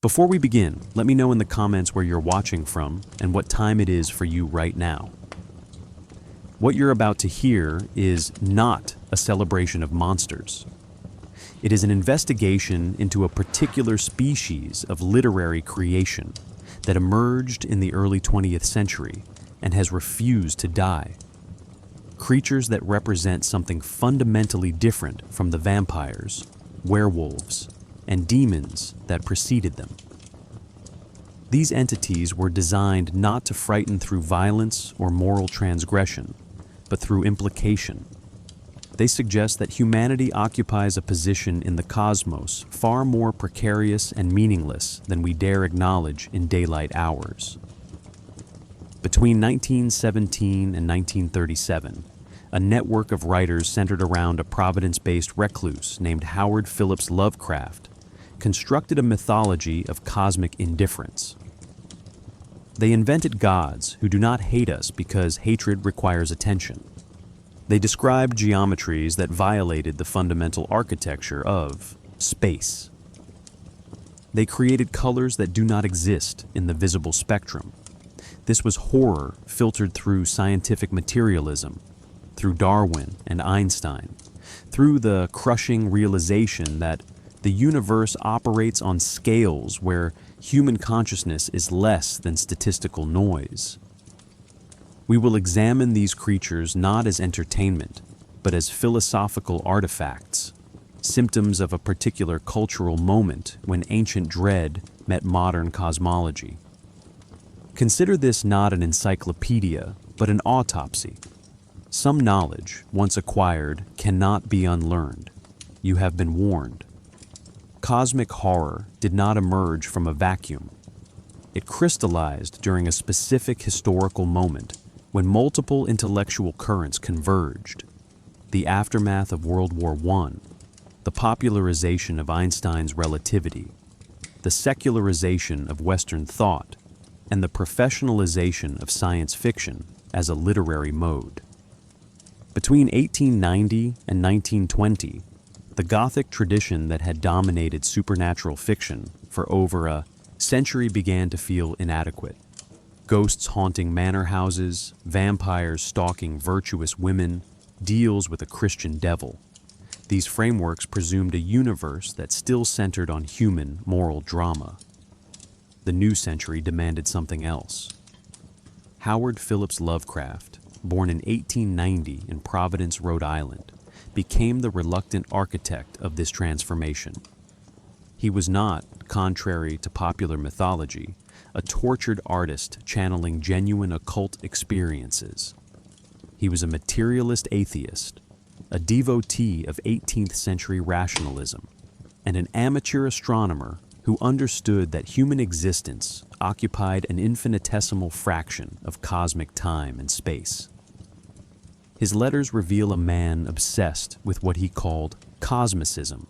Before we begin, let me know in the comments where you're watching from and what time it is for you right now. What you're about to hear is not a celebration of monsters. It is an investigation into a particular species of literary creation that emerged in the early 20th century and has refused to die. Creatures that represent something fundamentally different from the vampires, werewolves, and demons that preceded them. These entities were designed not to frighten through violence or moral transgression, but through implication. They suggest that humanity occupies a position in the cosmos far more precarious and meaningless than we dare acknowledge in daylight hours. Between 1917 and 1937, a network of writers centered around a Providence-based recluse named Howard Phillips Lovecraft constructed a mythology of cosmic indifference. They invented gods who do not hate us because hatred requires attention. They described geometries that violated the fundamental architecture of space. They created colors that do not exist in the visible spectrum. This was horror filtered through scientific materialism, through Darwin and Einstein, through the crushing realization that the universe operates on scales where human consciousness is less than statistical noise. We will examine these creatures not as entertainment, but as philosophical artifacts, symptoms of a particular cultural moment when ancient dread met modern cosmology. Consider this not an encyclopedia, but an autopsy. Some knowledge, once acquired, cannot be unlearned. You have been warned. Cosmic horror did not emerge from a vacuum. It crystallized during a specific historical moment when multiple intellectual currents converged: the aftermath of World War I, the popularization of Einstein's relativity, the secularization of Western thought, and the professionalization of science fiction as a literary mode. Between 1890 and 1920, the Gothic tradition that had dominated supernatural fiction for over a century began to feel inadequate. Ghosts haunting manor houses, vampires stalking virtuous women, deals with a Christian devil. These frameworks presumed a universe that still centered on human moral drama. The new century demanded something else. Howard Phillips Lovecraft, born in 1890 in Providence, Rhode Island, became the reluctant architect of this transformation. He was not, contrary to popular mythology, a tortured artist channeling genuine occult experiences. He was a materialist atheist, a devotee of 18th century rationalism, and an amateur astronomer who understood that human existence occupied an infinitesimal fraction of cosmic time and space. His letters reveal a man obsessed with what he called cosmicism,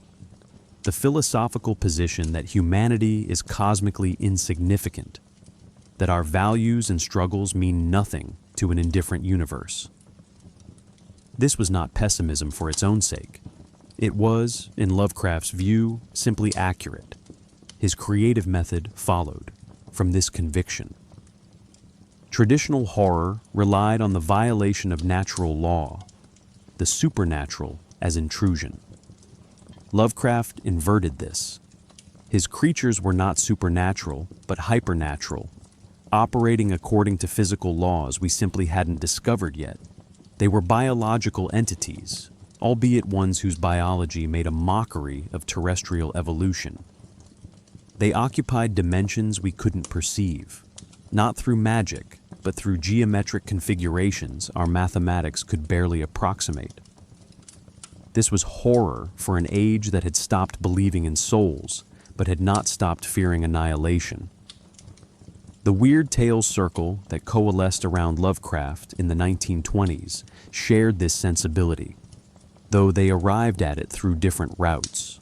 the philosophical position that humanity is cosmically insignificant, that our values and struggles mean nothing to an indifferent universe. This was not pessimism for its own sake. It was, in Lovecraft's view, simply accurate. His creative method followed from this conviction. Traditional horror relied on the violation of natural law, the supernatural as intrusion. Lovecraft inverted this. His creatures were not supernatural, but hypernatural, operating according to physical laws we simply hadn't discovered yet. They were biological entities, albeit ones whose biology made a mockery of terrestrial evolution. They occupied dimensions we couldn't perceive, not through magic, but through geometric configurations our mathematics could barely approximate. This was horror for an age that had stopped believing in souls, but had not stopped fearing annihilation. The weird tales circle that coalesced around Lovecraft in the 1920s shared this sensibility, though they arrived at it through different routes.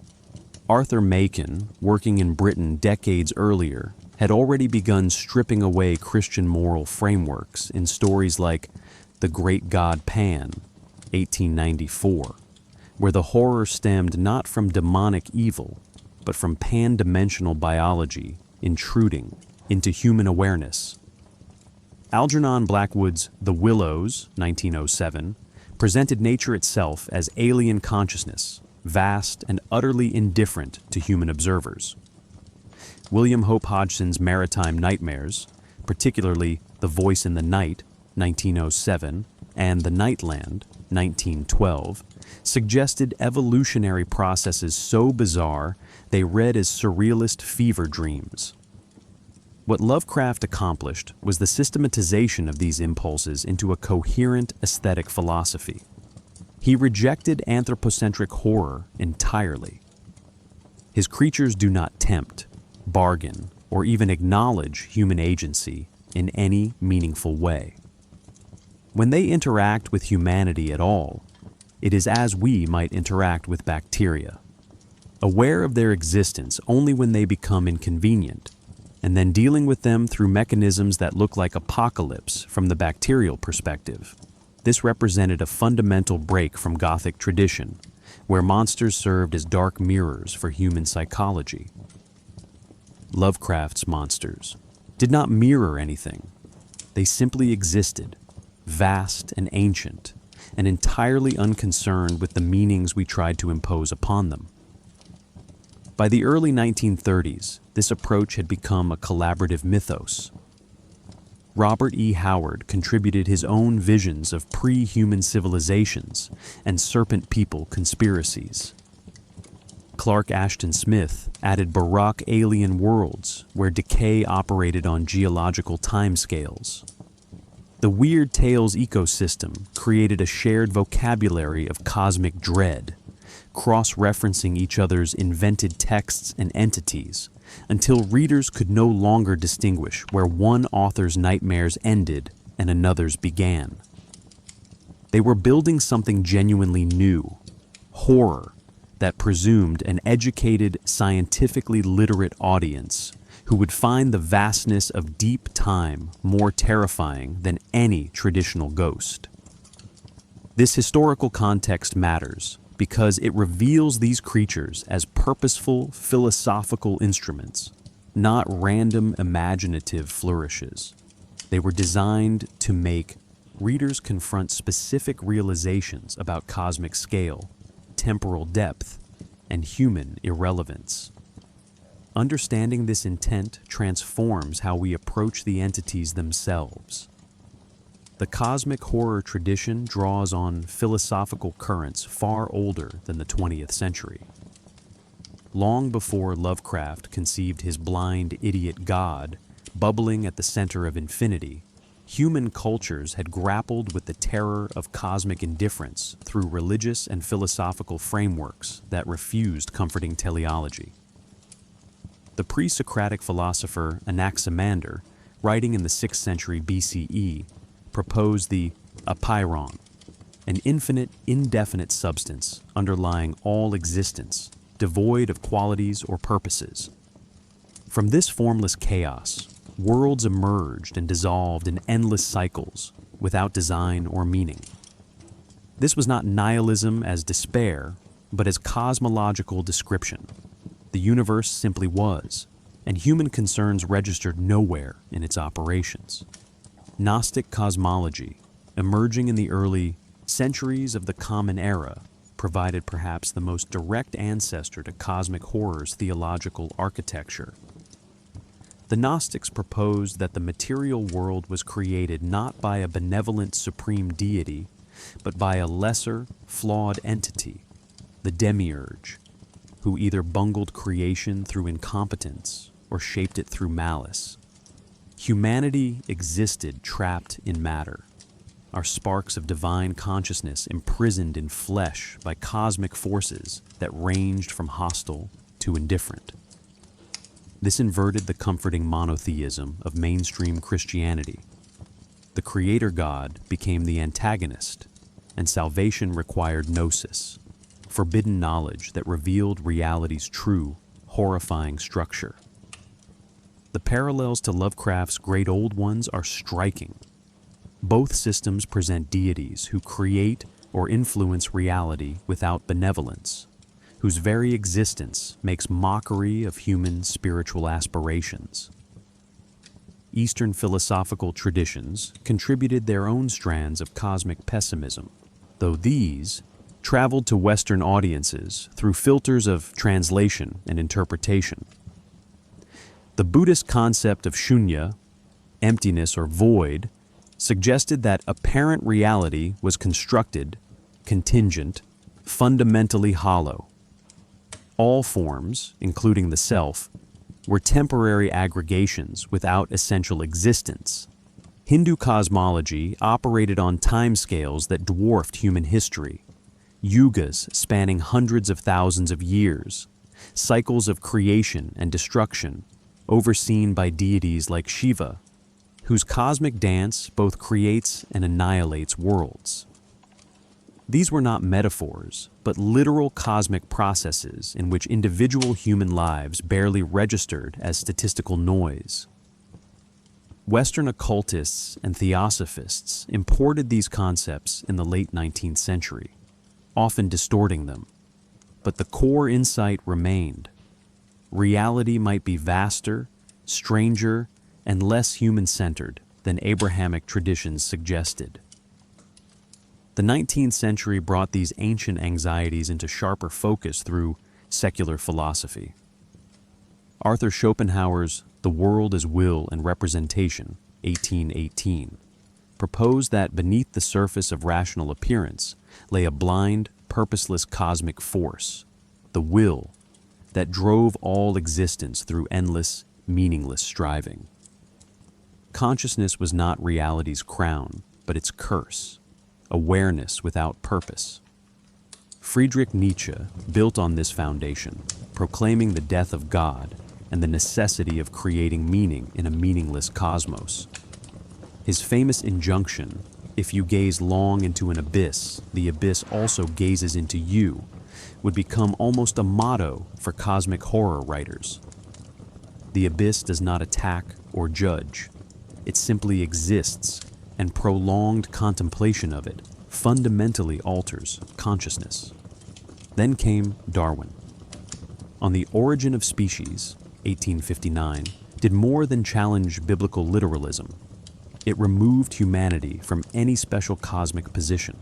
Arthur Machen, working in Britain decades earlier, had already begun stripping away Christian moral frameworks in stories like The Great God Pan, 1894, where the horror stemmed not from demonic evil, but from pan-dimensional biology intruding into human awareness. Algernon Blackwood's The Willows, 1907, presented nature itself as alien consciousness, vast and utterly indifferent to human observers. William Hope Hodgson's Maritime Nightmares, particularly The Voice in the Night, 1907, and The Nightland, 1912, suggested evolutionary processes so bizarre they read as surrealist fever dreams. What Lovecraft accomplished was the systematization of these impulses into a coherent aesthetic philosophy. He rejected anthropocentric horror entirely. His creatures do not tempt, bargain, or even acknowledge human agency in any meaningful way. When they interact with humanity at all, it is as we might interact with bacteria, aware of their existence only when they become inconvenient, and then dealing with them through mechanisms that look like apocalypse from the bacterial perspective. This represented a fundamental break from Gothic tradition, where monsters served as dark mirrors for human psychology. Lovecraft's monsters did not mirror anything. They simply existed, vast and ancient, and entirely unconcerned with the meanings we tried to impose upon them. By the early 1930s, this approach had become a collaborative mythos. Robert E. Howard contributed his own visions of pre-human civilizations and serpent people conspiracies. Clark Ashton Smith added baroque alien worlds where decay operated on geological timescales. The Weird Tales ecosystem created a shared vocabulary of cosmic dread, cross-referencing each other's invented texts and entities, until readers could no longer distinguish where one author's nightmares ended and another's began. They were building something genuinely new, horror, that presumed an educated, scientifically literate audience who would find the vastness of deep time more terrifying than any traditional ghost. This historical context matters because it reveals these creatures as purposeful philosophical instruments, not random imaginative flourishes. They were designed to make readers confront specific realizations about cosmic scale, temporal depth, and human irrelevance. Understanding this intent transforms how we approach the entities themselves. The cosmic horror tradition draws on philosophical currents far older than the 20th century. Long before Lovecraft conceived his blind idiot god, bubbling at the center of infinity, human cultures had grappled with the terror of cosmic indifference through religious and philosophical frameworks that refused comforting teleology. The pre-Socratic philosopher Anaximander, writing in the 6th century BCE, proposed the apeiron, an infinite, indefinite substance underlying all existence, devoid of qualities or purposes. From this formless chaos, worlds emerged and dissolved in endless cycles without design or meaning. This was not nihilism as despair, but as cosmological description. The universe simply was, and human concerns registered nowhere in its operations. Gnostic cosmology, emerging in the early centuries of the Common Era, provided perhaps the most direct ancestor to cosmic horror's theological architecture. The Gnostics proposed that the material world was created not by a benevolent supreme deity, but by a lesser, flawed entity, the demiurge, who either bungled creation through incompetence or shaped it through malice. Humanity existed trapped in matter, our sparks of divine consciousness imprisoned in flesh by cosmic forces that ranged from hostile to indifferent. This inverted the comforting monotheism of mainstream Christianity. The Creator God became the antagonist, and salvation required gnosis, forbidden knowledge that revealed reality's true, horrifying structure. The parallels to Lovecraft's Great Old Ones are striking. Both systems present deities who create or influence reality without benevolence, whose very existence makes mockery of human spiritual aspirations. Eastern philosophical traditions contributed their own strands of cosmic pessimism, though these traveled to Western audiences through filters of translation and interpretation. The Buddhist concept of shunya, emptiness or void, suggested that apparent reality was constructed, contingent, fundamentally hollow. All forms, including the self, were temporary aggregations without essential existence. Hindu cosmology operated on timescales that dwarfed human history, yugas spanning hundreds of thousands of years, cycles of creation and destruction, overseen by deities like Shiva, whose cosmic dance both creates and annihilates worlds. These were not metaphors, but literal cosmic processes in which individual human lives barely registered as statistical noise. Western occultists and theosophists imported these concepts in the late 19th century, often distorting them, but the core insight remained. Reality might be vaster, stranger, and less human-centered than Abrahamic traditions suggested. The 19th century brought these ancient anxieties into sharper focus through secular philosophy. Arthur Schopenhauer's The World as Will and Representation, 1818, proposed that beneath the surface of rational appearance lay a blind, purposeless cosmic force, the will, that drove all existence through endless, meaningless striving. Consciousness was not reality's crown, but its curse. Awareness without purpose. Friedrich Nietzsche built on this foundation, proclaiming the death of God and the necessity of creating meaning in a meaningless cosmos. His famous injunction, "If you gaze long into an abyss, the abyss also gazes into you," would become almost a motto for cosmic horror writers. The abyss does not attack or judge. It simply exists, and prolonged contemplation of it fundamentally alters consciousness. Then came Darwin. On the Origin of Species, 1859, did more than challenge biblical literalism. It removed humanity from any special cosmic position.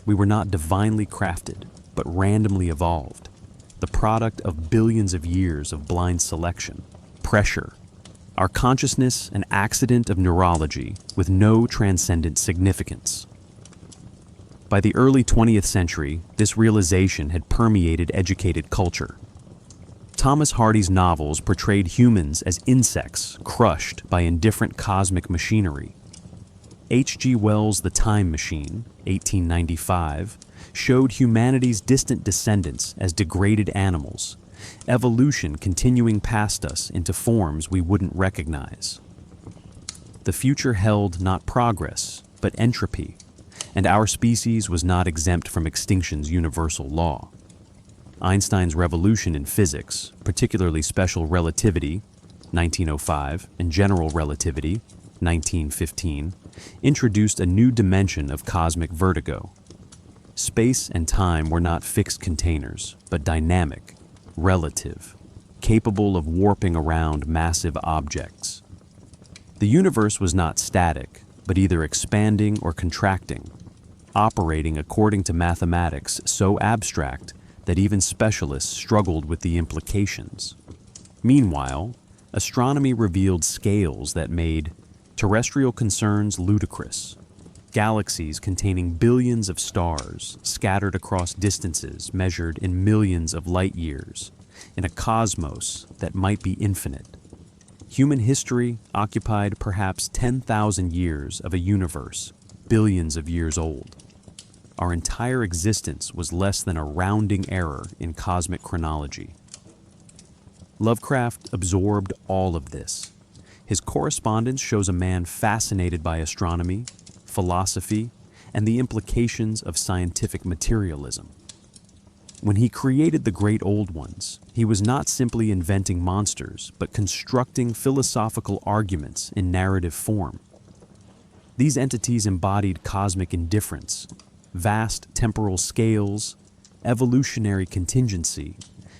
We were not divinely crafted, but randomly evolved, the product of billions of years of blind selection, pressure, our consciousness an accident of neurology with no transcendent significance. By the early 20th century, this realization had permeated educated culture. Thomas Hardy's novels portrayed humans as insects crushed by indifferent cosmic machinery. H.G. Wells' The Time Machine, 1895, showed humanity's distant descendants as degraded animals, evolution continuing past us into forms we wouldn't recognize. The future held not progress, but entropy, and our species was not exempt from extinction's universal law. Einstein's revolution in physics, particularly special relativity, 1905, and general relativity, 1915, introduced a new dimension of cosmic vertigo. Space and time were not fixed containers, but dynamic, relative, capable of warping around massive objects. The universe was not static, but either expanding or contracting, operating according to mathematics so abstract that even specialists struggled with the implications. Meanwhile, astronomy revealed scales that made terrestrial concerns ludicrous. Galaxies containing billions of stars scattered across distances measured in millions of light years in a cosmos that might be infinite. Human history occupied perhaps 10,000 years of a universe billions of years old. Our entire existence was less than a rounding error in cosmic chronology. Lovecraft absorbed all of this. His correspondence shows a man fascinated by astronomy, philosophy, and the implications of scientific materialism. When he created the great old ones, he was not simply inventing monsters, but constructing philosophical arguments in narrative form. These entities embodied cosmic indifference, vast temporal scales, evolutionary contingency,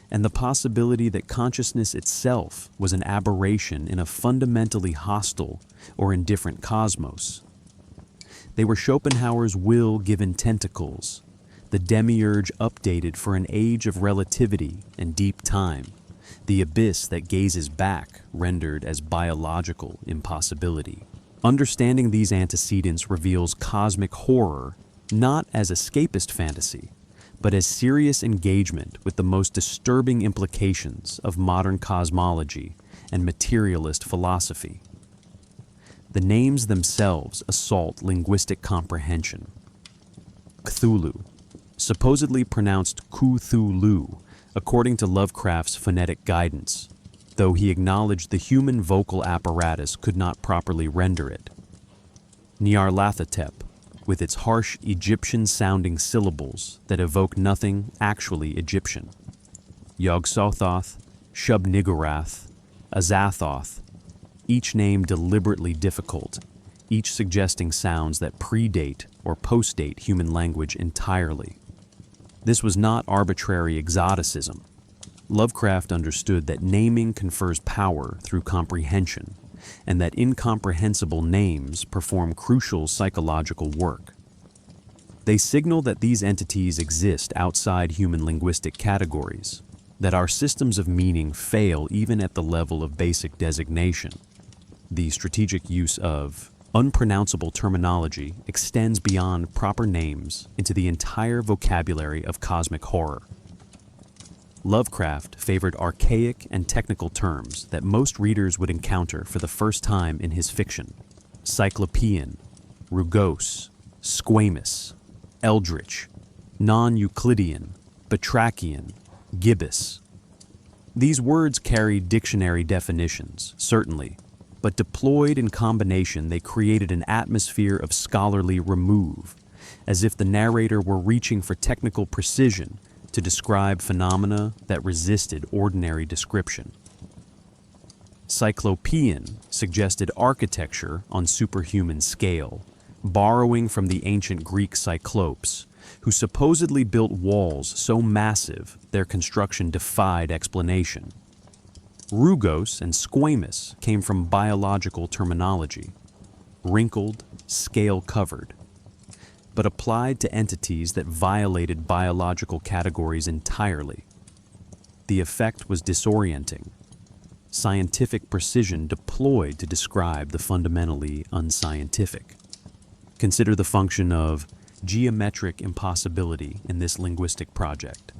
and the possibility that consciousness itself was an aberration in a fundamentally hostile or indifferent cosmos. They were Schopenhauer's will given tentacles, the demiurge updated for an age of relativity and deep time, the abyss that gazes back rendered as biological impossibility. Understanding these antecedents reveals cosmic horror not as escapist fantasy, but as serious engagement with the most disturbing implications of modern cosmology and materialist philosophy. The names themselves assault linguistic comprehension. Cthulhu, supposedly pronounced Cthulhu, according to Lovecraft's phonetic guidance, though he acknowledged the human vocal apparatus could not properly render it. Nyarlathotep, with its harsh Egyptian-sounding syllables that evoke nothing actually Egyptian. Yog-Sothoth, Shub-Niggurath, Azathoth, each name deliberately difficult, each suggesting sounds that predate or postdate human language entirely. This was not arbitrary exoticism. Lovecraft understood that naming confers power through comprehension, and that incomprehensible names perform crucial psychological work. They signal that these entities exist outside human linguistic categories, that our systems of meaning fail even at the level of basic designation. The strategic use of unpronounceable terminology extends beyond proper names into the entire vocabulary of cosmic horror. Lovecraft favored archaic and technical terms that most readers would encounter for the first time in his fiction: cyclopean, rugose, squamous, eldritch, non-Euclidean, batrachian, gibbous. These words carry dictionary definitions, certainly, but deployed in combination they created an atmosphere of scholarly remove, as if the narrator were reaching for technical precision to describe phenomena that resisted ordinary description. Cyclopean suggested architecture on superhuman scale, borrowing from the ancient Greek Cyclopes, who supposedly built walls so massive their construction defied explanation. Rugose and squamous came from biological terminology, wrinkled, scale-covered, but applied to entities that violated biological categories entirely. The effect was disorienting, scientific precision deployed to describe the fundamentally unscientific. Consider the function of geometric impossibility in this linguistic project.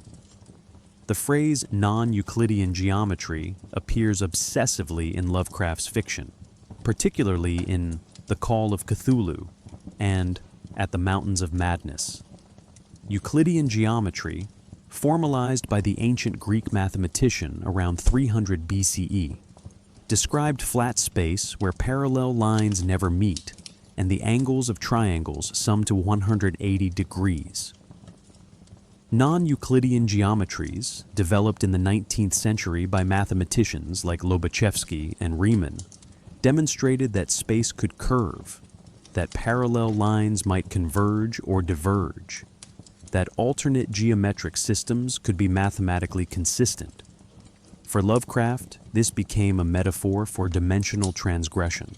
The phrase non-Euclidean geometry appears obsessively in Lovecraft's fiction, particularly in The Call of Cthulhu and At the Mountains of Madness. Euclidean geometry, formalized by the ancient Greek mathematician around 300 BCE, described flat space where parallel lines never meet and the angles of triangles sum to 180 degrees. Non-Euclidean geometries, developed in the 19th century by mathematicians like Lobachevsky and Riemann, demonstrated that space could curve, that parallel lines might converge or diverge, that alternate geometric systems could be mathematically consistent. For Lovecraft, this became a metaphor for dimensional transgression,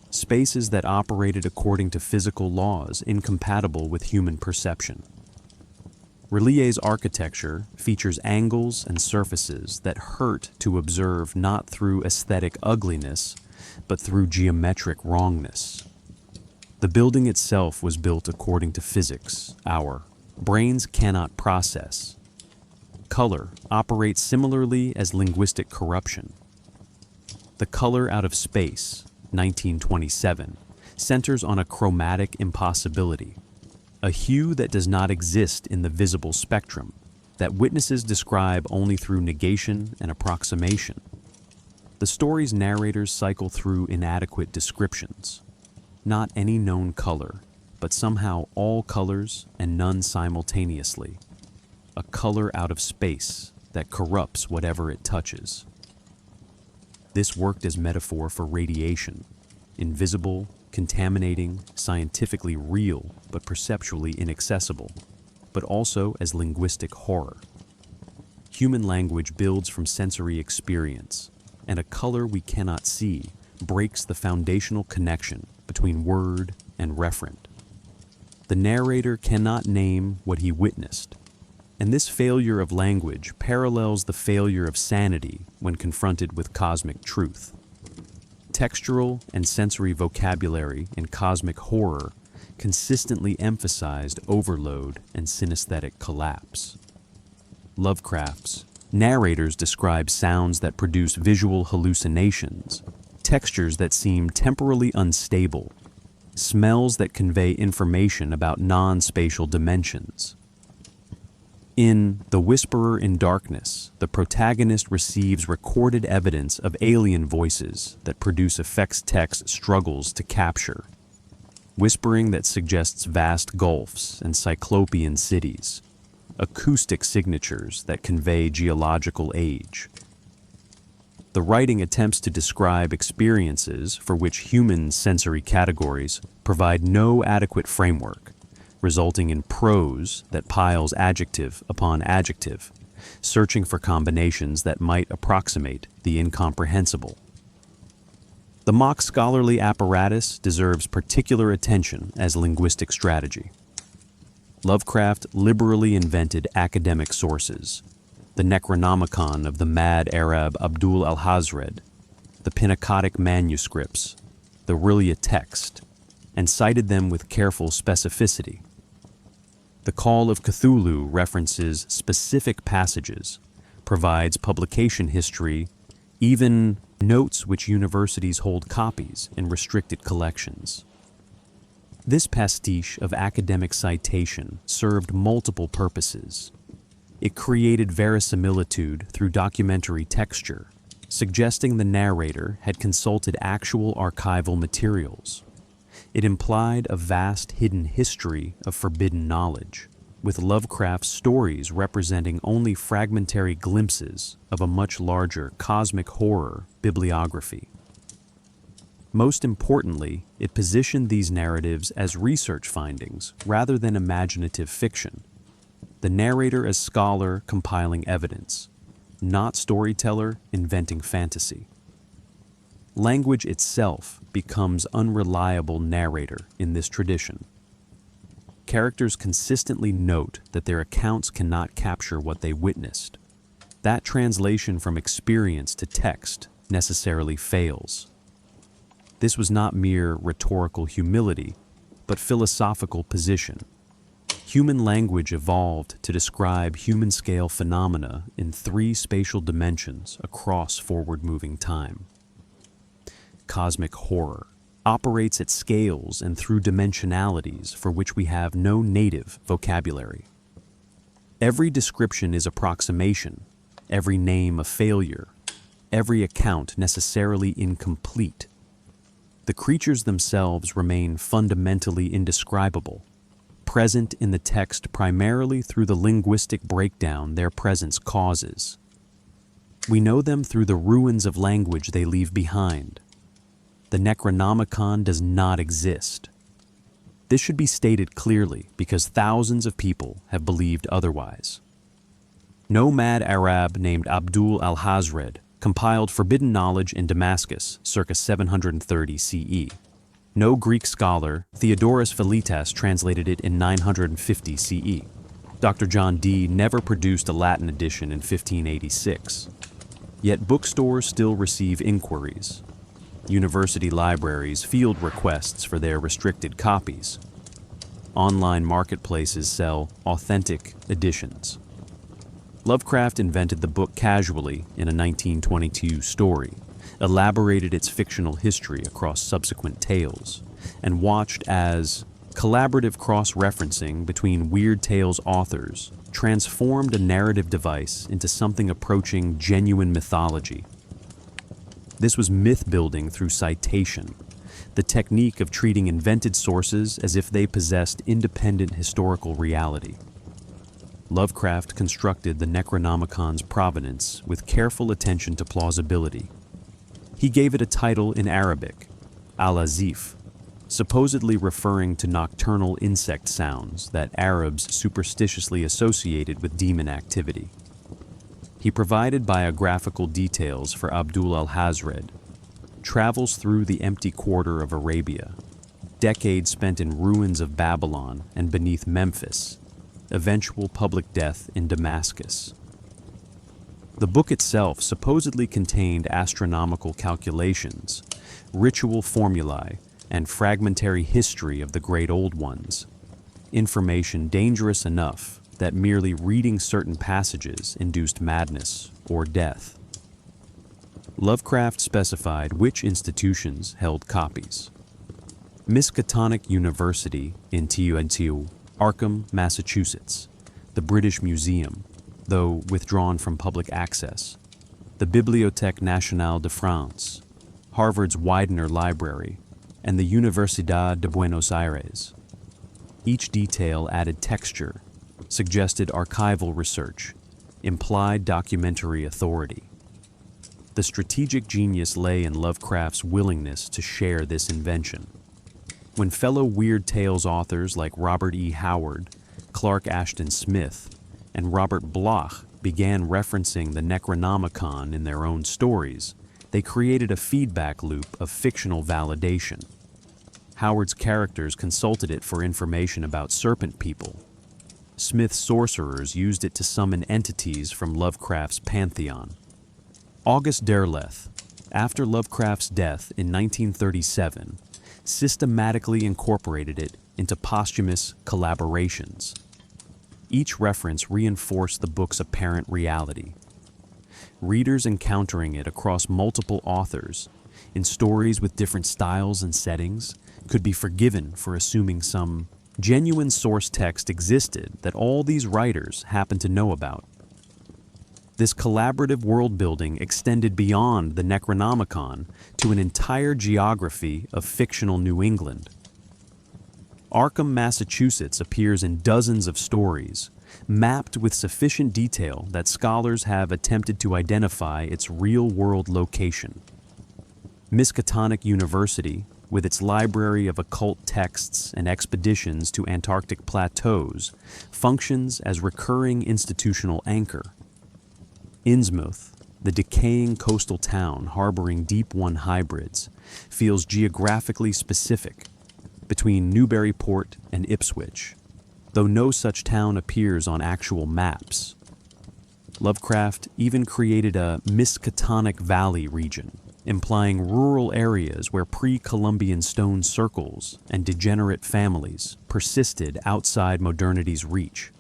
spaces that operated according to physical laws incompatible with human perception. Relier's architecture features angles and surfaces that hurt to observe not through aesthetic ugliness, but through geometric wrongness. The building itself was built according to physics our brains cannot process. Color operates similarly as linguistic corruption. The Color Out of Space, 1927, centers on a chromatic impossibility, a hue that does not exist in the visible spectrum, that witnesses describe only through negation and approximation. The story's narrators cycle through inadequate descriptions. Not any known color, but somehow all colors and none simultaneously. A color out of space that corrupts whatever it touches. This worked as metaphor for radiation, invisible, contaminating, scientifically real, but perceptually inaccessible. but also as linguistic horror. Human language builds from sensory experience, and a color we cannot see breaks the foundational connection between word and referent. The narrator cannot name what he witnessed, and this failure of language parallels the failure of sanity when confronted with cosmic truth. Textural and sensory vocabulary in cosmic horror consistently emphasized overload and synesthetic collapse. Lovecraft's narrators describe sounds that produce visual hallucinations, textures that seem temporally unstable, smells that convey information about non-spatial dimensions. In The Whisperer in Darkness, the protagonist receives recorded evidence of alien voices that produce effects text struggles to capture, whispering that suggests vast gulfs and cyclopean cities, acoustic signatures that convey geological age. The writing attempts to describe experiences for which human sensory categories provide no adequate framework, resulting in prose that piles adjective upon adjective, searching for combinations that might approximate the incomprehensible. The mock scholarly apparatus deserves particular attention as linguistic strategy. Lovecraft liberally invented academic sources, the Necronomicon of the mad Arab Abdul al-Hazred, the Pinacotic manuscripts, the Rilya text, and cited them with careful specificity. The Call of Cthulhu references specific passages, provides publication history, even notes which universities hold copies in restricted collections. This pastiche of academic citation served multiple purposes. It created verisimilitude through documentary texture, suggesting the narrator had consulted actual archival materials. It implied a vast hidden history of forbidden knowledge, with Lovecraft's stories representing only fragmentary glimpses of a much larger cosmic horror bibliography. Most importantly, it positioned these narratives as research findings rather than imaginative fiction. The narrator as scholar compiling evidence, not storyteller inventing fantasy. Language itself becomes unreliable narrator in this tradition. Characters consistently note that their accounts cannot capture what they witnessed. That translation from experience to text necessarily fails. This was not mere rhetorical humility, but philosophical position. Human language evolved to describe human-scale phenomena in 3 spatial dimensions across forward-moving time. Cosmic horror operates at scales and through dimensionalities for which we have no native vocabulary. Every description is approximation, every name a failure, every account necessarily incomplete. The creatures themselves remain fundamentally indescribable, present in the text primarily through the linguistic breakdown their presence causes. We know them through the ruins of language they leave behind. The Necronomicon does not exist. This should be stated clearly because thousands of people have believed otherwise. No mad Arab named Abdul al-Hazred compiled forbidden knowledge in Damascus circa 730 CE. No Greek scholar, Theodorus Philetas, translated it in 950 CE. Dr. John Dee never produced a Latin edition in 1586. Yet bookstores still receive inquiries. University libraries field requests for their restricted copies. Online marketplaces sell authentic editions. Lovecraft invented the book casually in a 1922 story, elaborated its fictional history across subsequent tales, and watched as collaborative cross-referencing between Weird Tales authors transformed a narrative device into something approaching genuine mythology. This was myth-building through citation, the technique of treating invented sources as if they possessed independent historical reality. Lovecraft constructed the Necronomicon's provenance with careful attention to plausibility. He gave it a title in Arabic, Al-Azif, supposedly referring to nocturnal insect sounds that Arabs superstitiously associated with demon activity. He provided biographical details for Abdul al-Hazred, travels through the empty quarter of Arabia, decades spent in ruins of Babylon and beneath Memphis, eventual public death in Damascus. The book itself supposedly contained astronomical calculations, ritual formulae, and fragmentary history of the great old ones, information dangerous enough that merely reading certain passages induced madness or death. Lovecraft specified which institutions held copies. Miskatonic University in Tiu, Arkham, Massachusetts, the British Museum, though withdrawn from public access, the Bibliothèque Nationale de France, Harvard's Widener Library, and the Universidad de Buenos Aires. Each detail added texture, suggested archival research, implied documentary authority. The strategic genius lay in Lovecraft's willingness to share this invention. When fellow Weird Tales authors like Robert E. Howard, Clark Ashton Smith, and Robert Bloch began referencing the Necronomicon in their own stories, they created a feedback loop of fictional validation. Howard's characters consulted it for information about serpent people. Smith's sorcerers used it to summon entities from Lovecraft's pantheon. August Derleth, after Lovecraft's death in 1937, systematically incorporated it into posthumous collaborations. Each reference reinforced the book's apparent reality. Readers encountering it across multiple authors, in stories with different styles and settings, could be forgiven for assuming some genuine source text existed that all these writers happened to know about. This collaborative world-building extended beyond the Necronomicon to an entire geography of fictional New England. Arkham, Massachusetts appears in dozens of stories, mapped with sufficient detail that scholars have attempted to identify its real-world location. Miskatonic University, with its library of occult texts and expeditions to Antarctic plateaus, functions as recurring institutional anchor. Innsmouth, the decaying coastal town harboring Deep One hybrids, feels geographically specific between Newburyport and Ipswich, though no such town appears on actual maps. Lovecraft even created a Miskatonic Valley region, implying rural areas where pre-Columbian stone circles and degenerate families persisted outside modernity's reach.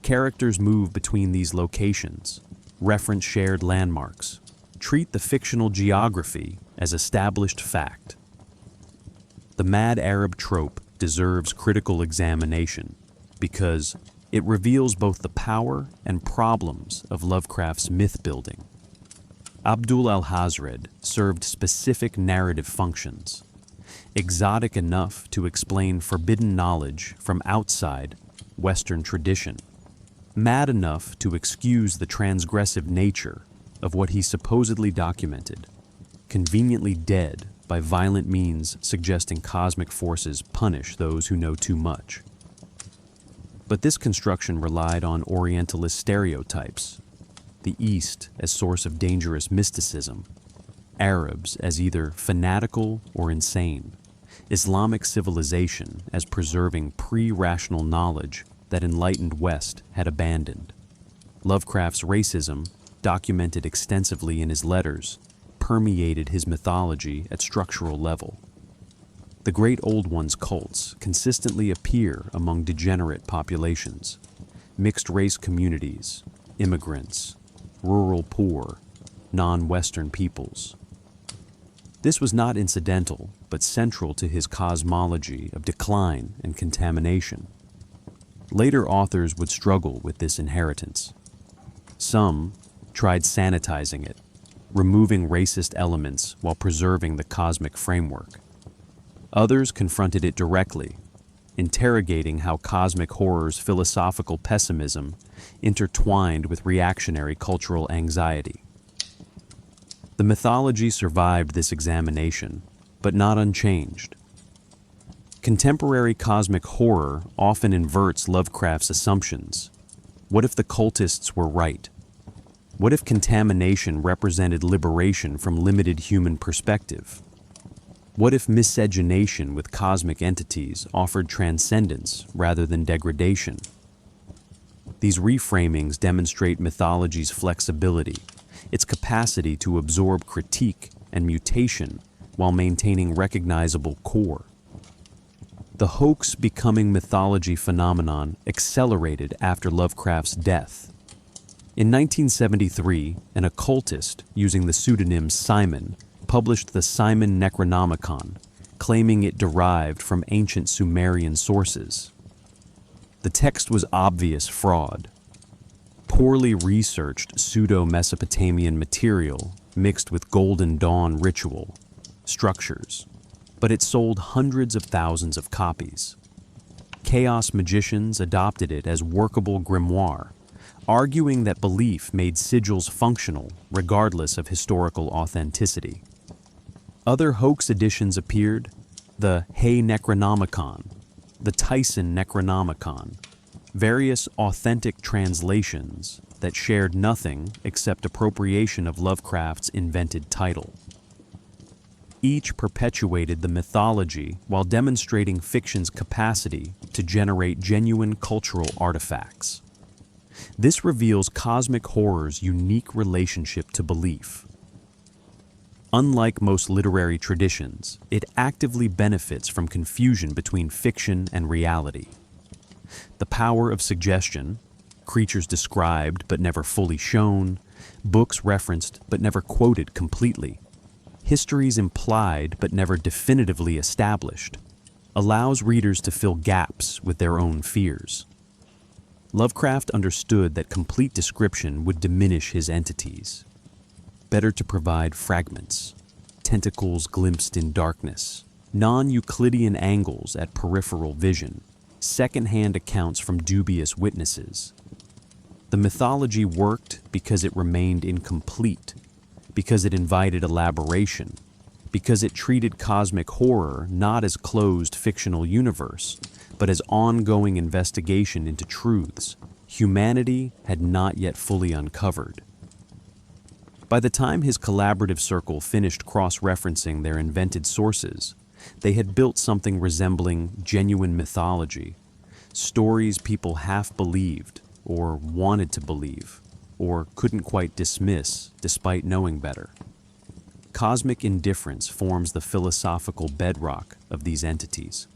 Characters move between these locations, reference shared landmarks, treat the fictional geography as established fact. The mad Arab trope deserves critical examination because it reveals both the power and problems of Lovecraft's myth-building. Abdul al-Hazred served specific narrative functions, exotic enough to explain forbidden knowledge from outside Western tradition, mad enough to excuse the transgressive nature of what he supposedly documented, conveniently dead by violent means suggesting cosmic forces punish those who know too much. But this construction relied on Orientalist stereotypes, the East as source of dangerous mysticism, Arabs as either fanatical or insane, Islamic civilization as preserving pre-rational knowledge that enlightened West had abandoned. Lovecraft's racism, documented extensively in his letters, permeated his mythology at structural level. The Great Old One's cults consistently appear among degenerate populations, mixed-race communities, immigrants, rural poor, non-Western peoples. This was not incidental, but central to his cosmology of decline and contamination. Later authors would struggle with this inheritance. Some tried sanitizing it, removing racist elements while preserving the cosmic framework. Others confronted it directly, interrogating how cosmic horror's philosophical pessimism intertwined with reactionary cultural anxiety. The mythology survived this examination, but not unchanged. Contemporary cosmic horror often inverts Lovecraft's assumptions. What if the cultists were right? What if contamination represented liberation from limited human perspective? What if miscegenation with cosmic entities offered transcendence rather than degradation? These reframings demonstrate mythology's flexibility, its capacity to absorb critique and mutation while maintaining recognizable core. The hoax becoming mythology phenomenon accelerated after Lovecraft's death. In 1973, an occultist using the pseudonym Simon published the Simon Necronomicon, claiming it derived from ancient Sumerian sources. The text was obvious fraud. Poorly researched pseudo-Mesopotamian material mixed with Golden Dawn ritual structures, but it sold hundreds of thousands of copies. Chaos magicians adopted it as workable grimoire, arguing that belief made sigils functional regardless of historical authenticity. Other hoax editions appeared: the Hay Necronomicon, the Tyson Necronomicon, various authentic translations that shared nothing except appropriation of Lovecraft's invented title. Each perpetuated the mythology while demonstrating fiction's capacity to generate genuine cultural artifacts. This reveals cosmic horror's unique relationship to belief. Unlike most literary traditions, it actively benefits from confusion between fiction and reality. The power of suggestion, creatures described but never fully shown, books referenced but never quoted completely, histories implied but never definitively established, allows readers to fill gaps with their own fears. Lovecraft understood that complete description would diminish his entities. Better to provide fragments, tentacles glimpsed in darkness, non-Euclidean angles at peripheral vision, second-hand accounts from dubious witnesses. The mythology worked because it remained incomplete, because it invited elaboration, because it treated cosmic horror not as closed fictional universe, but as ongoing investigation into truths humanity had not yet fully uncovered. By the time his collaborative circle finished cross-referencing their invented sources, they had built something resembling genuine mythology, stories people half believed or wanted to believe, or couldn't quite dismiss despite knowing better. Cosmic indifference forms the philosophical bedrock of these entities.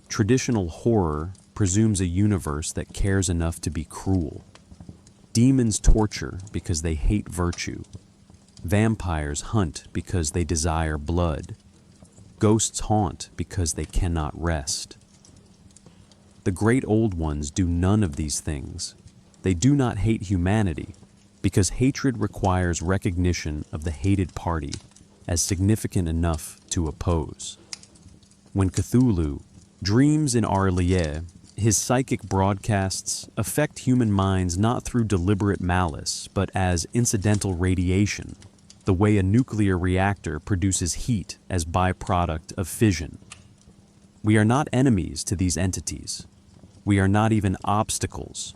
Traditional horror presumes a universe that cares enough to be cruel. Demons torture because they hate virtue. Vampires hunt because they desire blood. Ghosts haunt because they cannot rest. The great old ones do none of these things. They do not hate humanity because hatred requires recognition of the hated party as significant enough to oppose. When Cthulhu dreams in Arlier, his psychic broadcasts affect human minds not through deliberate malice, but as incidental radiation, the way a nuclear reactor produces heat as byproduct of fission. We are not enemies to these entities. We are not even obstacles.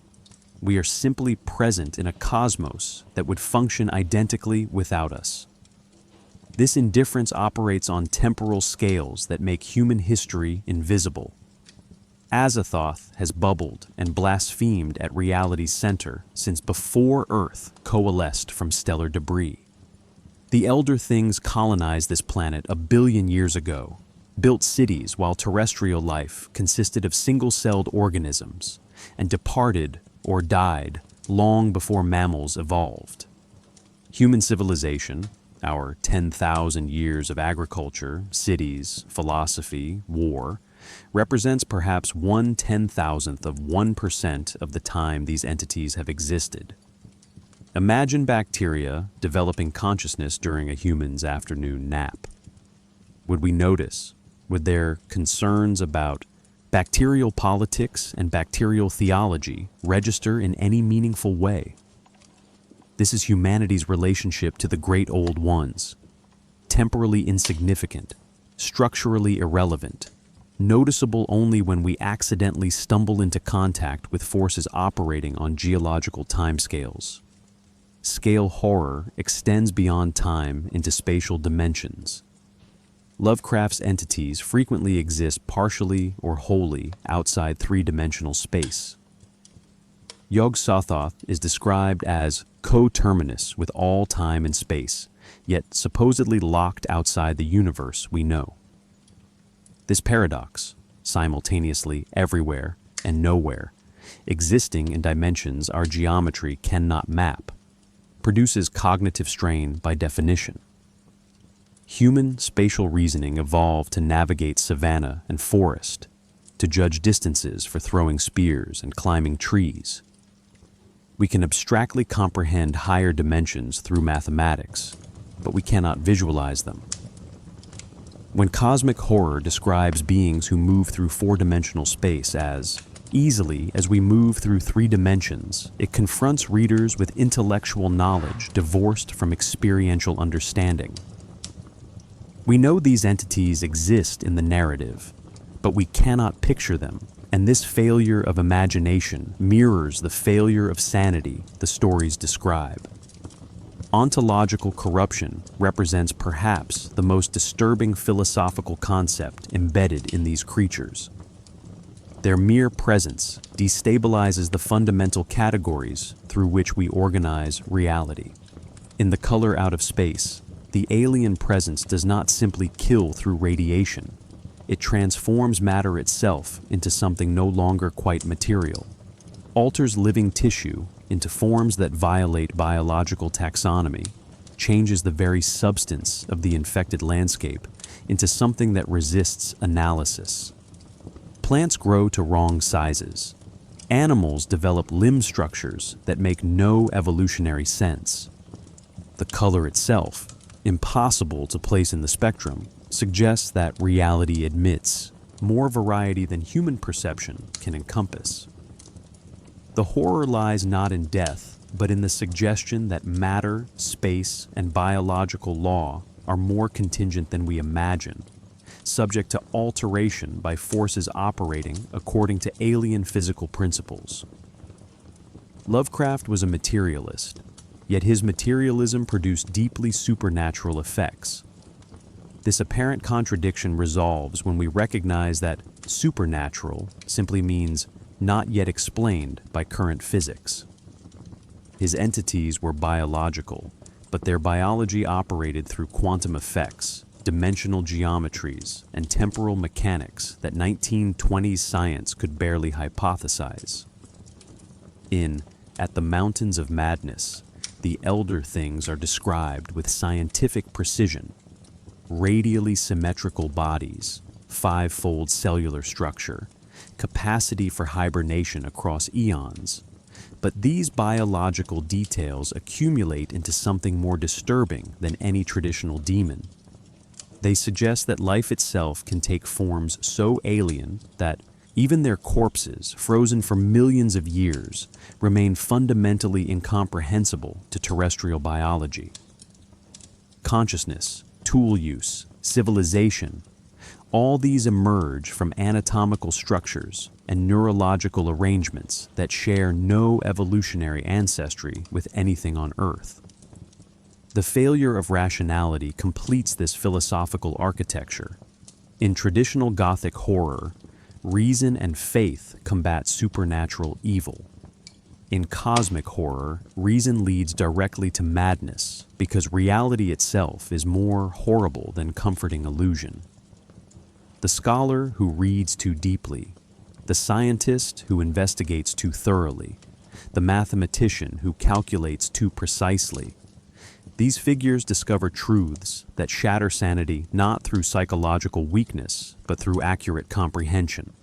We are simply present in a cosmos that would function identically without us. This indifference operates on temporal scales that make human history invisible. Azathoth has bubbled and blasphemed at reality's center since before Earth coalesced from stellar debris. The Elder Things colonized this planet 1 billion years ago, built cities while terrestrial life consisted of single-celled organisms, and departed or died long before mammals evolved. Human civilization, our 10,000 years of agriculture, cities, philosophy, war, represents perhaps 1/10,000th of 1% of the time these entities have existed. Imagine bacteria developing consciousness during a human's afternoon nap. Would we notice? Would their concerns about bacterial politics and bacterial theology register in any meaningful way? This is humanity's relationship to the great old ones, temporally insignificant, structurally irrelevant, noticeable only when we accidentally stumble into contact with forces operating on geological timescales. Scale horror extends beyond time into spatial dimensions. Lovecraft's entities frequently exist partially or wholly outside three-dimensional space. Yog-Sothoth is described as coterminous with all time and space, yet supposedly locked outside the universe we know. This paradox, simultaneously everywhere and nowhere, existing in dimensions our geometry cannot map, produces cognitive strain by definition. Human spatial reasoning evolved to navigate savanna and forest, to judge distances for throwing spears and climbing trees. We can abstractly comprehend higher dimensions through mathematics, but we cannot visualize them. When cosmic horror describes beings who move through four-dimensional space as easily as we move through three dimensions, it confronts readers with intellectual knowledge divorced from experiential understanding. We know these entities exist in the narrative, but we cannot picture them, and this failure of imagination mirrors the failure of sanity the stories describe. Ontological corruption represents perhaps the most disturbing philosophical concept embedded in these creatures. Their mere presence destabilizes the fundamental categories through which we organize reality. In The Color Out of Space, the alien presence does not simply kill through radiation. It transforms matter itself into something no longer quite material, alters living tissue into forms that violate biological taxonomy, changes the very substance of the infected landscape into something that resists analysis. Plants grow to wrong sizes. Animals develop limb structures that make no evolutionary sense. The color itself, impossible to place in the spectrum, suggests that reality admits more variety than human perception can encompass. The horror lies not in death, but in the suggestion that matter, space, and biological law are more contingent than we imagine, subject to alteration by forces operating according to alien physical principles. Lovecraft was a materialist, yet his materialism produced deeply supernatural effects. This apparent contradiction resolves when we recognize that supernatural simply means not yet explained by current physics. His entities were biological, but their biology operated through quantum effects, dimensional geometries, and temporal mechanics that 1920s science could barely hypothesize. In At the Mountains of Madness, the elder things are described with scientific precision: radially symmetrical bodies, five-fold cellular structure, capacity for hibernation across eons. But these biological details accumulate into something more disturbing than any traditional demon. They suggest that life itself can take forms so alien that even their corpses, frozen for millions of years, remain fundamentally incomprehensible to terrestrial biology. Consciousness, tool use, civilization, all these emerge from anatomical structures and neurological arrangements that share no evolutionary ancestry with anything on Earth. The failure of rationality completes this philosophical architecture. In traditional Gothic horror, reason and faith combat supernatural evil. In cosmic horror, reason leads directly to madness because reality itself is more horrible than comforting illusion. The scholar who reads too deeply, the scientist who investigates too thoroughly, the mathematician who calculates too precisely. These figures discover truths that shatter sanity not through psychological weakness, but through accurate comprehension.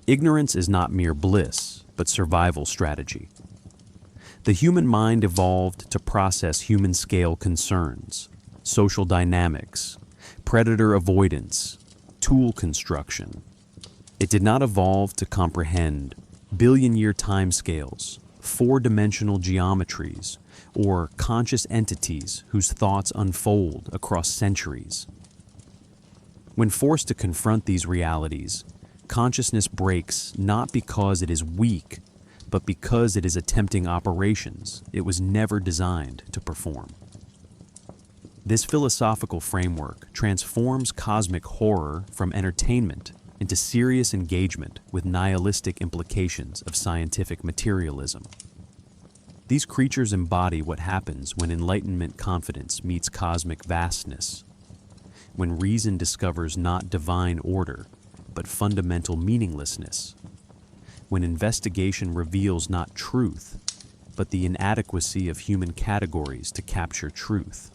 Ignorance is not mere bliss, but survival strategy. The human mind evolved to process human-scale concerns, social dynamics, predator avoidance, tool construction. It did not evolve to comprehend billion-year timescales, four-dimensional geometries, or conscious entities whose thoughts unfold across centuries. When forced to confront these realities, consciousness breaks not because it is weak, but because it is attempting operations it was never designed to perform. This philosophical framework transforms cosmic horror from entertainment into serious engagement with nihilistic implications of scientific materialism. These creatures embody what happens when Enlightenment confidence meets cosmic vastness, when reason discovers not divine order, but fundamental meaninglessness, when investigation reveals not truth, but the inadequacy of human categories to capture truth.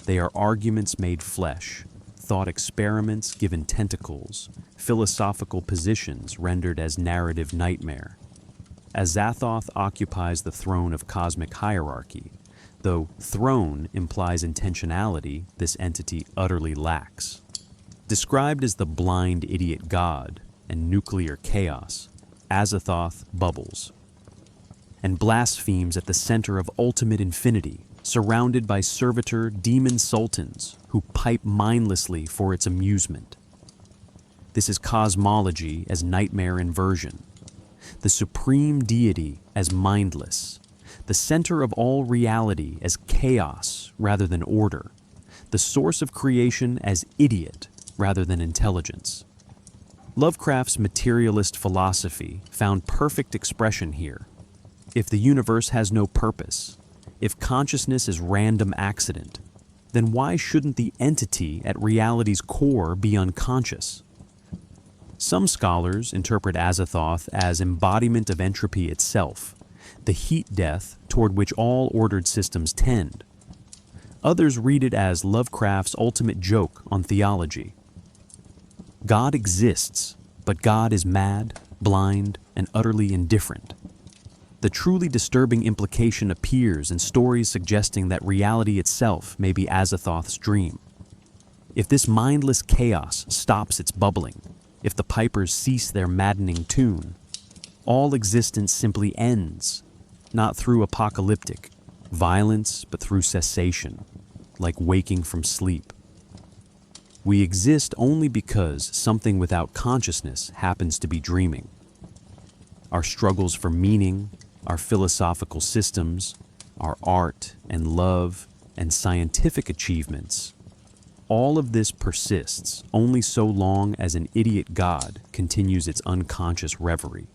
They are arguments made flesh, thought experiments given tentacles, philosophical positions rendered as narrative nightmare. Azathoth occupies the throne of cosmic hierarchy, though throne implies intentionality this entity utterly lacks. Described as the blind idiot god and nuclear chaos, Azathoth bubbles and blasphemes at the center of ultimate infinity, surrounded by servitor demon sultans who pipe mindlessly for its amusement. This is cosmology as nightmare inversion, the supreme deity as mindless, the center of all reality as chaos rather than order, the source of creation as idiot rather than intelligence. Lovecraft's materialist philosophy found perfect expression here. If the universe has no purpose, if consciousness is random accident, then why shouldn't the entity at reality's core be unconscious? Some scholars interpret Azathoth as embodiment of entropy itself, the heat death toward which all ordered systems tend. Others read it as Lovecraft's ultimate joke on theology. God exists, but God is mad, blind, and utterly indifferent. The truly disturbing implication appears in stories suggesting that reality itself may be Azathoth's dream. If this mindless chaos stops its bubbling, if the pipers cease their maddening tune, all existence simply ends, not through apocalyptic violence, but through cessation, like waking from sleep. We exist only because something without consciousness happens to be dreaming. Our struggles for meaning, our philosophical systems, our art and love and scientific achievements, all of this persists only so long as an idiot god continues its unconscious reverie.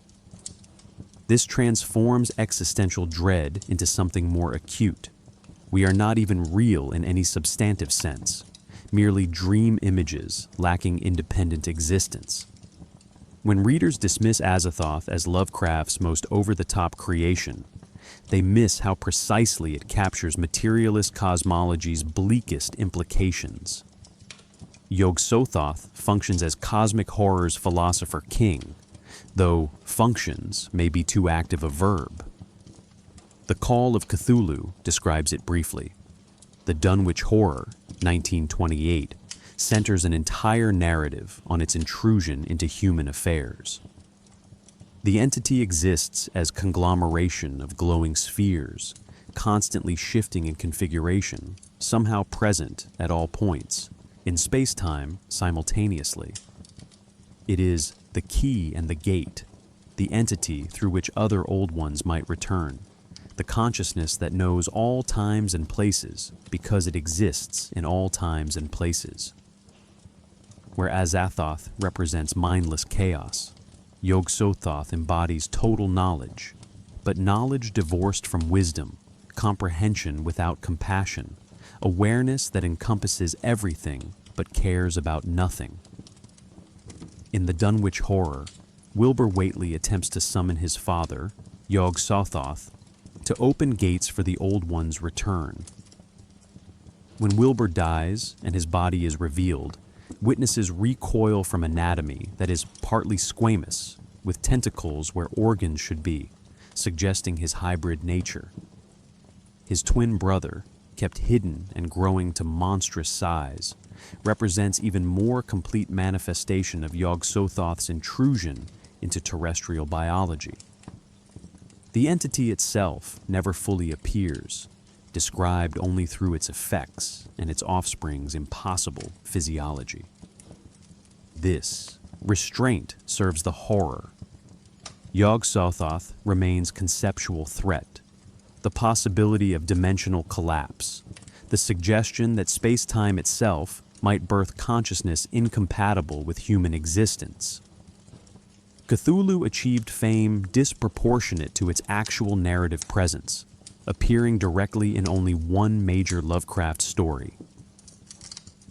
This transforms existential dread into something more acute. We are not even real in any substantive sense, merely dream images lacking independent existence. When readers dismiss Azathoth as Lovecraft's most over-the-top creation, they miss how precisely it captures materialist cosmology's bleakest implications. Yog-Sothoth functions as cosmic horror's philosopher king, though functions may be too active a verb. The Call of Cthulhu describes it briefly. The Dunwich Horror, 1928, centers an entire narrative on its intrusion into human affairs. The entity exists as conglomeration of glowing spheres, constantly shifting in configuration, somehow present at all points, in space-time simultaneously. It is the key and the gate, the entity through which other old ones might return, the consciousness that knows all times and places because it exists in all times and places. Where Azathoth represents mindless chaos, Yog-Sothoth embodies total knowledge, but knowledge divorced from wisdom, comprehension without compassion, awareness that encompasses everything but cares about nothing. In the Dunwich Horror, Wilbur Whately attempts to summon his father, Yog-Sothoth, to open gates for the Old One's return. When Wilbur dies and his body is revealed, witnesses recoil from anatomy that is partly squamous, with tentacles where organs should be, suggesting his hybrid nature. His twin brother, kept hidden and growing to monstrous size, represents even more complete manifestation of Yog-Sothoth's intrusion into terrestrial biology. The entity itself never fully appears, described only through its effects and its offspring's impossible physiology. This restraint serves the horror. Yog-Sothoth remains conceptual threat, the possibility of dimensional collapse, the suggestion that space-time itself might birth consciousness incompatible with human existence. Cthulhu achieved fame disproportionate to its actual narrative presence, appearing directly in only one major Lovecraft story.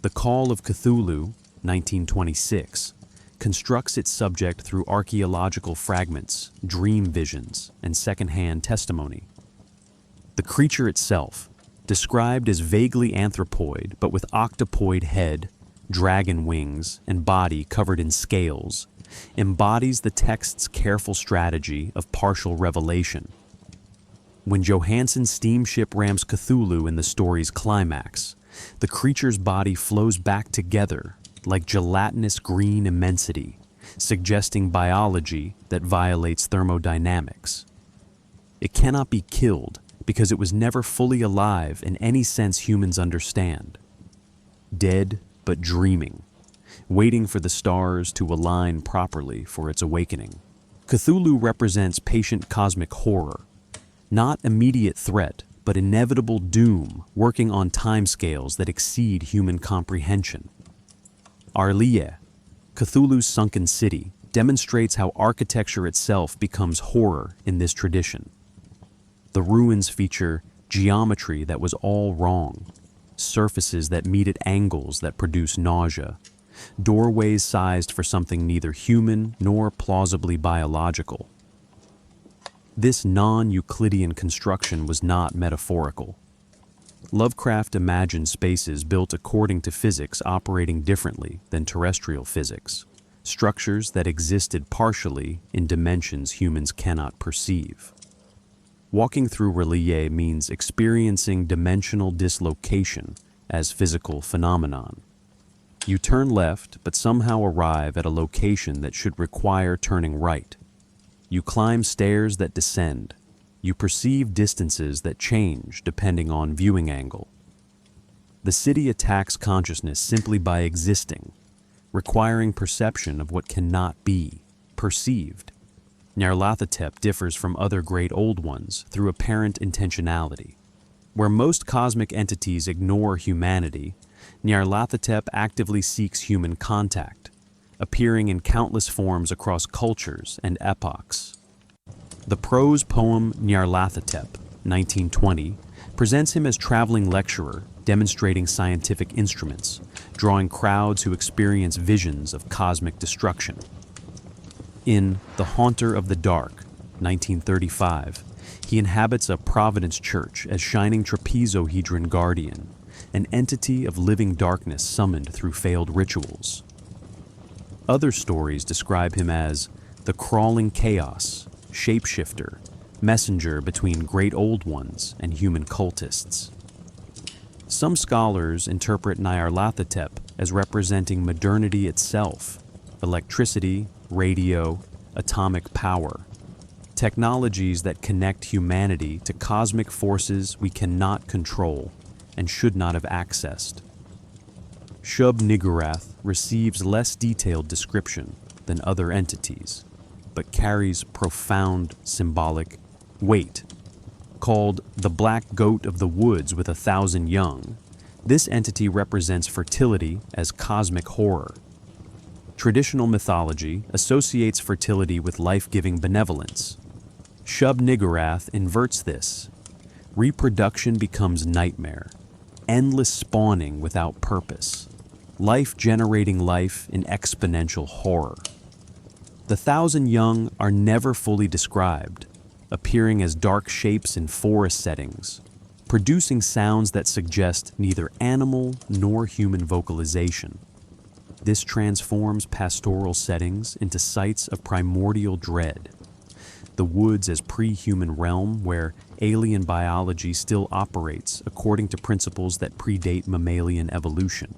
The Call of Cthulhu, 1926, constructs its subject through archaeological fragments, dream visions, and second-hand testimony. The creature itself, described as vaguely anthropoid but with octopoid head, dragon wings, and body covered in scales, embodies the text's careful strategy of partial revelation. When Johansson's steamship rams Cthulhu in the story's climax, the creature's body flows back together like gelatinous green immensity, suggesting biology that violates thermodynamics. It cannot be killed because it was never fully alive in any sense humans understand. Dead but dreaming, waiting for the stars to align properly for its awakening. Cthulhu represents patient cosmic horror, not immediate threat, but inevitable doom working on timescales that exceed human comprehension. Arlie, Cthulhu's sunken city, demonstrates how architecture itself becomes horror in this tradition. The ruins feature geometry that was all wrong, surfaces that meet at angles that produce nausea, doorways sized for something neither human nor plausibly biological. This non-Euclidean construction was not metaphorical. Lovecraft imagined spaces built according to physics operating differently than terrestrial physics, structures that existed partially in dimensions humans cannot perceive. Walking through Relie means experiencing dimensional dislocation as physical phenomenon. You turn left, but somehow arrive at a location that should require turning right. You climb stairs that descend. You perceive distances that change depending on viewing angle. The city attacks consciousness simply by existing, requiring perception of what cannot be perceived. Nyarlathotep differs from other great old ones through apparent intentionality. Where most cosmic entities ignore humanity, Nyarlathotep actively seeks human contact, appearing in countless forms across cultures and epochs. The prose poem Nyarlathotep, 1920, presents him as traveling lecturer, demonstrating scientific instruments, drawing crowds who experience visions of cosmic destruction. In The Haunter of the Dark, 1935, he inhabits a Providence church as shining trapezohedron guardian, an entity of living darkness summoned through failed rituals. Other stories describe him as the crawling chaos, shapeshifter, messenger between great old ones and human cultists. Some scholars interpret Nyarlathotep as representing modernity itself, electricity, radio, atomic power, technologies that connect humanity to cosmic forces we cannot control and should not have accessed. Shub-Niggurath receives less detailed description than other entities, but carries profound symbolic weight. Called the Black Goat of the Woods with 1,000 young, this entity represents fertility as cosmic horror. Traditional mythology associates fertility with life-giving benevolence. Shub-Niggurath inverts this. Reproduction becomes nightmare, endless spawning without purpose, life generating life in exponential horror. The 1,000 young are never fully described, appearing as dark shapes in forest settings, producing sounds that suggest neither animal nor human vocalization. This transforms pastoral settings into sites of primordial dread. The woods as pre-human realm where alien biology still operates according to principles that predate mammalian evolution.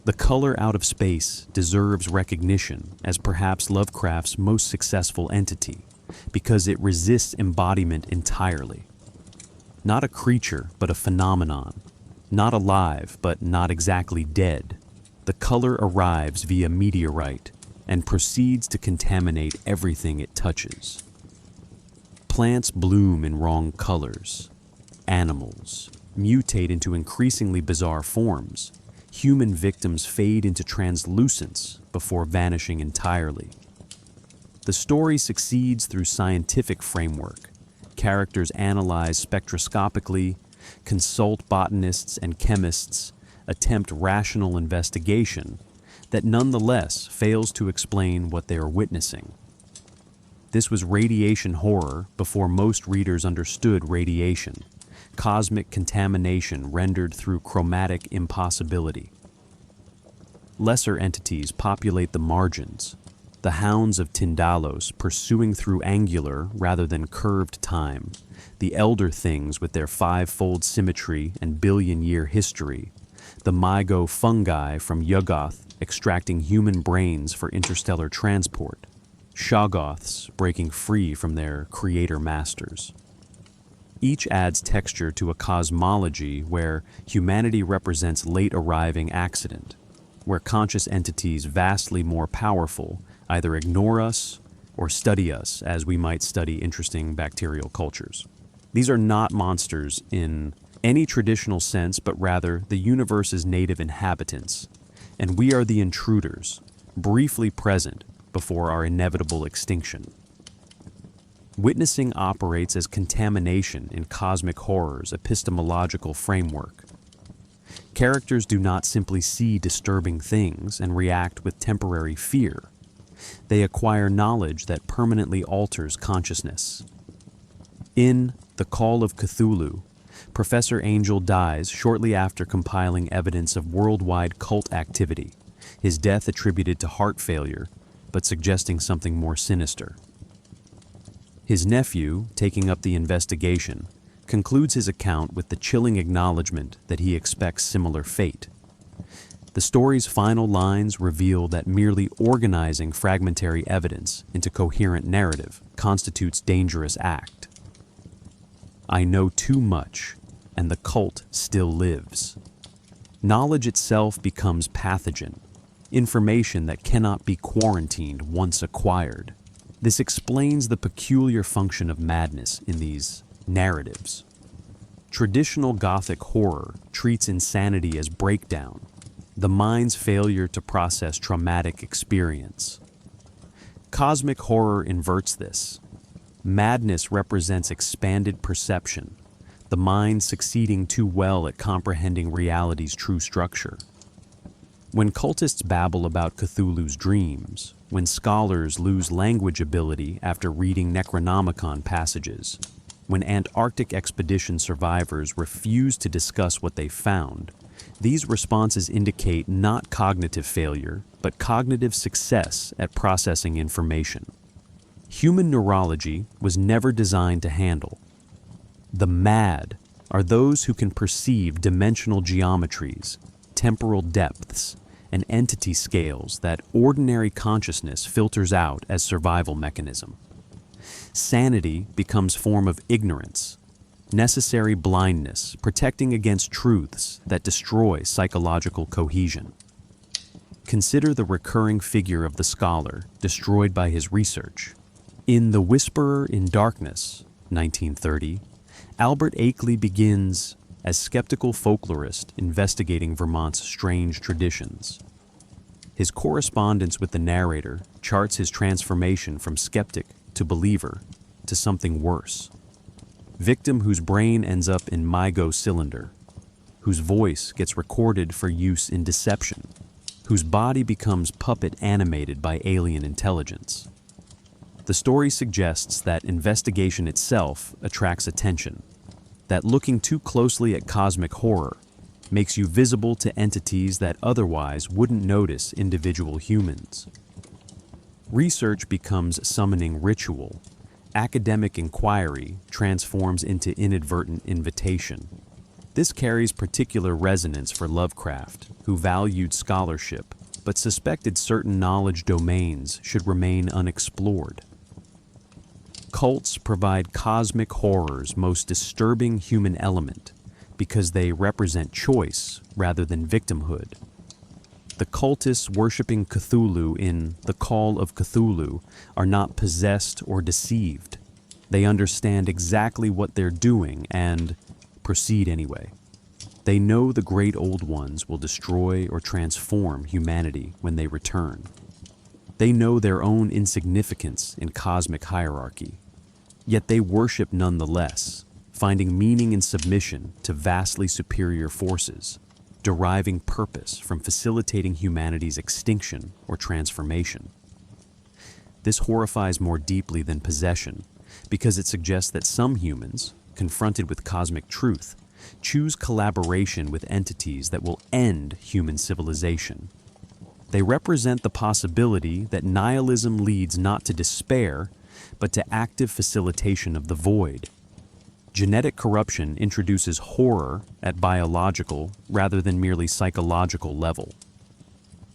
The color out of space deserves recognition as perhaps Lovecraft's most successful entity, because it resists embodiment entirely. Not a creature, but a phenomenon. Not alive, but not exactly dead. The color arrives via meteorite and proceeds to contaminate everything it touches. Plants bloom in wrong colors. Animals mutate into increasingly bizarre forms. Human victims fade into translucence before vanishing entirely. The story succeeds through scientific framework. Characters analyze spectroscopically, consult botanists and chemists, attempt rational investigation that nonetheless fails to explain what they are witnessing. This was radiation horror before most readers understood radiation, cosmic contamination rendered through chromatic impossibility. Lesser entities populate the margins, the hounds of Tindalos pursuing through angular rather than curved time, the elder things with their five-fold symmetry and billion-year history, the mygo fungi from Yuggoth extracting human brains for interstellar transport, Shoggoths breaking free from their creator masters. Each adds texture to a cosmology where humanity represents late-arriving accident, where conscious entities vastly more powerful either ignore us or study us as we might study interesting bacterial cultures. These are not monsters in any traditional sense, but rather the universe's native inhabitants, and we are the intruders, briefly present before our inevitable extinction. Witnessing operates as contamination in cosmic horror's epistemological framework. Characters do not simply see disturbing things and react with temporary fear. They acquire knowledge that permanently alters consciousness. In The Call of Cthulhu, Professor Angel dies shortly after compiling evidence of worldwide cult activity, his death attributed to heart failure, but suggesting something more sinister. His nephew, taking up the investigation, concludes his account with the chilling acknowledgement that he expects similar fate. The story's final lines reveal that merely organizing fragmentary evidence into coherent narrative constitutes dangerous act. I know too much, and the cult still lives. Knowledge itself becomes pathogen, information that cannot be quarantined once acquired. This explains the peculiar function of madness in these narratives. Traditional Gothic horror treats insanity as breakdown, the mind's failure to process traumatic experience. Cosmic horror inverts this. Madness represents expanded perception, the mind succeeding too well at comprehending reality's true structure. When cultists babble about Cthulhu's dreams, when scholars lose language ability after reading Necronomicon passages, when Antarctic expedition survivors refuse to discuss what they found, these responses indicate not cognitive failure, but cognitive success at processing information. Human neurology was never designed to handle. The mad are those who can perceive dimensional geometries, temporal depths, and entity scales that ordinary consciousness filters out as survival mechanism. Sanity becomes form of ignorance, necessary blindness, protecting against truths that destroy psychological cohesion. Consider the recurring figure of the scholar destroyed by his research. In The Whisperer in Darkness, 1930, Albert Akeley begins as skeptical folklorist investigating Vermont's strange traditions. His correspondence with the narrator charts his transformation from skeptic to believer to something worse. Victim whose brain ends up in mygo cylinder, whose voice gets recorded for use in deception, whose body becomes puppet animated by alien intelligence. The story suggests that investigation itself attracts attention, that looking too closely at cosmic horror makes you visible to entities that otherwise wouldn't notice individual humans. Research becomes summoning ritual. Academic inquiry transforms into inadvertent invitation. This carries particular resonance for Lovecraft, who valued scholarship, but suspected certain knowledge domains should remain unexplored. Cults provide cosmic horror's most disturbing human element because they represent choice rather than victimhood. The cultists worshipping Cthulhu in The Call of Cthulhu are not possessed or deceived. They understand exactly what they're doing and proceed anyway. They know the great old ones will destroy or transform humanity when they return. They know their own insignificance in cosmic hierarchy. Yet they worship nonetheless, finding meaning in submission to vastly superior forces, deriving purpose from facilitating humanity's extinction or transformation. This horrifies more deeply than possession, because it suggests that some humans, confronted with cosmic truth, choose collaboration with entities that will end human civilization. They represent the possibility that nihilism leads not to despair, but to active facilitation of the void. Genetic corruption introduces horror at biological rather than merely psychological level.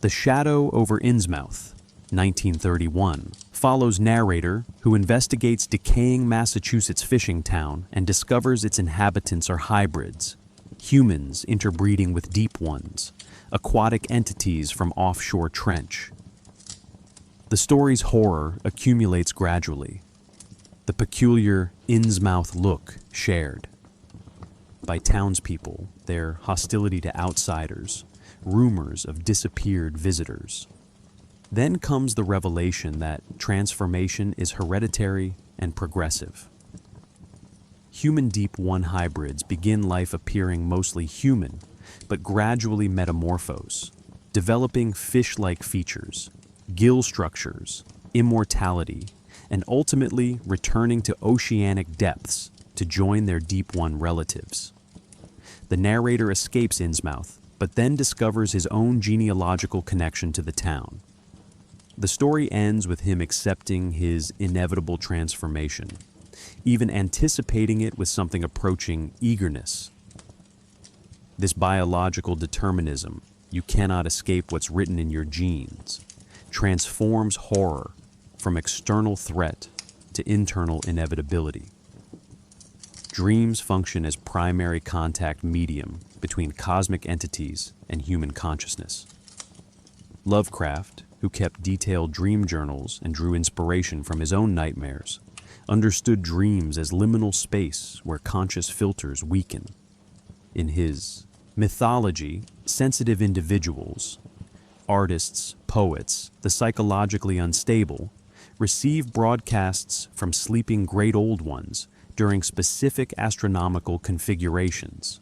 The Shadow over Innsmouth, 1931, follows narrator who investigates decaying Massachusetts fishing town and discovers its inhabitants are hybrids, humans interbreeding with deep ones, aquatic entities from offshore trench. The story's horror accumulates gradually, the peculiar Innsmouth look shared by townspeople, their hostility to outsiders, rumors of disappeared visitors. Then comes the revelation that transformation is hereditary and progressive. Human Deep One hybrids begin life appearing mostly human, but gradually metamorphose, developing fish-like features, gill structures, immortality, and ultimately returning to oceanic depths to join their Deep One relatives. The narrator escapes Innsmouth, but then discovers his own genealogical connection to the town. The story ends with him accepting his inevitable transformation, even anticipating it with something approaching eagerness. This biological determinism, you cannot escape what's written in your genes, transforms horror from external threat to internal inevitability. Dreams function as primary contact medium between cosmic entities and human consciousness. Lovecraft, who kept detailed dream journals and drew inspiration from his own nightmares, understood dreams as liminal space where conscious filters weaken. In his mythology, sensitive individuals, artists, poets, the psychologically unstable, receive broadcasts from sleeping great old ones during specific astronomical configurations.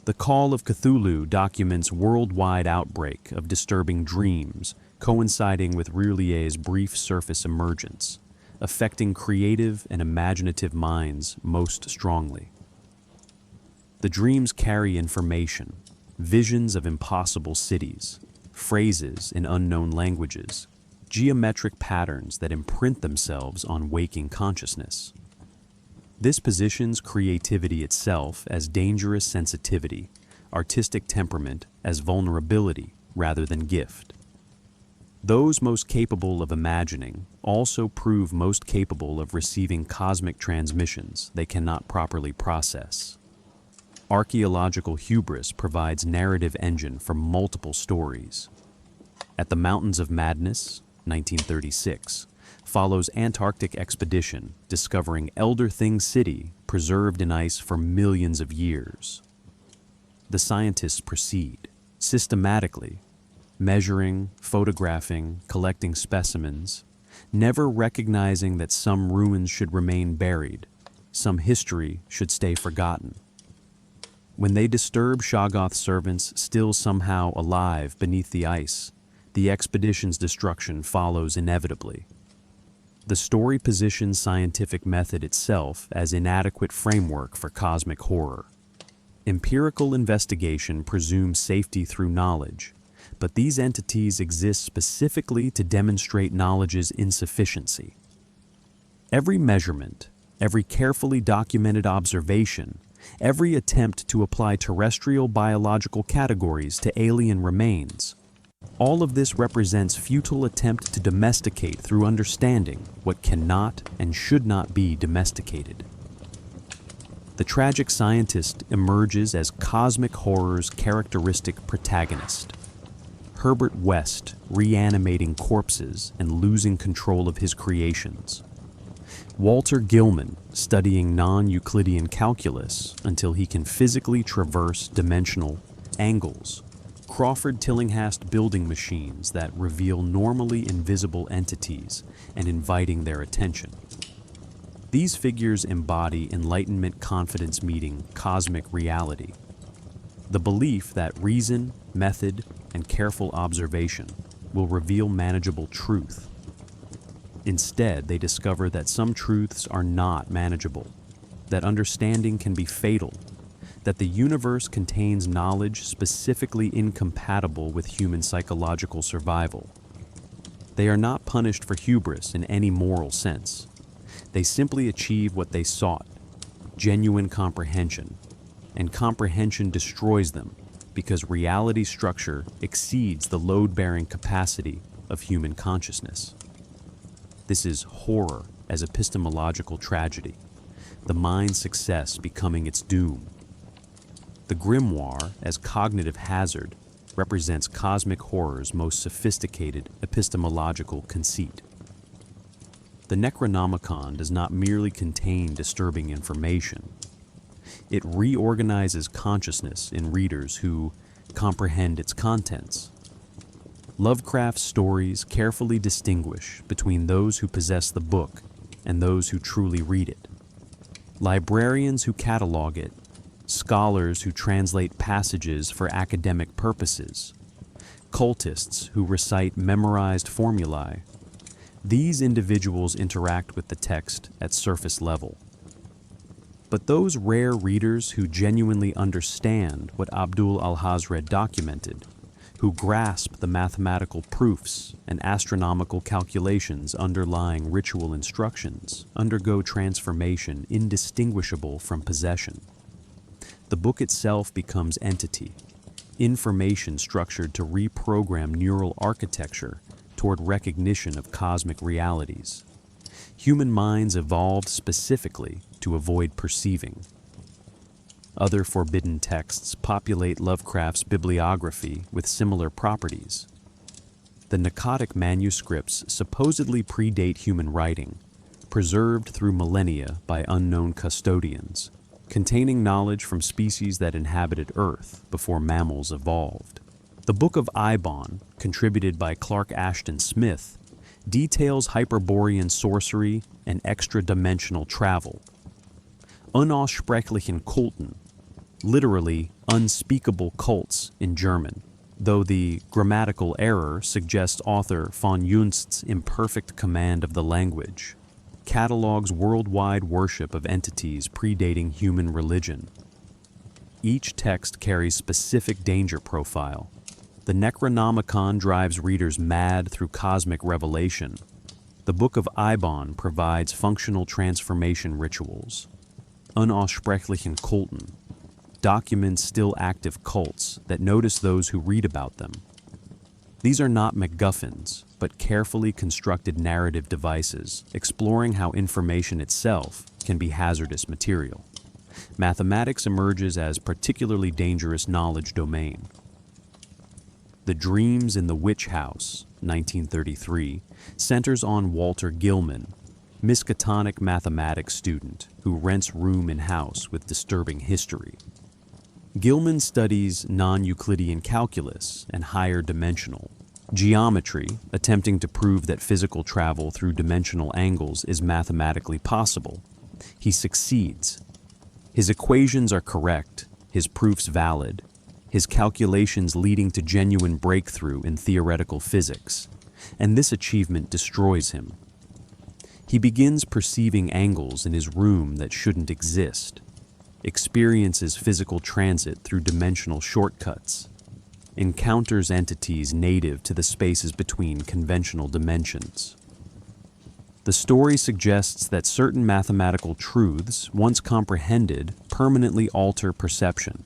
The Call of Cthulhu documents worldwide outbreak of disturbing dreams coinciding with R'lyeh's brief surface emergence, affecting creative and imaginative minds most strongly. The dreams carry information, visions of impossible cities, phrases in unknown languages, geometric patterns that imprint themselves on waking consciousness. This positions creativity itself as dangerous sensitivity, artistic temperament as vulnerability rather than gift. Those most capable of imagining also prove most capable of receiving cosmic transmissions they cannot properly process. Archaeological hubris provides narrative engine for multiple stories. At the Mountains of Madness, 1936, follows Antarctic expedition discovering Elder Thing City preserved in ice for millions of years. The scientists proceed, systematically, measuring, photographing, collecting specimens, never recognizing that some ruins should remain buried, some history should stay forgotten. When they disturb Shoggoth servants still somehow alive beneath the ice, the expedition's destruction follows inevitably. The story positions scientific method itself as inadequate framework for cosmic horror. Empirical investigation presumes safety through knowledge, but these entities exist specifically to demonstrate knowledge's insufficiency. Every measurement, every carefully documented observation, every attempt to apply terrestrial biological categories to alien remains, All of this represents futile attempt to domesticate through understanding what cannot and should not be domesticated. The tragic scientist emerges as cosmic horror's characteristic protagonist. Herbert West reanimating corpses and losing control of his creations. Walter Gilman studying non-Euclidean calculus until he can physically traverse dimensional angles. Crawford Tillinghast building machines that reveal normally invisible entities and inviting their attention. These figures embody Enlightenment confidence meeting cosmic reality. The belief that reason, method, and careful observation will reveal manageable truth. Instead, they discover that some truths are not manageable, that understanding can be fatal, that the universe contains knowledge specifically incompatible with human psychological survival. They are not punished for hubris in any moral sense. They simply achieve what they sought, genuine comprehension, and comprehension destroys them because reality structure exceeds the load-bearing capacity of human consciousness. This is horror as epistemological tragedy, the mind's success becoming its doom. The grimoire as cognitive hazard represents cosmic horror's most sophisticated epistemological conceit. The Necronomicon does not merely contain disturbing information. It reorganizes consciousness in readers who comprehend its contents. Lovecraft's stories carefully distinguish between those who possess the book and those who truly read it. Librarians who catalog it, scholars who translate passages for academic purposes, cultists who recite memorized formulae. These individuals interact with the text at surface level. But those rare readers who genuinely understand what Abdul al-Hazred documented, who grasp the mathematical proofs and astronomical calculations underlying ritual instructions, undergo transformation indistinguishable from possession. The book itself becomes entity, information structured to reprogram neural architecture toward recognition of cosmic realities. Human minds evolved specifically to avoid perceiving. Other forbidden texts populate Lovecraft's bibliography with similar properties. The Pnakotic manuscripts supposedly predate human writing, preserved through millennia by unknown custodians, containing knowledge from species that inhabited Earth before mammals evolved. The Book of Eibon, contributed by Clark Ashton Smith, details Hyperborean sorcery and extra-dimensional travel. Unaussprechlichen Kulten, literally unspeakable cults in German, though the grammatical error suggests author von Junst's imperfect command of the language, catalogs worldwide worship of entities predating human religion. Each text carries specific danger profile. The Necronomicon drives readers mad through cosmic revelation. The Book of Eibon provides functional transformation rituals. Unaussprechlichen Kulten documents still active cults that notice those who read about them. These are not MacGuffins, but carefully constructed narrative devices exploring how information itself can be hazardous material. Mathematics emerges as particularly dangerous knowledge domain. The Dreams in the Witch House, 1933, centers on Walter Gilman, Miskatonic mathematics student who rents room in house with disturbing history. Gilman studies non-Euclidean calculus and higher dimensional geometry, attempting to prove that physical travel through dimensional angles is mathematically possible. He succeeds. His equations are correct, his proofs valid, his calculations leading to genuine breakthrough in theoretical physics, and this achievement destroys him. He begins perceiving angles in his room that shouldn't exist, experiences physical transit through dimensional shortcuts, encounters entities native to the spaces between conventional dimensions. The story suggests that certain mathematical truths, once comprehended, permanently alter perception.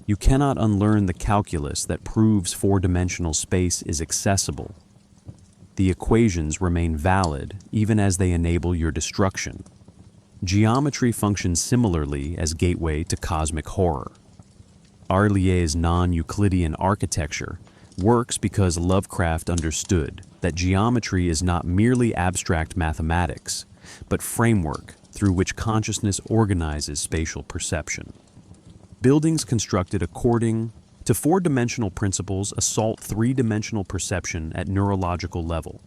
You cannot unlearn the calculus that proves four-dimensional space is accessible. The equations remain valid even as they enable your destruction. Geometry functions similarly as gateway to cosmic horror. Arlier's non-Euclidean architecture works because Lovecraft understood that geometry is not merely abstract mathematics, but framework through which consciousness organizes spatial perception. Buildings constructed according to four-dimensional principles assault three-dimensional perception at neurological level.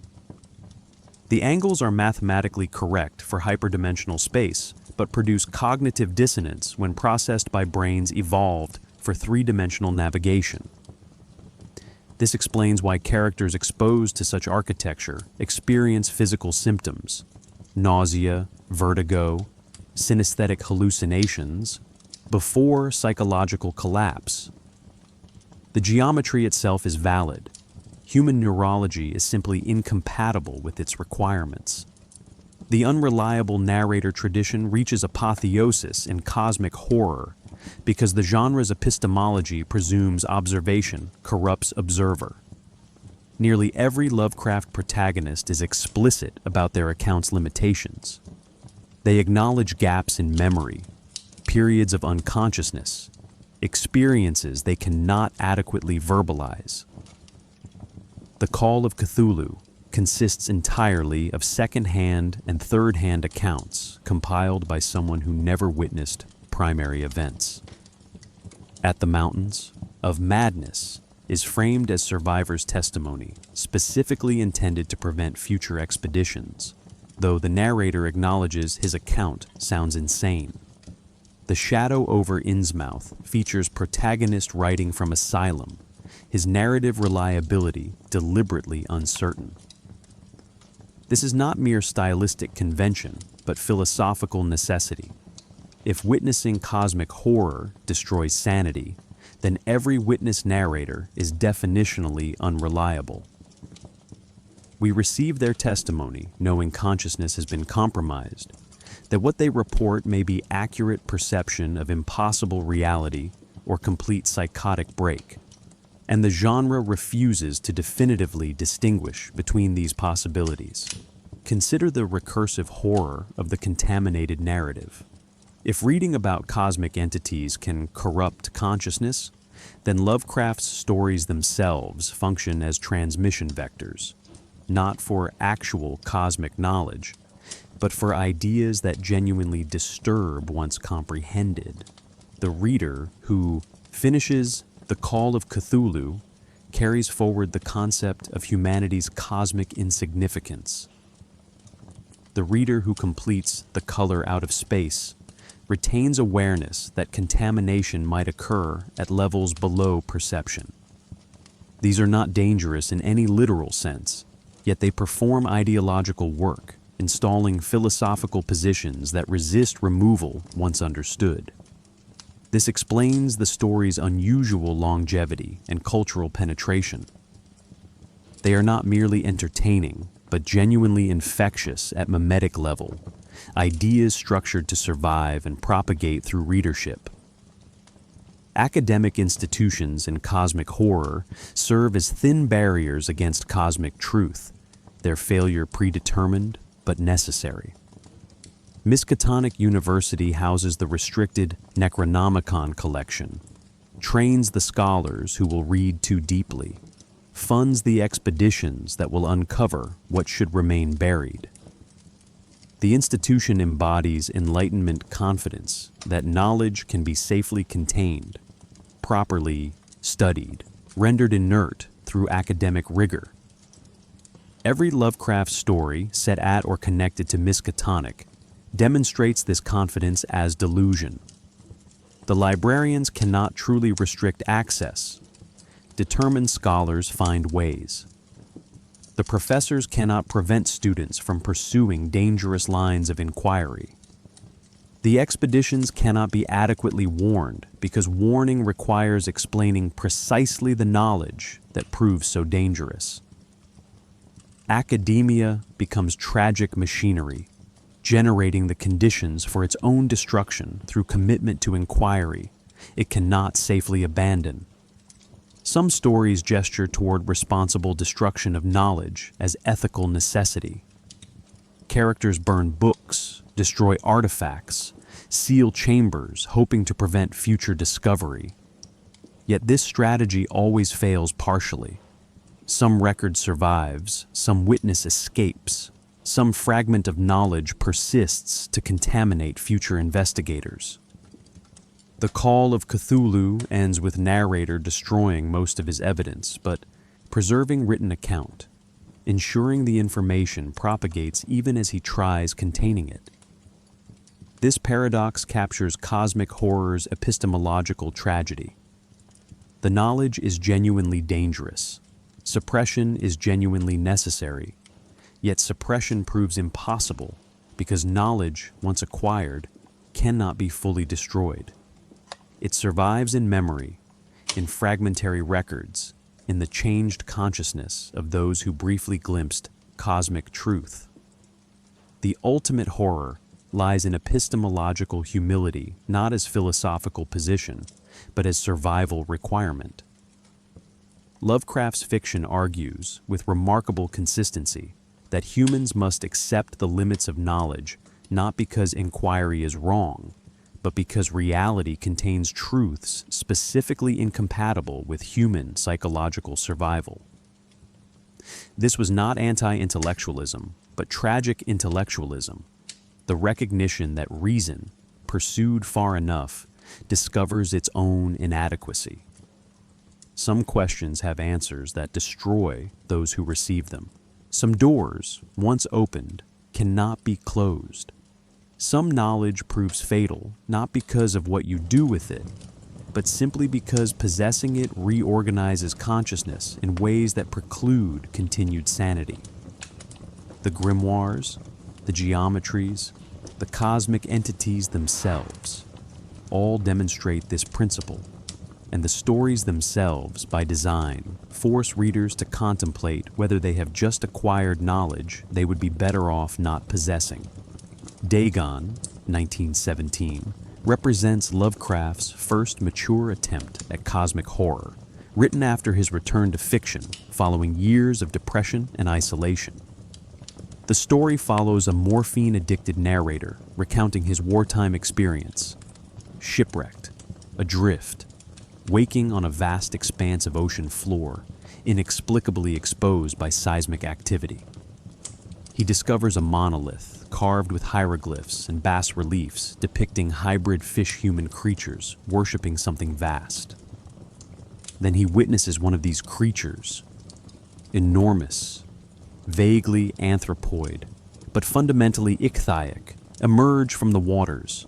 The angles are mathematically correct for hyperdimensional space, but produce cognitive dissonance when processed by brains evolved for three-dimensional navigation. This explains why characters exposed to such architecture experience physical symptoms, nausea, vertigo, synesthetic hallucinations, before psychological collapse. The geometry itself is valid. Human neurology is simply incompatible with its requirements. The unreliable narrator tradition reaches apotheosis in cosmic horror because the genre's epistemology presumes observation corrupts observer. Nearly every Lovecraft protagonist is explicit about their account's limitations. They acknowledge gaps in memory, periods of unconsciousness, experiences they cannot adequately verbalize. The Call of Cthulhu consists entirely of second-hand and third-hand accounts compiled by someone who never witnessed primary events. At the Mountains of Madness is framed as survivors' testimony, specifically intended to prevent future expeditions, though the narrator acknowledges his account sounds insane. The Shadow over Innsmouth features protagonist writing from asylum, his narrative reliability deliberately uncertain. This is not mere stylistic convention, but philosophical necessity. If witnessing cosmic horror destroys sanity, then every witness narrator is definitionally unreliable. We receive their testimony knowing consciousness has been compromised, that what they report may be accurate perception of impossible reality or complete psychotic break, and the genre refuses to definitively distinguish between these possibilities. Consider the recursive horror of the contaminated narrative. If reading about cosmic entities can corrupt consciousness, then Lovecraft's stories themselves function as transmission vectors, not for actual cosmic knowledge, but for ideas that genuinely disturb once comprehended. The reader who finishes The Call of Cthulhu carries forward the concept of humanity's cosmic insignificance. The reader who completes The Color Out of Space retains awareness that contamination might occur at levels below perception. These are not dangerous in any literal sense, yet they perform ideological work, installing philosophical positions that resist removal once understood. This explains the story's unusual longevity and cultural penetration. They are not merely entertaining, but genuinely infectious at mimetic level, ideas structured to survive and propagate through readership. Academic institutions in cosmic horror serve as thin barriers against cosmic truth, their failure predetermined but necessary. Miskatonic University houses the restricted Necronomicon collection, trains the scholars who will read too deeply, funds the expeditions that will uncover what should remain buried. The institution embodies Enlightenment confidence that knowledge can be safely contained, properly studied, rendered inert through academic rigor. Every Lovecraft story set at or connected to Miskatonic demonstrates this confidence as delusion. The librarians cannot truly restrict access. Determined scholars find ways. The professors cannot prevent students from pursuing dangerous lines of inquiry. The expeditions cannot be adequately warned because warning requires explaining precisely the knowledge that proves so dangerous. Academia becomes tragic machinery, generating the conditions for its own destruction through commitment to inquiry, it cannot safely abandon. Some stories gesture toward responsible destruction of knowledge as ethical necessity. Characters burn books, destroy artifacts, seal chambers, hoping to prevent future discovery. Yet this strategy always fails partially. Some record survives, some witness escapes, some fragment of knowledge persists to contaminate future investigators. The Call of Cthulhu ends with narrator destroying most of his evidence, but preserving written account, ensuring the information propagates even as he tries containing it. This paradox captures cosmic horror's epistemological tragedy. The knowledge is genuinely dangerous. Suppression is genuinely necessary. Yet suppression proves impossible because knowledge, once acquired, cannot be fully destroyed. It survives in memory, in fragmentary records, in the changed consciousness of those who briefly glimpsed cosmic truth. The ultimate horror lies in epistemological humility, not as philosophical position, but as survival requirement. Lovecraft's fiction argues, with remarkable consistency, that humans must accept the limits of knowledge not because inquiry is wrong, but because reality contains truths specifically incompatible with human psychological survival. This was not anti-intellectualism, but tragic intellectualism, the recognition that reason, pursued far enough, discovers its own inadequacy. Some questions have answers that destroy those who receive them. Some doors, once opened, cannot be closed. Some knowledge proves fatal, not because of what you do with it, but simply because possessing it reorganizes consciousness in ways that preclude continued sanity. The grimoires, the geometries, the cosmic entities themselves, all demonstrate this principle, and the stories themselves, by design, force readers to contemplate whether they have just acquired knowledge they would be better off not possessing. Dagon, 1917, represents Lovecraft's first mature attempt at cosmic horror, written after his return to fiction following years of depression and isolation. The story follows a morphine-addicted narrator recounting his wartime experience, shipwrecked, adrift, waking on a vast expanse of ocean floor, inexplicably exposed by seismic activity. He discovers a monolith carved with hieroglyphs and bas-reliefs depicting hybrid fish-human creatures worshipping something vast. Then he witnesses one of these creatures, enormous, vaguely anthropoid, but fundamentally ichthyic, emerge from the waters.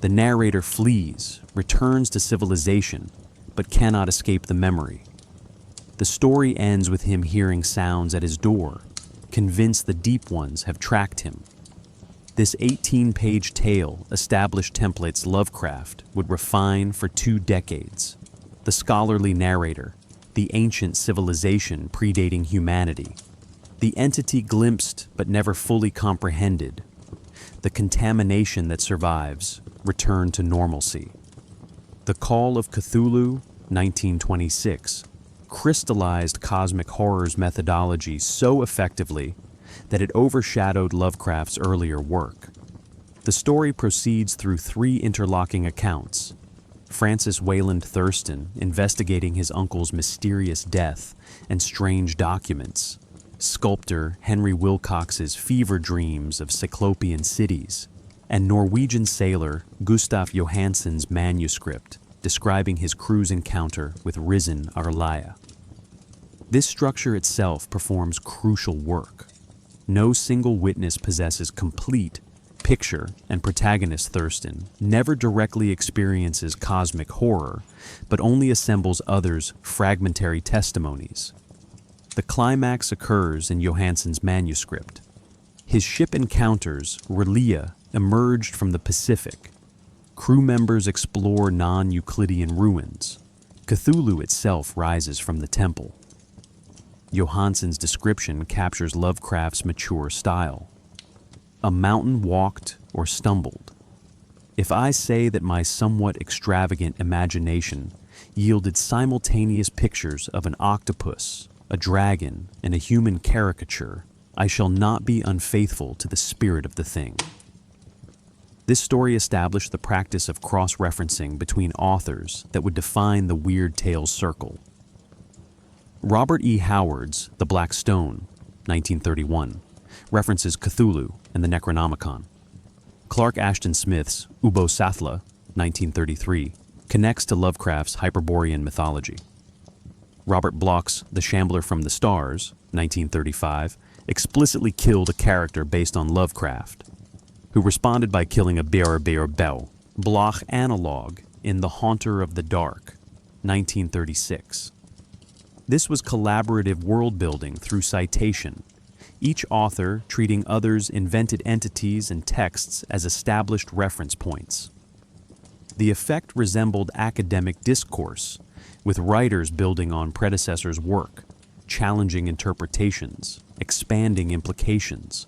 The narrator flees, returns to civilization, but cannot escape the memory. The story ends with him hearing sounds at his door, convinced the deep ones have tracked him. This 18-page tale established templates Lovecraft would refine for 2 decades. The scholarly narrator, the ancient civilization predating humanity, the entity glimpsed but never fully comprehended, the contamination that survives, return to normalcy. The Call of Cthulhu, 1926, crystallized cosmic horror's methodology so effectively that it overshadowed Lovecraft's earlier work. The story proceeds through 3 interlocking accounts: Francis Wayland Thurston investigating his uncle's mysterious death and strange documents, sculptor Henry Wilcox's fever dreams of cyclopean cities, and Norwegian sailor Gustaf Johansson's manuscript describing his crew's encounter with risen Arlaia. This structure itself performs crucial work. No single witness possesses complete picture, and protagonist Thurston never directly experiences cosmic horror, but only assembles others' fragmentary testimonies. The climax occurs in Johansson's manuscript. His ship encounters Relia emerged from the Pacific. Crew members explore non-Euclidean ruins. Cthulhu itself rises from the temple. Johansson's description captures Lovecraft's mature style. A mountain walked or stumbled. If I say that my somewhat extravagant imagination yielded simultaneous pictures of an octopus, a dragon, and a human caricature, I shall not be unfaithful to the spirit of the thing. This story established the practice of cross-referencing between authors that would define the Weird Tales circle. Robert E. Howard's The Black Stone, 1931, references Cthulhu and the Necronomicon. Clark Ashton Smith's Ubo-Sathla, 1933, connects to Lovecraft's Hyperborean mythology. Robert Bloch's The Shambler from the Stars, 1935, explicitly killed a character based on Lovecraft, who responded by killing a Bear-Bear-Bell. Bloch analog in The Haunter of the Dark, 1936. This was collaborative world-building through citation, each author treating others' invented entities and texts as established reference points. The effect resembled academic discourse, with writers building on predecessors' work, challenging interpretations, expanding implications.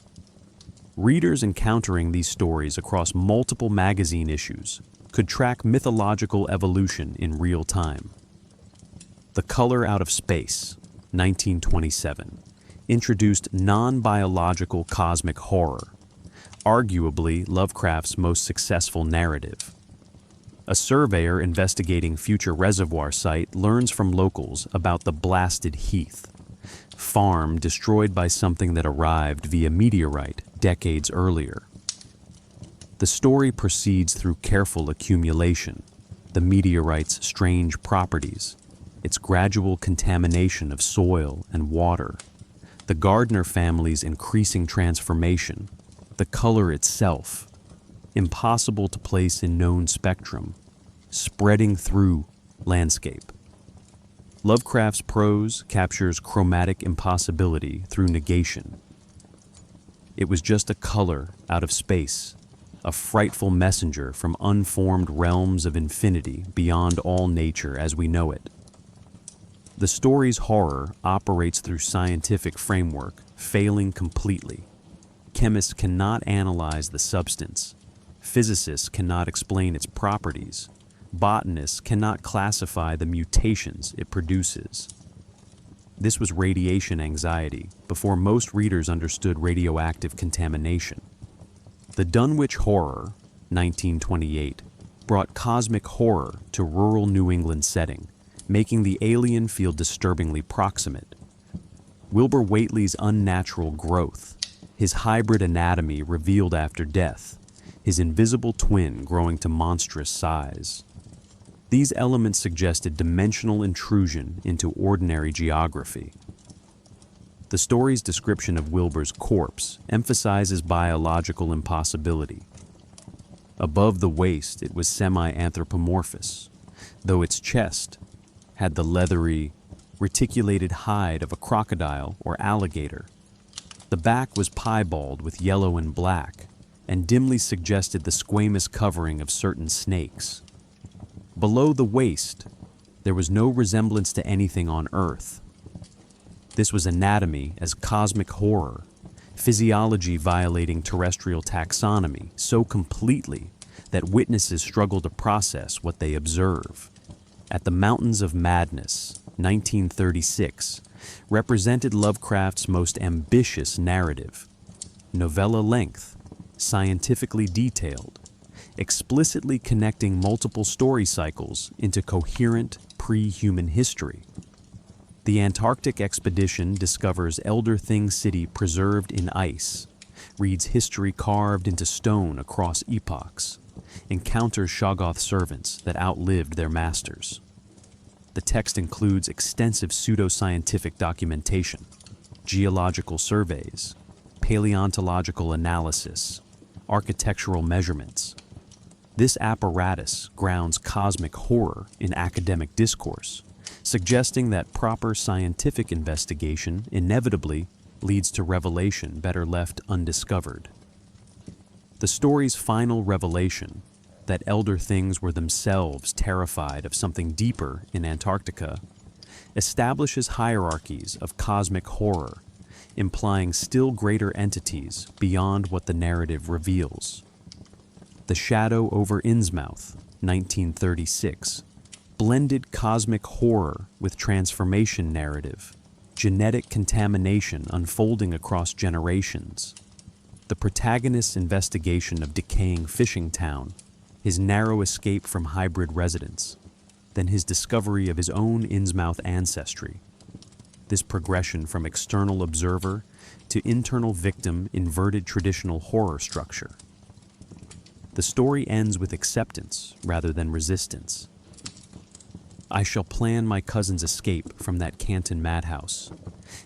Readers encountering these stories across multiple magazine issues could track mythological evolution in real time. The Color Out of Space, 1927, introduced non-biological cosmic horror, arguably Lovecraft's most successful narrative. A surveyor investigating future reservoir site learns from locals about the blasted heath, farm destroyed by something that arrived via meteorite decades earlier. The story proceeds through careful accumulation, the meteorite's strange properties, its gradual contamination of soil and water, the Gardner family's increasing transformation, the color itself, impossible to place in known spectrum, spreading through landscape. Lovecraft's prose captures chromatic impossibility through negation. It was just a color out of space, a frightful messenger from unformed realms of infinity beyond all nature as we know it. The story's horror operates through scientific framework, failing completely. Chemists cannot analyze the substance. Physicists cannot explain its properties. Botanists cannot classify the mutations it produces. This was radiation anxiety before most readers understood radioactive contamination. The Dunwich Horror, 1928, brought cosmic horror to rural New England setting, making the alien feel disturbingly proximate. Wilbur Whateley's unnatural growth, his hybrid anatomy revealed after death, his invisible twin growing to monstrous size. These elements suggested dimensional intrusion into ordinary geography. The story's description of Wilbur's corpse emphasizes biological impossibility. Above the waist, it was semi-anthropomorphous, though its chest had the leathery, reticulated hide of a crocodile or alligator. The back was piebald with yellow and black, and dimly suggested the squamous covering of certain snakes. Below the waist, there was no resemblance to anything on Earth. This was anatomy as cosmic horror, physiology violating terrestrial taxonomy so completely that witnesses struggle to process what they observe. At the Mountains of Madness, 1936, represented Lovecraft's most ambitious narrative. Novella length, scientifically detailed, explicitly connecting multiple story cycles into coherent pre-human history. The Antarctic expedition discovers Elder Thing City preserved in ice, reads history carved into stone across epochs, encounters Shoggoth servants that outlived their masters. The text includes extensive pseudoscientific documentation, geological surveys, paleontological analysis, architectural measurements. This apparatus grounds cosmic horror in academic discourse, suggesting that proper scientific investigation inevitably leads to revelation better left undiscovered. The story's final revelation, that elder things were themselves terrified of something deeper in Antarctica, establishes hierarchies of cosmic horror, implying still greater entities beyond what the narrative reveals. The Shadow over Innsmouth, 1936, blended cosmic horror with transformation narrative, genetic contamination unfolding across generations. The protagonist's investigation of decaying fishing town, his narrow escape from hybrid residence, then his discovery of his own Innsmouth ancestry. This progression from external observer to internal victim inverted traditional horror structure. The story ends with acceptance rather than resistance. I shall plan my cousin's escape from that Canton madhouse,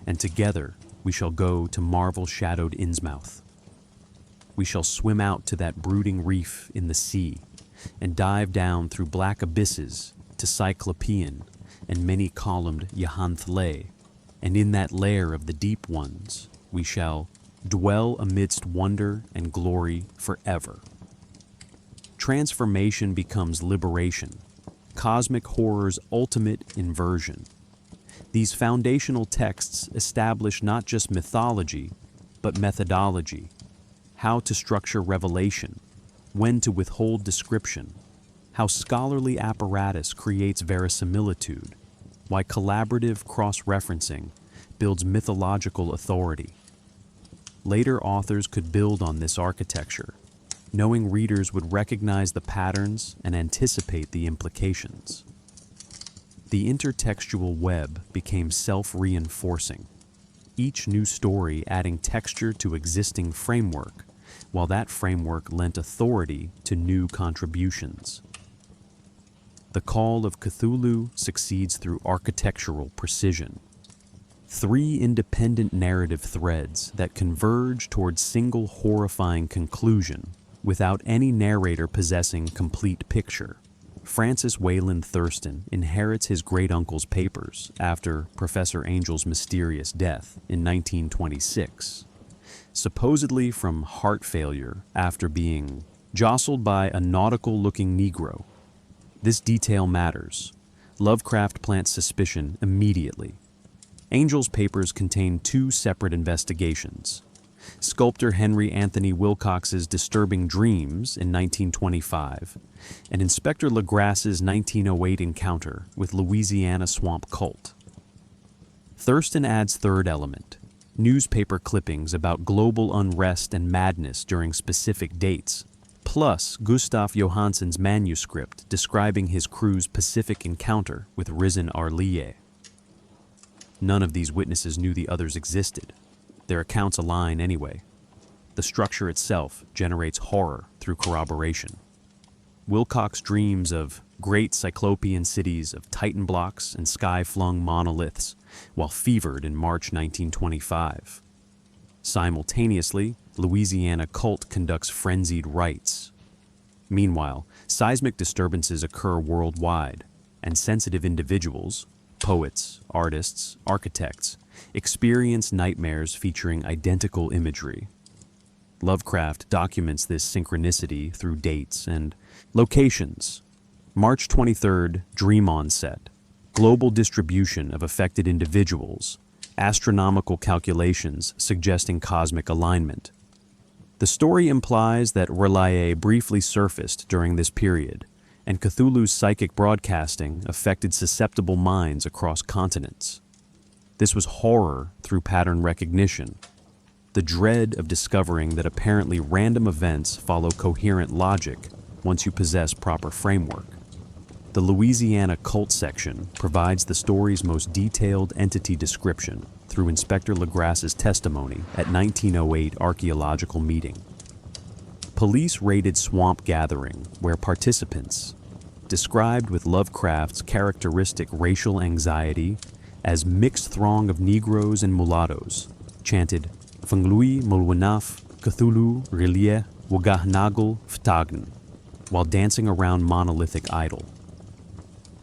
and together we shall go to marvel-shadowed Innsmouth. We shall swim out to that brooding reef in the sea, and dive down through black abysses to Cyclopean and many-columned Yahanthle, and in that lair of the deep ones we shall dwell amidst wonder and glory forever. Transformation becomes liberation, cosmic horror's ultimate inversion. These foundational texts establish not just mythology, but methodology, how to structure revelation, when to withhold description, how scholarly apparatus creates verisimilitude, why collaborative cross-referencing builds mythological authority. Later authors could build on this architecture, knowing readers would recognize the patterns and anticipate the implications. The intertextual web became self-reinforcing, each new story adding texture to existing framework, while that framework lent authority to new contributions. The call of Cthulhu succeeds through architectural precision. 3 independent narrative threads that converge towards single horrifying conclusion without any narrator possessing complete picture. Francis Wayland Thurston inherits his great-uncle's papers after Professor Angel's mysterious death in 1926, supposedly from heart failure after being jostled by a nautical-looking Negro. This detail matters. Lovecraft plants suspicion immediately. Angel's papers contain 2 separate investigations. Sculptor Henry Anthony Wilcox's disturbing dreams in 1925, and Inspector Legrasse's 1908 encounter with Louisiana swamp cult. Thurston adds third element, newspaper clippings about global unrest and madness during specific dates, plus Gustav Johansson's manuscript describing his crew's Pacific encounter with risen Arlie. None of these witnesses knew the others existed. Their accounts align anyway. The structure itself generates horror through corroboration. Wilcox dreams of great cyclopean cities of titan blocks and sky-flung monoliths while fevered in March 1925. Simultaneously, Louisiana cult conducts frenzied rites. Meanwhile, seismic disturbances occur worldwide, and sensitive individuals, poets, artists, architects, experience nightmares featuring identical imagery. Lovecraft documents this synchronicity through dates and locations. March 23rd, dream onset, global distribution of affected individuals, astronomical calculations suggesting cosmic alignment. The story implies that Relaye briefly surfaced during this period, and Cthulhu's psychic broadcasting affected susceptible minds across continents. This was horror through pattern recognition, the dread of discovering that apparently random events follow coherent logic once you possess proper framework. The Louisiana cult section provides the story's most detailed entity description through Inspector Legrasse's testimony at 1908 archaeological meeting. Police raided swamp gathering where participants, described with Lovecraft's characteristic racial anxiety as mixed throng of Negroes and mulattoes, chanted Fanglui Mulwanaf Cthulhu Relie Wagahnagel Ftagn while dancing around monolithic idol.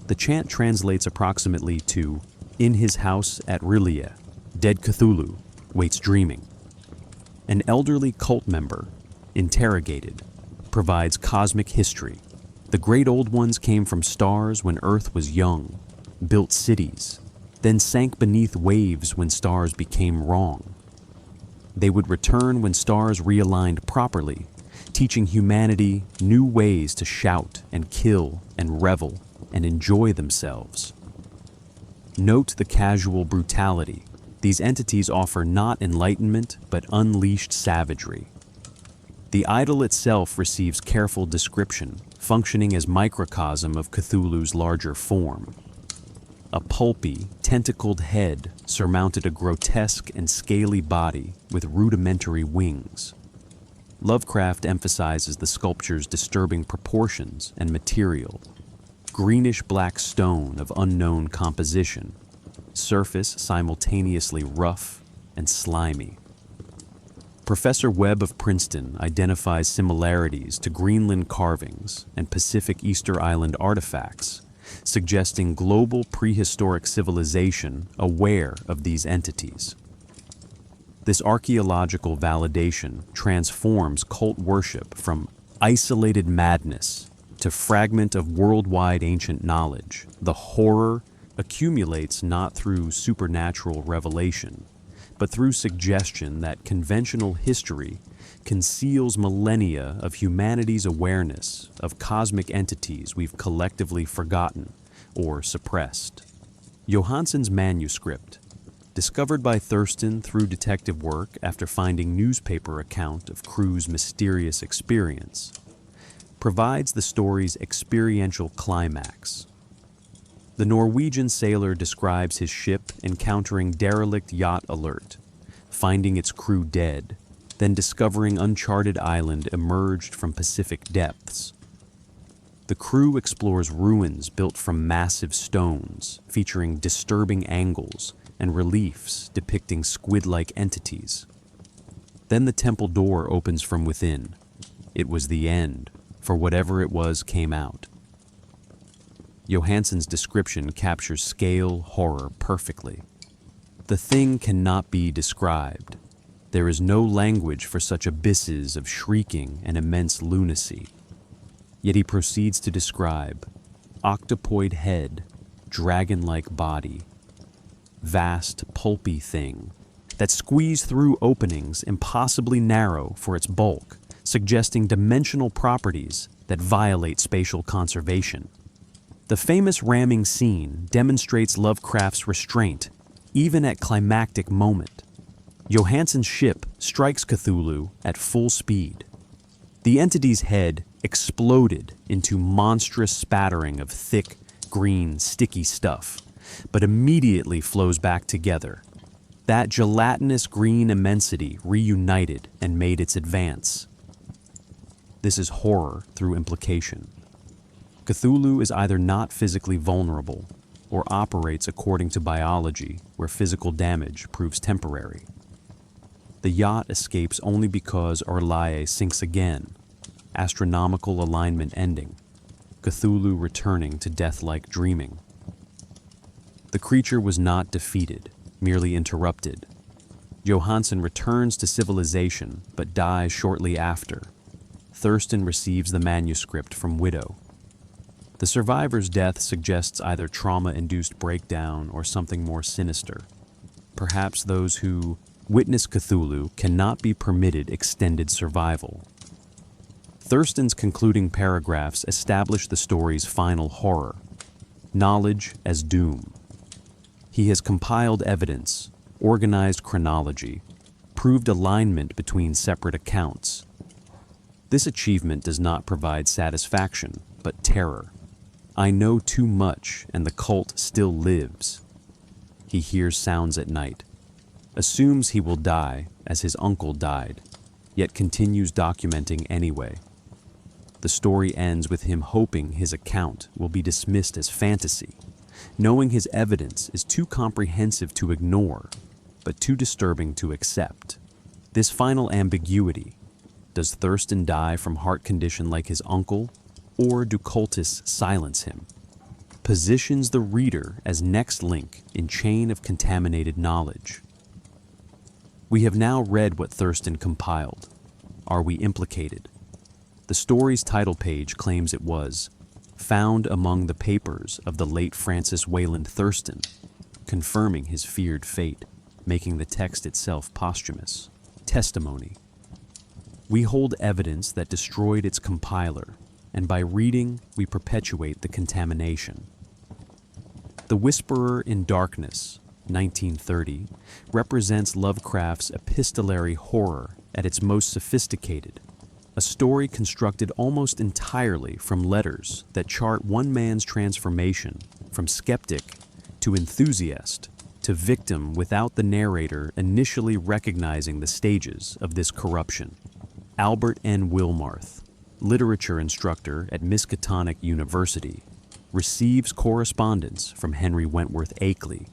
The chant translates approximately to, "In his house at Relie, dead Cthulhu waits dreaming." An elderly cult member, interrogated, provides cosmic history. The great old ones came from stars when Earth was young, built cities, then sank beneath waves when stars became wrong. They would return when stars realigned properly, teaching humanity new ways to shout and kill and revel and enjoy themselves. Note the casual brutality. These entities offer not enlightenment, but unleashed savagery. The idol itself receives careful description, functioning as microcosm of Cthulhu's larger form. A pulpy, tentacled head surmounted a grotesque and scaly body with rudimentary wings. Lovecraft emphasizes the sculpture's disturbing proportions and material. Greenish-black stone of unknown composition, surface simultaneously rough and slimy. Professor Webb of Princeton identifies similarities to Greenland carvings and Pacific Easter Island artifacts, suggesting global prehistoric civilization aware of these entities. This archaeological validation transforms cult worship from isolated madness to fragment of worldwide ancient knowledge. The horror accumulates not through supernatural revelation, but through suggestion that conventional history conceals millennia of humanity's awareness of cosmic entities we've collectively forgotten or suppressed. Johansson's manuscript, discovered by Thurston through detective work after finding newspaper account of crew's mysterious experience, provides the story's experiential climax. The Norwegian sailor describes his ship encountering derelict yacht alert, finding its crew dead, then discovering uncharted island emerged from Pacific depths. The crew explores ruins built from massive stones, featuring disturbing angles and reliefs depicting squid-like entities. Then the temple door opens from within. It was the end, for whatever it was came out. Johansson's description captures scale horror perfectly. The thing cannot be described. There is no language for such abysses of shrieking and immense lunacy. Yet he proceeds to describe octopoid head, dragon-like body, vast pulpy thing that squeezed through openings impossibly narrow for its bulk, suggesting dimensional properties that violate spatial conservation. The famous ramming scene demonstrates Lovecraft's restraint, even at climactic moment. Johansson's ship strikes Cthulhu at full speed. The entity's head exploded into monstrous spattering of thick, green, sticky stuff, but immediately flows back together. That gelatinous green immensity reunited and made its advance. This is horror through implication. Cthulhu is either not physically vulnerable or operates according to biology where physical damage proves temporary. The yacht escapes only because Orlaye sinks again, astronomical alignment ending, Cthulhu returning to death-like dreaming. The creature was not defeated, merely interrupted. Johansson returns to civilization but dies shortly after. Thurston receives the manuscript from Widow. The survivor's death suggests either trauma-induced breakdown or something more sinister. Perhaps those who witness Cthulhu cannot be permitted extended survival. Thurston's concluding paragraphs establish the story's final horror: knowledge as doom. He has compiled evidence, organized chronology, proved alignment between separate accounts. This achievement does not provide satisfaction, but terror. I know too much, and the cult still lives. He hears sounds at night, assumes he will die as his uncle died, yet continues documenting anyway. The story ends with him hoping his account will be dismissed as fantasy, knowing his evidence is too comprehensive to ignore, but too disturbing to accept. This final ambiguity, does Thurston die from heart condition like his uncle, or do cultists silence him, positions the reader as next link in chain of contaminated knowledge. We have now read what Thurston compiled. Are we implicated? The story's title page claims it was found among the papers of the late Francis Wayland Thurston, confirming his feared fate, making the text itself posthumous. Testimony. We hold evidence that destroyed its compiler, and by reading, we perpetuate the contamination. The Whisperer in Darkness, 1930, represents Lovecraft's epistolary horror at its most sophisticated, a story constructed almost entirely from letters that chart one man's transformation from skeptic to enthusiast to victim without the narrator initially recognizing the stages of this corruption. Albert N. Wilmarth, literature instructor at Miskatonic University, receives correspondence from Henry Wentworth Akeley,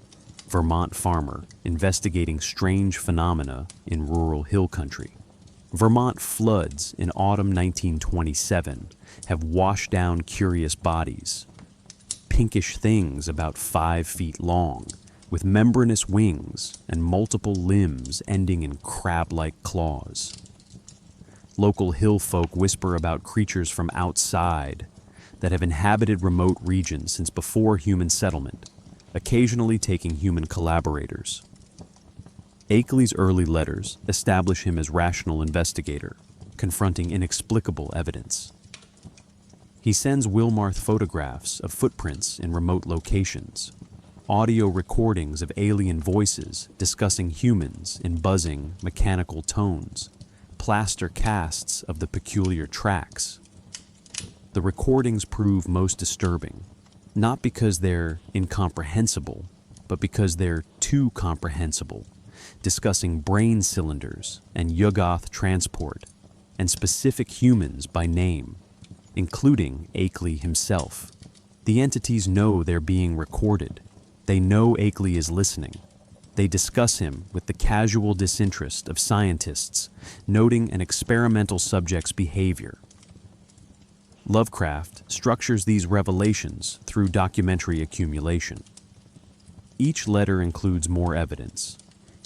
Vermont farmer investigating strange phenomena in rural hill country. Vermont floods in autumn 1927 have washed down curious bodies, pinkish things about 5 feet long, with membranous wings and multiple limbs ending in crab-like claws. Local hill folk whisper about creatures from outside that have inhabited remote regions since before human settlement, occasionally taking human collaborators. Akeley's early letters establish him as rational investigator, confronting inexplicable evidence. He sends Wilmarth photographs of footprints in remote locations, audio recordings of alien voices discussing humans in buzzing, mechanical tones, plaster casts of the peculiar tracks. The recordings prove most disturbing, not because they're incomprehensible, but because they're too comprehensible, discussing brain cylinders and Yuggoth transport, and specific humans by name, including Akeley himself. The entities know they're being recorded. They know Akeley is listening. They discuss him with the casual disinterest of scientists, noting an experimental subject's behavior. Lovecraft structures these revelations through documentary accumulation. Each letter includes more evidence.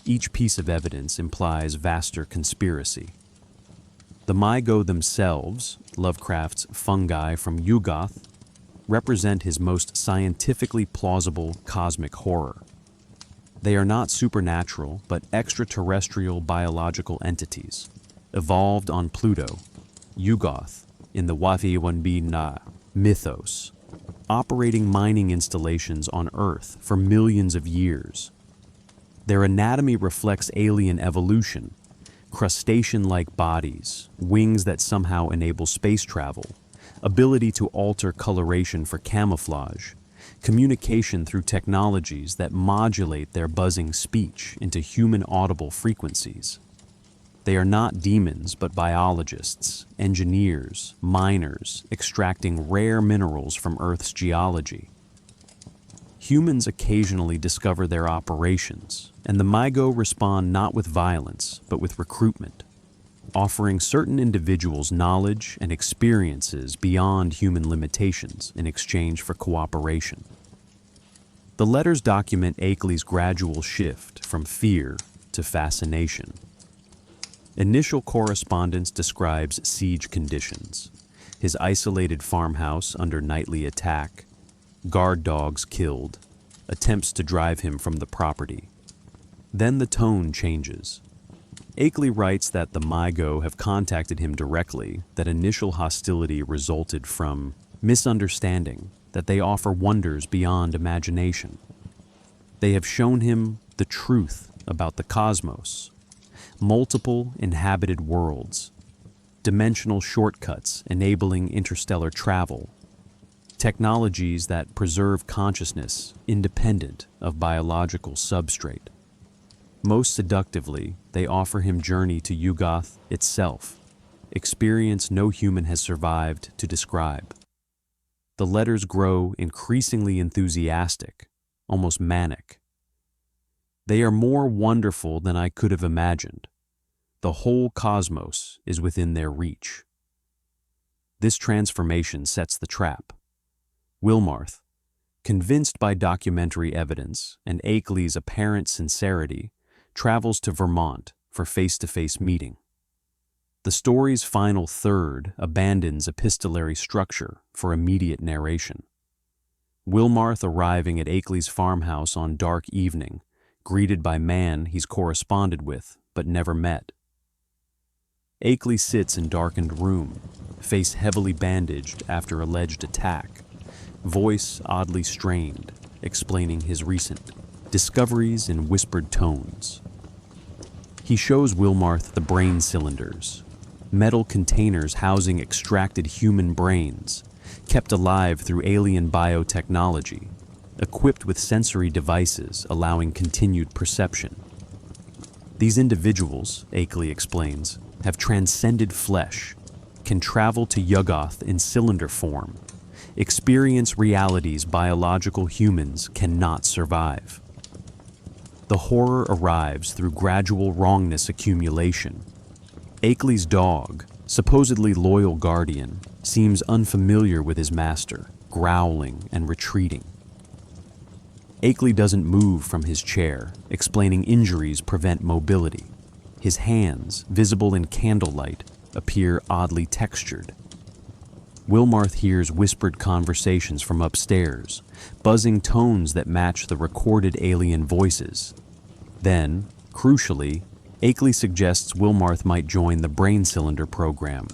Each piece of evidence implies vaster conspiracy. The Mygo themselves, Lovecraft's fungi from Yuggoth, represent his most scientifically plausible cosmic horror. They are not supernatural, but extraterrestrial biological entities, evolved on Pluto, Yuggoth, in the Cthulhu Mythos, operating mining installations on Earth for millions of years. Their anatomy reflects alien evolution, crustacean-like bodies, wings that somehow enable space travel, ability to alter coloration for camouflage, communication through technologies that modulate their buzzing speech into human audible frequencies. They are not demons, but biologists, engineers, miners, extracting rare minerals from Earth's geology. Humans occasionally discover their operations, and the Mygo respond not with violence, but with recruitment, offering certain individuals knowledge and experiences beyond human limitations in exchange for cooperation. The letters document Akeley's gradual shift from fear to fascination. Initial correspondence describes siege conditions, his isolated farmhouse under nightly attack, guard dogs killed, attempts to drive him from the property. Then the tone changes. Akeley writes that the Mygo have contacted him directly, that initial hostility resulted from misunderstanding, that they offer wonders beyond imagination. They have shown him the truth about the cosmos, multiple inhabited worlds, dimensional shortcuts enabling interstellar travel, technologies that preserve consciousness independent of biological substrate. Most seductively, they offer him journey to Yuggoth itself, experience no human has survived to describe. The letters grow increasingly enthusiastic, almost manic. They are more wonderful than I could have imagined. The whole cosmos is within their reach. This transformation sets the trap. Wilmarth, convinced by documentary evidence and Akeley's apparent sincerity, travels to Vermont for face-to-face meeting. The story's final third abandons epistolary structure for immediate narration. Wilmarth arriving at Akeley's farmhouse on dark evening, greeted by man he's corresponded with but never met. Akeley sits in darkened room, face heavily bandaged after alleged attack, voice oddly strained, explaining his recent discoveries in whispered tones. He shows Wilmarth the brain cylinders, metal containers housing extracted human brains, kept alive through alien biotechnology, equipped with sensory devices allowing continued perception. These individuals, Akeley explains, have transcended flesh, can travel to Yuggoth in cylinder form, experience realities biological humans cannot survive. The horror arrives through gradual wrongness accumulation. Akeley's dog, supposedly loyal guardian, seems unfamiliar with his master, growling and retreating. Akeley doesn't move from his chair, explaining injuries prevent mobility. His hands, visible in candlelight, appear oddly textured. Wilmarth hears whispered conversations from upstairs, buzzing tones that match the recorded alien voices. Then, crucially, Akeley suggests Wilmarth might join the brain cylinder program.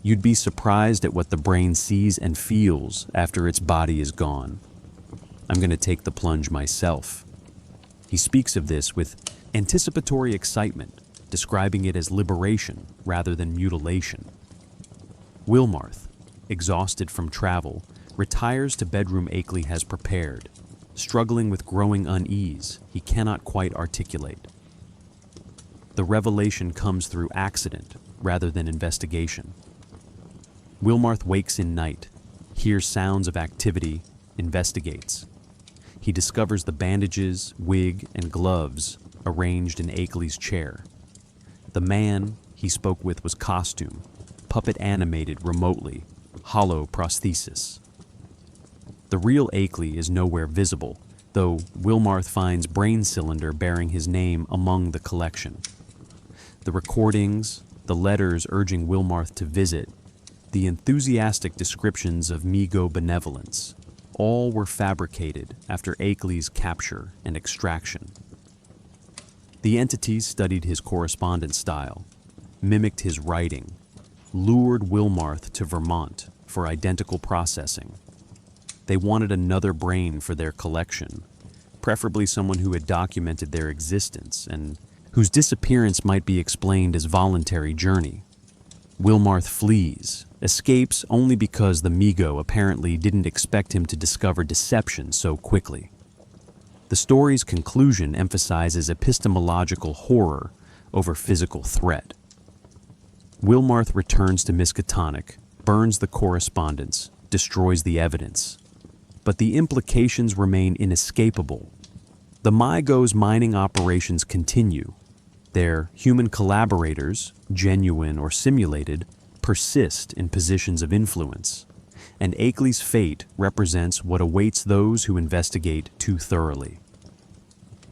You'd be surprised at what the brain sees and feels after its body is gone. I'm going to take the plunge myself. He speaks of this with anticipatory excitement, describing it as liberation rather than mutilation. Wilmarth, exhausted from travel, retires to bedroom Akeley has prepared, struggling with growing unease he cannot quite articulate. The revelation comes through accident rather than investigation. Wilmarth wakes in night, hears sounds of activity, investigates. He discovers the bandages, wig, and gloves arranged in Akeley's chair. The man he spoke with was costume, puppet animated remotely, hollow prosthesis. The real Akeley is nowhere visible, though Wilmarth finds brain cylinder bearing his name among the collection. The recordings, the letters urging Wilmarth to visit, the enthusiastic descriptions of Migo benevolence, all were fabricated after Akeley's capture and extraction. The entities studied his correspondence style, mimicked his writing, lured Wilmarth to Vermont for identical processing. They wanted another brain for their collection, preferably someone who had documented their existence and whose disappearance might be explained as voluntary journey. Wilmarth flees, escapes only because the Migo apparently didn't expect him to discover deception so quickly. The story's conclusion emphasizes epistemological horror over physical threat. Wilmarth returns to Miskatonic, burns the correspondence, destroys the evidence. But the implications remain inescapable. The Migo's mining operations continue. Their human collaborators, genuine or simulated, persist in positions of influence, and Akeley's fate represents what awaits those who investigate too thoroughly.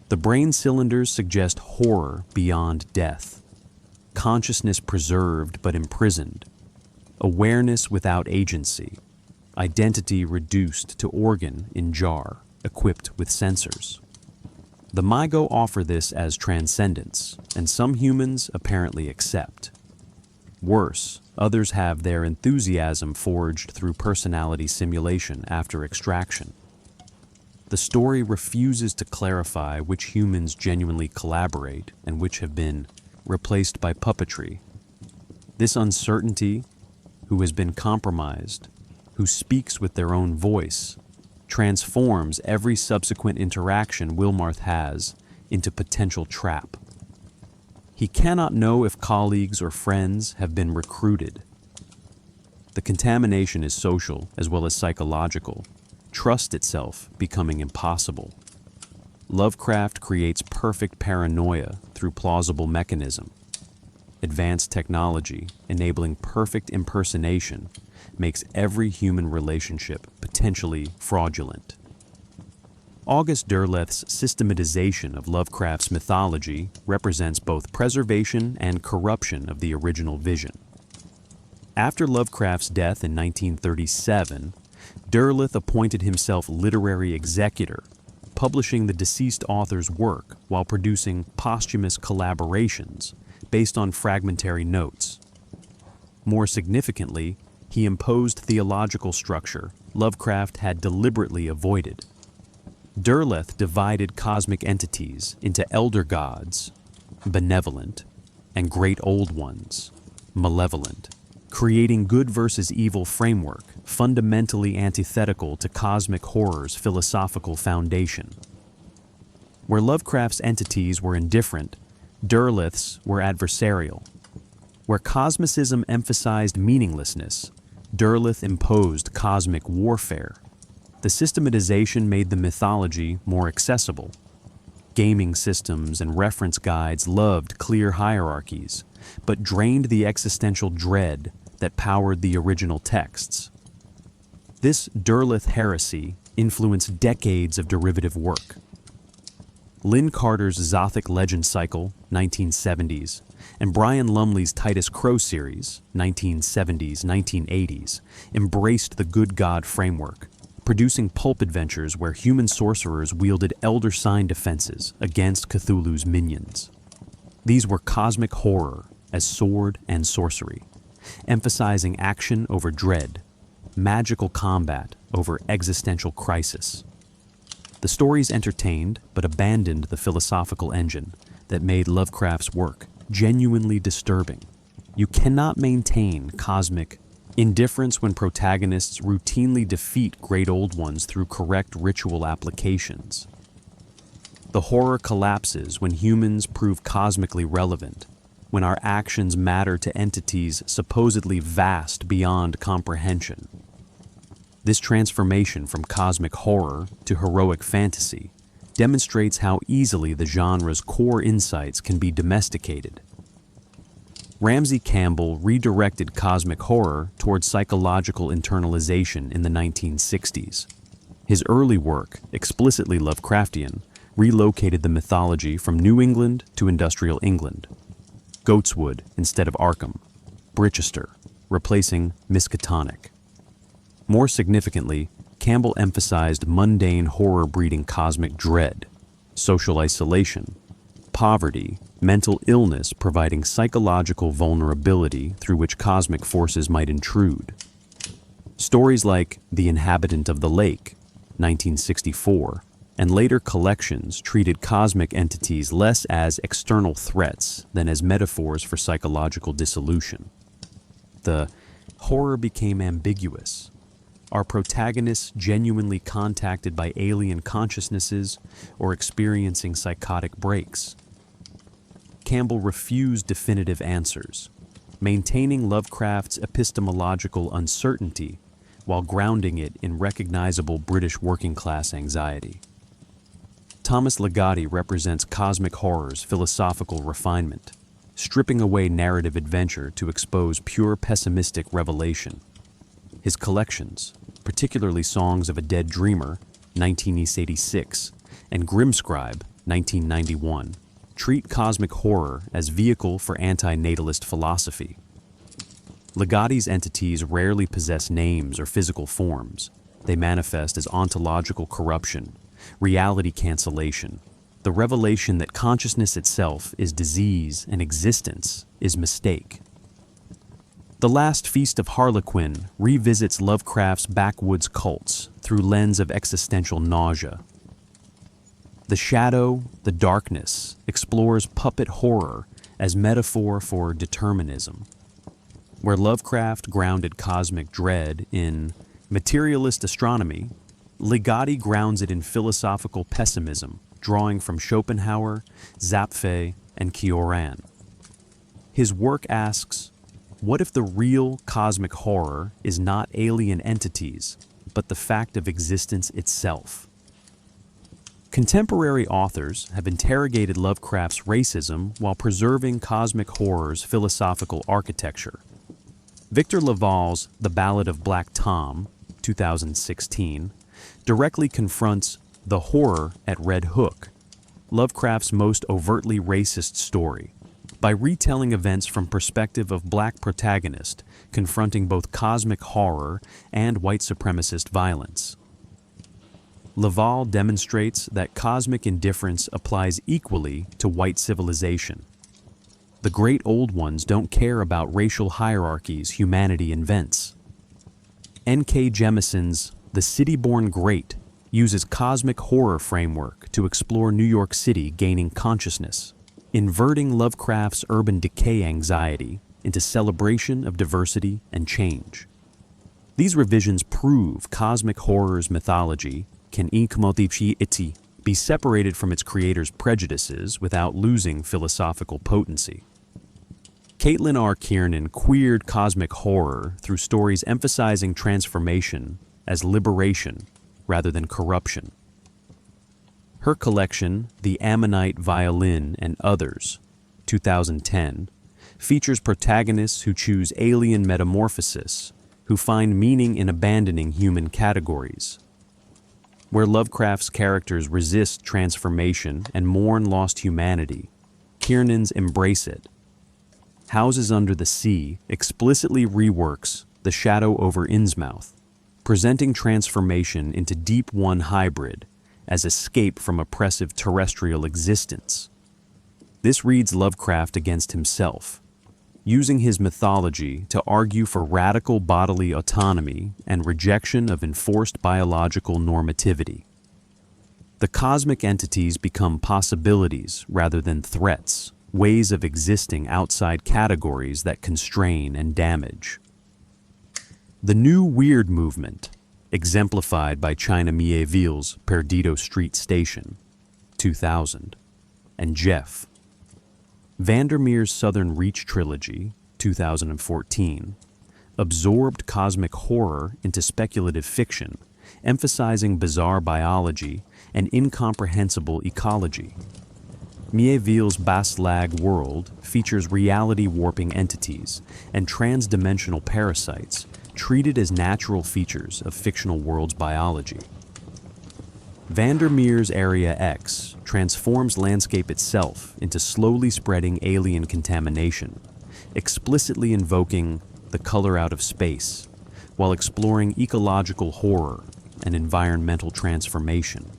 The brain cylinders suggest horror beyond death, consciousness preserved but imprisoned, awareness without agency, identity reduced to organ in jar, equipped with sensors. The Migo offer this as transcendence, and some humans apparently accept. Worse, others have their enthusiasm forged through personality simulation after extraction. The story refuses to clarify which humans genuinely collaborate and which have been replaced by puppetry. This uncertainty, who has been compromised, who speaks with their own voice, transforms every subsequent interaction Wilmarth has into potential trap. He cannot know if colleagues or friends have been recruited. The contamination is social as well as psychological, trust itself becoming impossible. Lovecraft creates perfect paranoia through plausible mechanism. Advanced technology, enabling perfect impersonation, makes every human relationship potentially fraudulent. August Derleth's systematization of Lovecraft's mythology represents both preservation and corruption of the original vision. After Lovecraft's death in 1937, Derleth appointed himself literary executor, publishing the deceased author's work while producing posthumous collaborations, based on fragmentary notes. More significantly, he imposed theological structure Lovecraft had deliberately avoided. Derleth divided cosmic entities into elder gods, benevolent, and great old ones, malevolent, creating good versus evil framework fundamentally antithetical to cosmic horror's philosophical foundation. Where Lovecraft's entities were indifferent, Derleth's were adversarial. Where cosmicism emphasized meaninglessness, Derleth imposed cosmic warfare. The systematization made the mythology more accessible. Gaming systems and reference guides loved clear hierarchies, but drained the existential dread that powered the original texts. This Derleth heresy influenced decades of derivative work. Lynn Carter's Zothic Legend Cycle, 1970s, and Brian Lumley's Titus Crow series, 1970s, 1980s, embraced the good God framework, producing pulp adventures where human sorcerers wielded elder sign defenses against Cthulhu's minions. These were cosmic horror as sword and sorcery, emphasizing action over dread, magical combat over existential crisis. The stories entertained but abandoned the philosophical engine that made Lovecraft's work genuinely disturbing. You cannot maintain cosmic indifference when protagonists routinely defeat great old ones through correct ritual applications. The horror collapses when humans prove cosmically relevant, when our actions matter to entities supposedly vast beyond comprehension. This transformation from cosmic horror to heroic fantasy demonstrates how easily the genre's core insights can be domesticated. Ramsey Campbell redirected cosmic horror towards psychological internalization in the 1960s. His early work, explicitly Lovecraftian, relocated the mythology from New England to industrial England. Goatswood instead of Arkham, Brichester, replacing Miskatonic. More significantly, Campbell emphasized mundane horror-breeding cosmic dread, social isolation, poverty, mental illness providing psychological vulnerability through which cosmic forces might intrude. Stories like The Inhabitant of the Lake, 1964, and later collections treated cosmic entities less as external threats than as metaphors for psychological dissolution. The horror became ambiguous. Are protagonists genuinely contacted by alien consciousnesses or experiencing psychotic breaks? Campbell refused definitive answers, maintaining Lovecraft's epistemological uncertainty while grounding it in recognizable British working-class anxiety. Thomas Ligotti represents cosmic horror's philosophical refinement, stripping away narrative adventure to expose pure pessimistic revelation. His collections, particularly Songs of a Dead Dreamer, 1986, and Grimscribe, 1991, treat cosmic horror as vehicle for anti-natalist philosophy. Ligotti's entities rarely possess names or physical forms. They manifest as ontological corruption, reality cancellation, the revelation that consciousness itself is disease and existence is mistake. The Last Feast of Harlequin revisits Lovecraft's backwoods cults through lens of existential nausea. The Shadow, the Darkness explores puppet horror as metaphor for determinism. Where Lovecraft grounded cosmic dread in materialist astronomy, Ligotti grounds it in philosophical pessimism, drawing from Schopenhauer, Zapffe, and Cioran. His work asks, what if the real cosmic horror is not alien entities, but the fact of existence itself? Contemporary authors have interrogated Lovecraft's racism while preserving cosmic horror's philosophical architecture. Victor Laval's The Ballad of Black Tom, 2016, directly confronts the horror at Red Hook, Lovecraft's most overtly racist story, by retelling events from perspective of black protagonist confronting both cosmic horror and white supremacist violence. Laval demonstrates that cosmic indifference applies equally to white civilization. The great old ones don't care about racial hierarchies humanity invents. N.K. Jemison's The City-Born Great uses cosmic horror framework to explore New York City gaining consciousness, inverting Lovecraft's urban decay anxiety into celebration of diversity and change. These revisions prove cosmic horror's mythology can incomprehensible be separated from its creator's prejudices without losing philosophical potency. Caitlin R. Kiernan queered cosmic horror through stories emphasizing transformation as liberation rather than corruption. Her collection, The Ammonite Violin and Others, 2010, features protagonists who choose alien metamorphosis, who find meaning in abandoning human categories. Where Lovecraft's characters resist transformation and mourn lost humanity, Kiernan's embrace it. Houses Under the Sea explicitly reworks The Shadow over Innsmouth, presenting transformation into Deep One hybrid as escape from oppressive terrestrial existence. This reads Lovecraft against himself, using his mythology to argue for radical bodily autonomy and rejection of enforced biological normativity. The cosmic entities become possibilities rather than threats, ways of existing outside categories that constrain and damage. The New Weird movement, exemplified by China Miéville's Perdido Street Station, 2000, and Jeff. Vandermeer's Southern Reach trilogy, 2014, absorbed cosmic horror into speculative fiction, emphasizing bizarre biology and incomprehensible ecology. Miéville's Baslag world features reality-warping entities and trans-dimensional parasites treated as natural features of fictional world's biology. Vandermeer's Area X transforms landscape itself into slowly spreading alien contamination, explicitly invoking the color out of space, while exploring ecological horror and environmental transformation.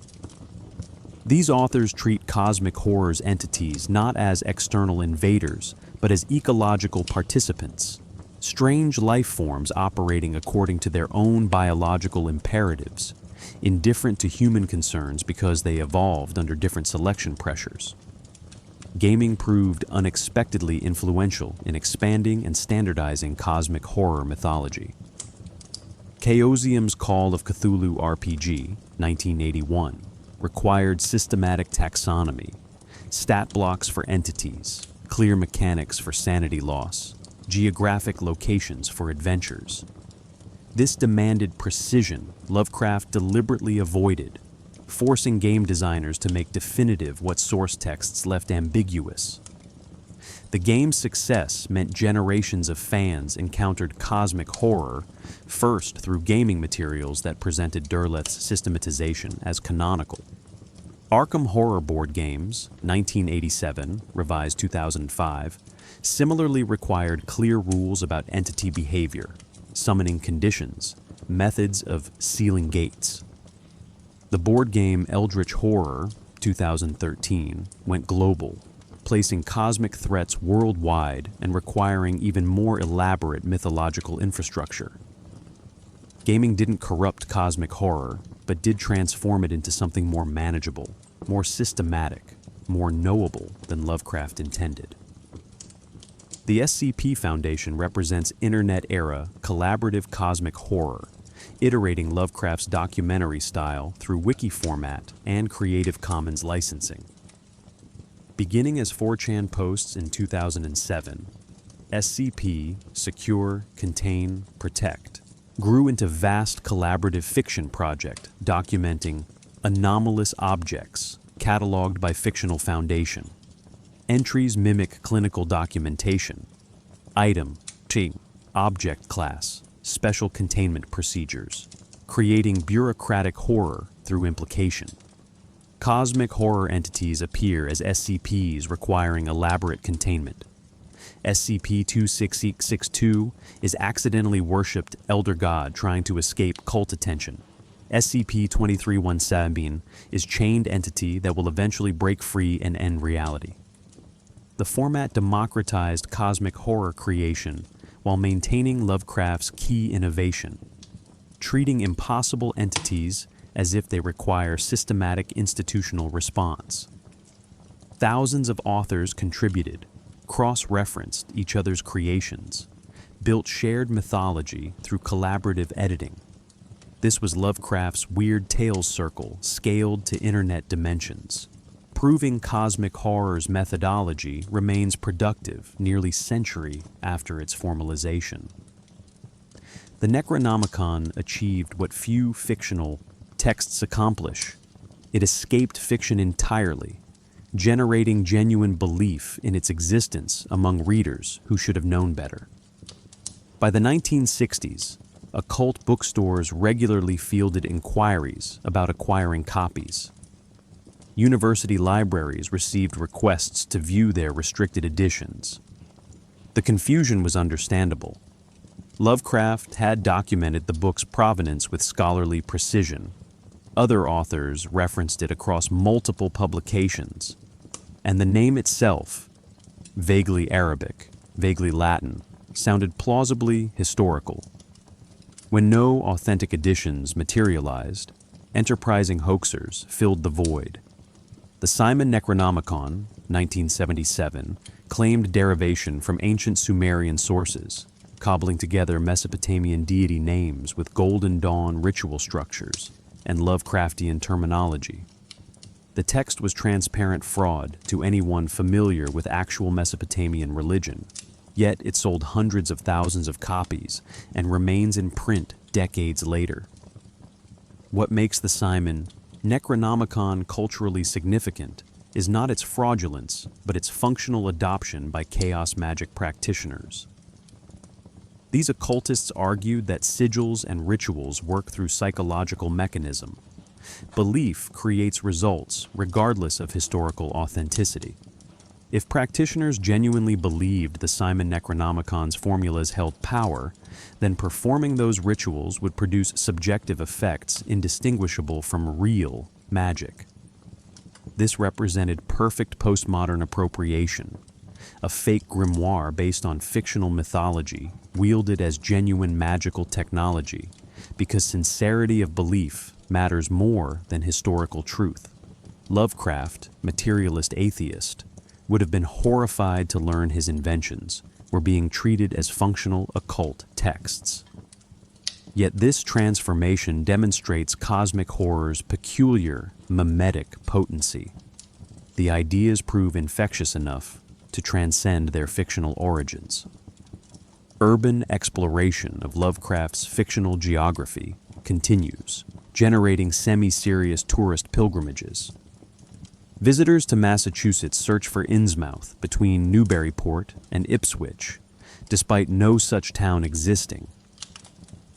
These authors treat cosmic horror's entities not as external invaders, but as ecological participants, strange life forms operating according to their own biological imperatives, indifferent to human concerns because they evolved under different selection pressures. Gaming proved unexpectedly influential in expanding and standardizing cosmic horror mythology. Chaosium's Call of Cthulhu RPG, 1981, required systematic taxonomy, stat blocks for entities, clear mechanics for sanity loss, geographic locations for adventures. This demanded precision Lovecraft deliberately avoided, forcing game designers to make definitive what source texts left ambiguous. The game's success meant generations of fans encountered cosmic horror, first through gaming materials that presented Derleth's systematization as canonical. Arkham Horror board games, 1987, revised 2005, similarly required clear rules about entity behavior, summoning conditions, methods of sealing gates. The board game Eldritch Horror, 2013, went global, placing cosmic threats worldwide and requiring even more elaborate mythological infrastructure. Gaming didn't corrupt cosmic horror, but did transform it into something more manageable, more systematic, more knowable than Lovecraft intended. The SCP Foundation represents Internet-era collaborative cosmic horror, iterating Lovecraft's documentary style through wiki format and Creative Commons licensing. Beginning as 4chan posts in 2007, SCP, Secure, Contain, Protect, grew into vast collaborative fiction project documenting anomalous objects cataloged by Fictional Foundation. Entries mimic clinical documentation, item, team, object class, special containment procedures, creating bureaucratic horror through implication. Cosmic horror entities appear as SCPs requiring elaborate containment. SCP-26662 is accidentally worshipped elder god trying to escape cult attention. SCP-2317 is chained entity that will eventually break free and end reality. The format democratized cosmic horror creation while maintaining Lovecraft's key innovation, treating impossible entities as if they require systematic institutional response. Thousands of authors contributed, cross-referenced each other's creations, built shared mythology through collaborative editing. This was Lovecraft's Weird Tales Circle scaled to internet dimensions. Proving cosmic horror's methodology remains productive nearly a century after its formalization. The Necronomicon achieved what few fictional texts accomplish. It escaped fiction entirely, generating genuine belief in its existence among readers who should have known better. By the 1960s, occult bookstores regularly fielded inquiries about acquiring copies. University libraries received requests to view their restricted editions. The confusion was understandable. Lovecraft had documented the book's provenance with scholarly precision. Other authors referenced it across multiple publications, and the name itself, vaguely Arabic, vaguely Latin, sounded plausibly historical. When no authentic editions materialized, enterprising hoaxers filled the void. The Simon Necronomicon, 1977, claimed derivation from ancient Sumerian sources, cobbling together Mesopotamian deity names with Golden Dawn ritual structures and Lovecraftian terminology. The text was transparent fraud to anyone familiar with actual Mesopotamian religion, yet it sold hundreds of thousands of copies and remains in print decades later. What makes the Simon Necronomicon culturally significant is not its fraudulence, but its functional adoption by chaos magic practitioners. These occultists argued that sigils and rituals work through psychological mechanism. Belief creates results regardless of historical authenticity. If practitioners genuinely believed the Simon Necronomicon's formulas held power, then performing those rituals would produce subjective effects indistinguishable from real magic. This represented perfect postmodern appropriation, a fake grimoire based on fictional mythology wielded as genuine magical technology, because sincerity of belief matters more than historical truth. Lovecraft, materialist atheist, would have been horrified to learn his inventions were being treated as functional occult texts. Yet this transformation demonstrates cosmic horror's peculiar, mimetic potency. The ideas prove infectious enough to transcend their fictional origins. Urban exploration of Lovecraft's fictional geography continues, generating semi-serious tourist pilgrimages. Visitors to Massachusetts search for Innsmouth between Newburyport and Ipswich, despite no such town existing.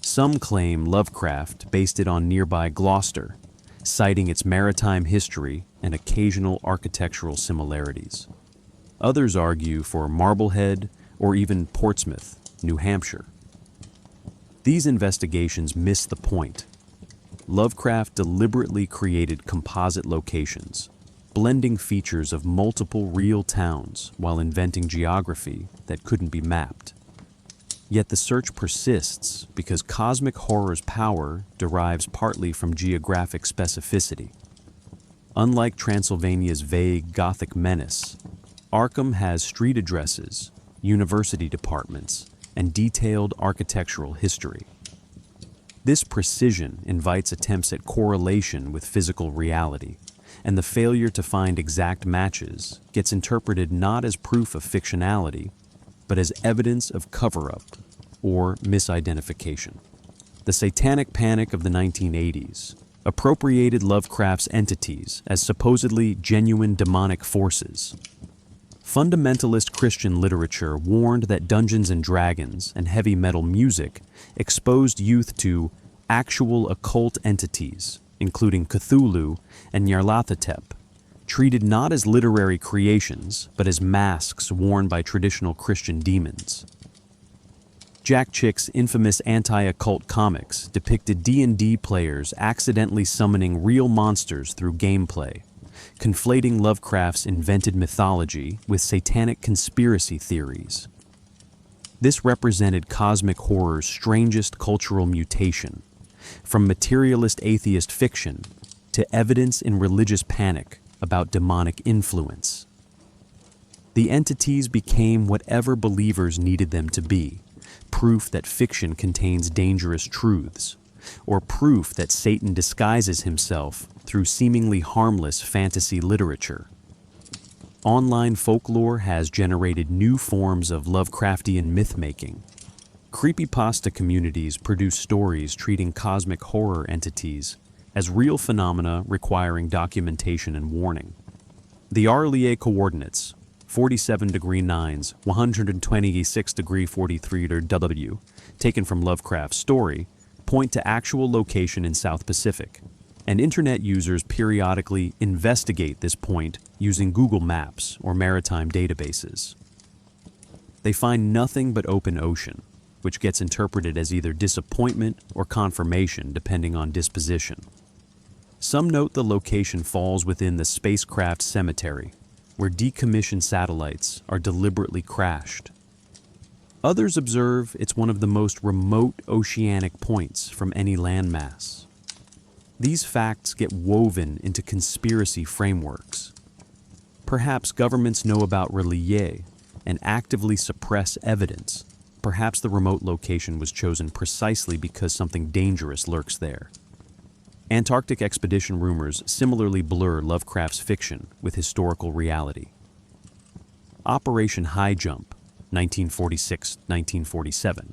Some claim Lovecraft based it on nearby Gloucester, citing its maritime history and occasional architectural similarities. Others argue for Marblehead or even Portsmouth, New Hampshire. These investigations miss the point. Lovecraft deliberately created composite locations, blending features of multiple real towns while inventing geography that couldn't be mapped. Yet the search persists because cosmic horror's power derives partly from geographic specificity. Unlike Transylvania's vague Gothic menace, Arkham has street addresses, university departments, and detailed architectural history. This precision invites attempts at correlation with physical reality, and the failure to find exact matches gets interpreted not as proof of fictionality, but as evidence of cover-up or misidentification. The satanic panic of the 1980s appropriated Lovecraft's entities as supposedly genuine demonic forces. Fundamentalist Christian literature warned that Dungeons and Dragons and heavy metal music exposed youth to actual occult entities, including Cthulhu and Nyarlathotep, treated not as literary creations, but as masks worn by traditional Christian demons. Jack Chick's infamous anti-occult comics depicted D&D players accidentally summoning real monsters through gameplay, conflating Lovecraft's invented mythology with satanic conspiracy theories. This represented cosmic horror's strangest cultural mutation, from materialist atheist fiction to evidence in religious panic about demonic influence. The entities became whatever believers needed them to be, proof that fiction contains dangerous truths, or proof that Satan disguises himself through seemingly harmless fantasy literature. Online folklore has generated new forms of Lovecraftian myth-making. Creepypasta communities produce stories treating cosmic horror entities as real phenomena requiring documentation and warning. The RLEA coordinates, 47° 9's, 126° 43 W, taken from Lovecraft's story, point to actual location in South Pacific, and internet users periodically investigate this point using Google Maps or maritime databases. They find nothing but open ocean, which gets interpreted as either disappointment or confirmation depending on disposition. Some note the location falls within the spacecraft cemetery, where decommissioned satellites are deliberately crashed. Others observe it's one of the most remote oceanic points from any landmass. These facts get woven into conspiracy frameworks. Perhaps governments know about RLEA and actively suppress evidence. Perhaps the remote location was chosen precisely because something dangerous lurks there. Antarctic expedition rumors similarly blur Lovecraft's fiction with historical reality. Operation High Jump, 1946-1947,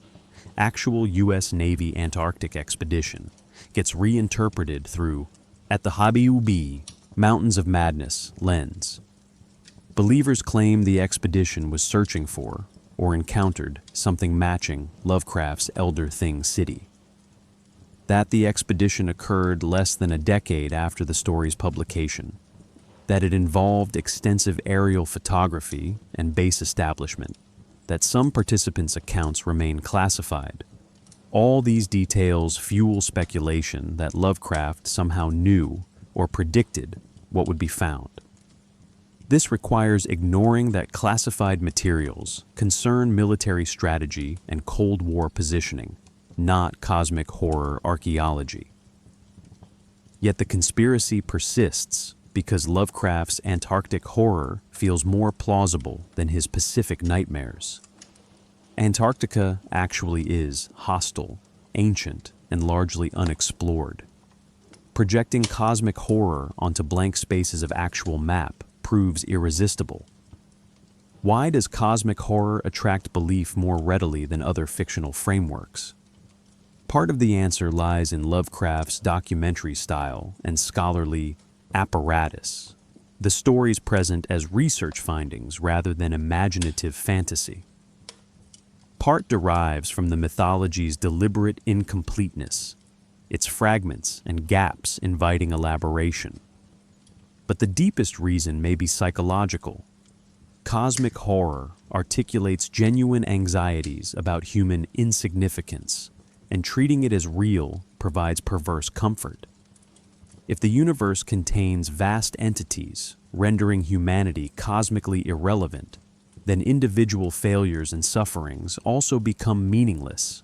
actual U.S. Navy Antarctic expedition, gets reinterpreted through "At the Habiubi, Mountains of Madness" lens. Believers claim the expedition was searching for, or encountered, something matching Lovecraft's Elder Thing City. That the expedition occurred less than a decade after the story's publication. That it involved extensive aerial photography and base establishment. That some participants' accounts remain classified. All these details fuel speculation that Lovecraft somehow knew or predicted what would be found. This requires ignoring that classified materials concern military strategy and Cold War positioning, not cosmic horror archaeology. Yet the conspiracy persists because Lovecraft's Antarctic horror feels more plausible than his Pacific nightmares. Antarctica actually is hostile, ancient, and largely unexplored. Projecting cosmic horror onto blank spaces of actual map proves irresistible. Why does cosmic horror attract belief more readily than other fictional frameworks? Part of the answer lies in Lovecraft's documentary style and scholarly apparatus, the stories present as research findings rather than imaginative fantasy. Part derives from the mythology's deliberate incompleteness, its fragments and gaps inviting elaboration. But the deepest reason may be psychological. Cosmic horror articulates genuine anxieties about human insignificance, and treating it as real provides perverse comfort. If the universe contains vast entities rendering humanity cosmically irrelevant, then individual failures and sufferings also become meaningless,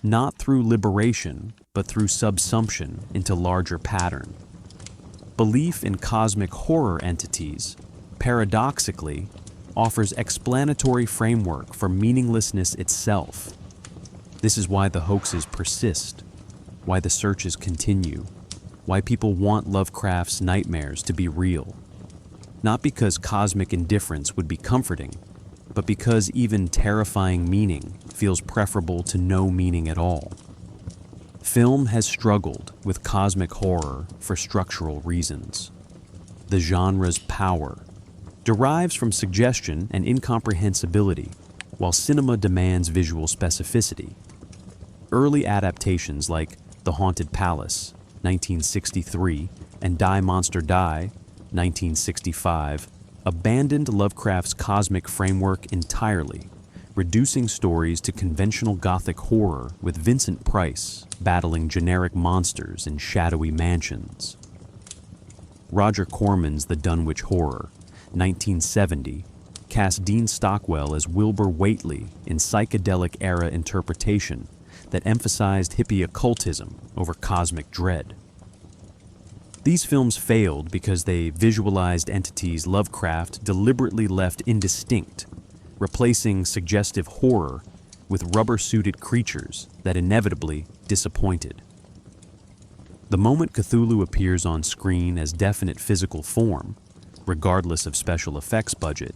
not through liberation, but through subsumption into larger pattern. Belief in cosmic horror entities, paradoxically, offers explanatory framework for meaninglessness itself. This is why the hoaxes persist, why the searches continue, why people want Lovecraft's nightmares to be real. Not because cosmic indifference would be comforting, but because even terrifying meaning feels preferable to no meaning at all. Film has struggled with cosmic horror for structural reasons. The genre's power derives from suggestion and incomprehensibility, while cinema demands visual specificity. Early adaptations like The Haunted Palace, 1963, and Die Monster Die, 1965, abandoned Lovecraft's cosmic framework entirely, reducing stories to conventional Gothic horror with Vincent Price battling generic monsters in shadowy mansions. Roger Corman's The Dunwich Horror, 1970, cast Dean Stockwell as Wilbur Whately in psychedelic-era interpretation that emphasized hippie occultism over cosmic dread. These films failed because they visualized entities Lovecraft deliberately left indistinct, replacing suggestive horror with rubber-suited creatures that inevitably disappointed. The moment Cthulhu appears on screen as definite physical form, regardless of special effects budget,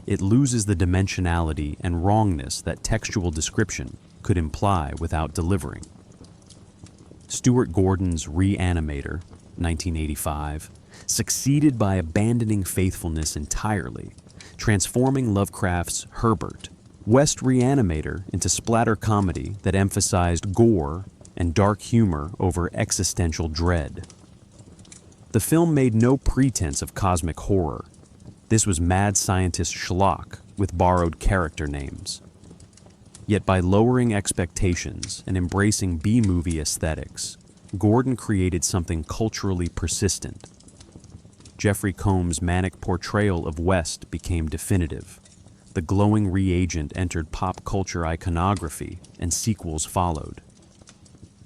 it loses the dimensionality and wrongness that textual description could imply without delivering. Stuart Gordon's Reanimator, 1985, succeeded by abandoning faithfulness entirely, transforming Lovecraft's Herbert, West Reanimator into splatter comedy that emphasized gore and dark humor over existential dread. The film made no pretense of cosmic horror. This was mad scientist schlock with borrowed character names. Yet by lowering expectations and embracing B-movie aesthetics, Gordon created something culturally persistent. Jeffrey Combs' manic portrayal of West became definitive. The glowing reagent entered pop culture iconography, and sequels followed.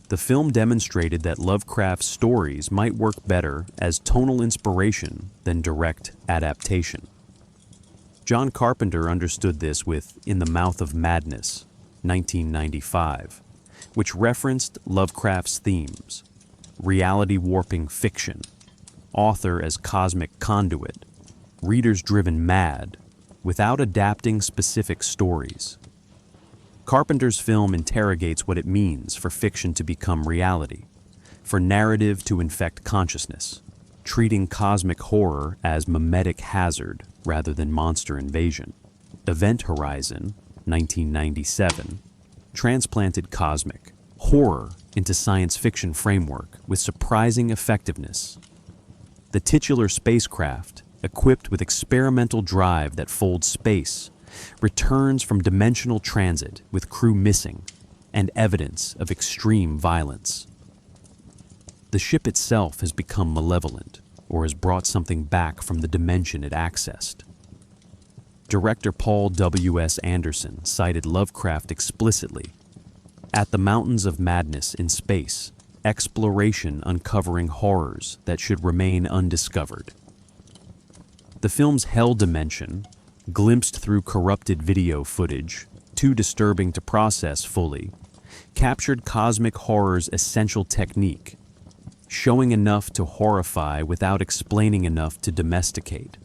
The film demonstrated that Lovecraft's stories might work better as tonal inspiration than direct adaptation. John Carpenter understood this with In the Mouth of Madness, 1995, which referenced Lovecraft's themes: reality-warping fiction, author as cosmic conduit, readers driven mad, without adapting specific stories. Carpenter's film interrogates what it means for fiction to become reality, for narrative to infect consciousness, treating cosmic horror as mimetic hazard rather than monster invasion. Event Horizon, 1997, transplanted cosmic horror into science fiction framework with surprising effectiveness. The titular spacecraft, equipped with experimental drive that folds space, returns from dimensional transit with crew missing and evidence of extreme violence. The ship itself has become malevolent or has brought something back from the dimension it accessed. Director Paul W.S. Anderson cited Lovecraft explicitly. At the Mountains of Madness in Space, exploration uncovering horrors that should remain undiscovered. The film's hell dimension, glimpsed through corrupted video footage, too disturbing to process fully, captured cosmic horror's essential technique, showing enough to horrify without explaining enough to domesticate.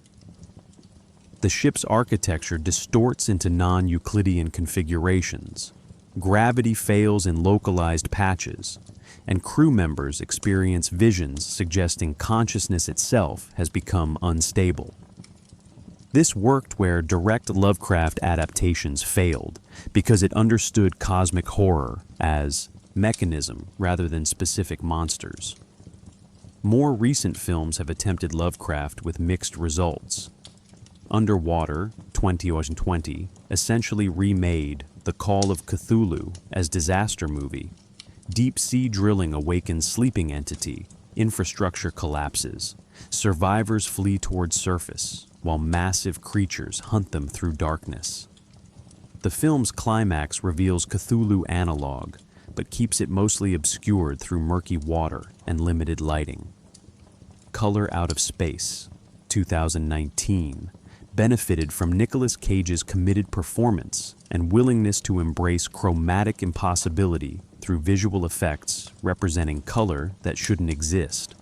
The ship's architecture distorts into non-Euclidean configurations, gravity fails in localized patches, and crew members experience visions suggesting consciousness itself has become unstable. This worked where direct Lovecraft adaptations failed because it understood cosmic horror as mechanism rather than specific monsters. More recent films have attempted Lovecraft with mixed results. Underwater, 2020, essentially remade The Call of Cthulhu as disaster movie. Deep-sea drilling awakens sleeping entity, infrastructure collapses, survivors flee towards surface, while massive creatures hunt them through darkness. The film's climax reveals Cthulhu analog, but keeps it mostly obscured through murky water and limited lighting. Color Out of Space, 2019, benefited from Nicolas Cage's committed performance and willingness to embrace chromatic impossibility through visual effects representing color that shouldn't exist.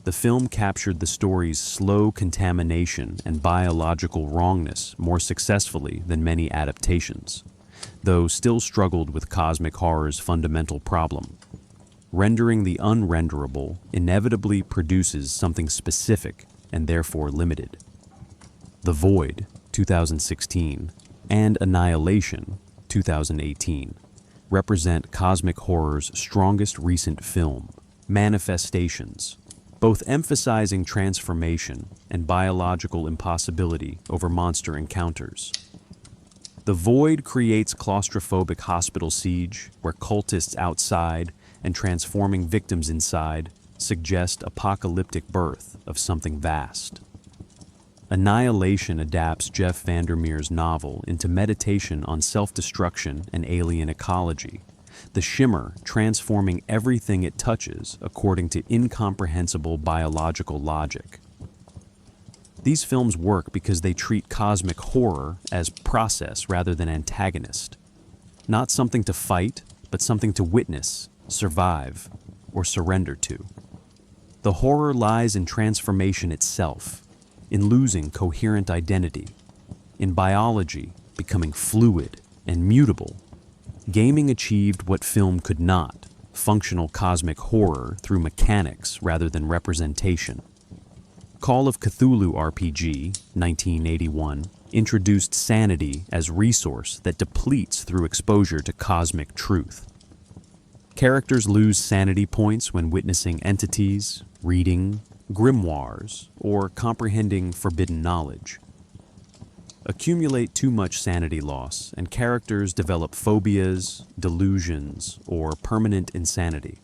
The film captured the story's slow contamination and biological wrongness more successfully than many adaptations, though still struggled with cosmic horror's fundamental problem. Rendering the unrenderable inevitably produces something specific and therefore limited. The Void, 2016, and Annihilation, 2018, represent cosmic horror's strongest recent film, manifestations, both emphasizing transformation and biological impossibility over monster encounters. The Void creates claustrophobic hospital siege where cultists outside and transforming victims inside suggest apocalyptic birth of something vast. Annihilation adapts Jeff Vandermeer's novel into meditation on self-destruction and alien ecology, the shimmer transforming everything it touches according to incomprehensible biological logic. These films work because they treat cosmic horror as process rather than antagonist. Not something to fight, but something to witness, survive, or surrender to. The horror lies in transformation itself, in losing coherent identity, in biology becoming fluid and mutable. Gaming achieved what film could not, functional cosmic horror through mechanics rather than representation. Call of Cthulhu RPG, 1981, introduced sanity as resource that depletes through exposure to cosmic truth. Characters lose sanity points when witnessing entities, reading grimoires, or comprehending forbidden knowledge. Accumulate too much sanity loss, and characters develop phobias, delusions, or permanent insanity.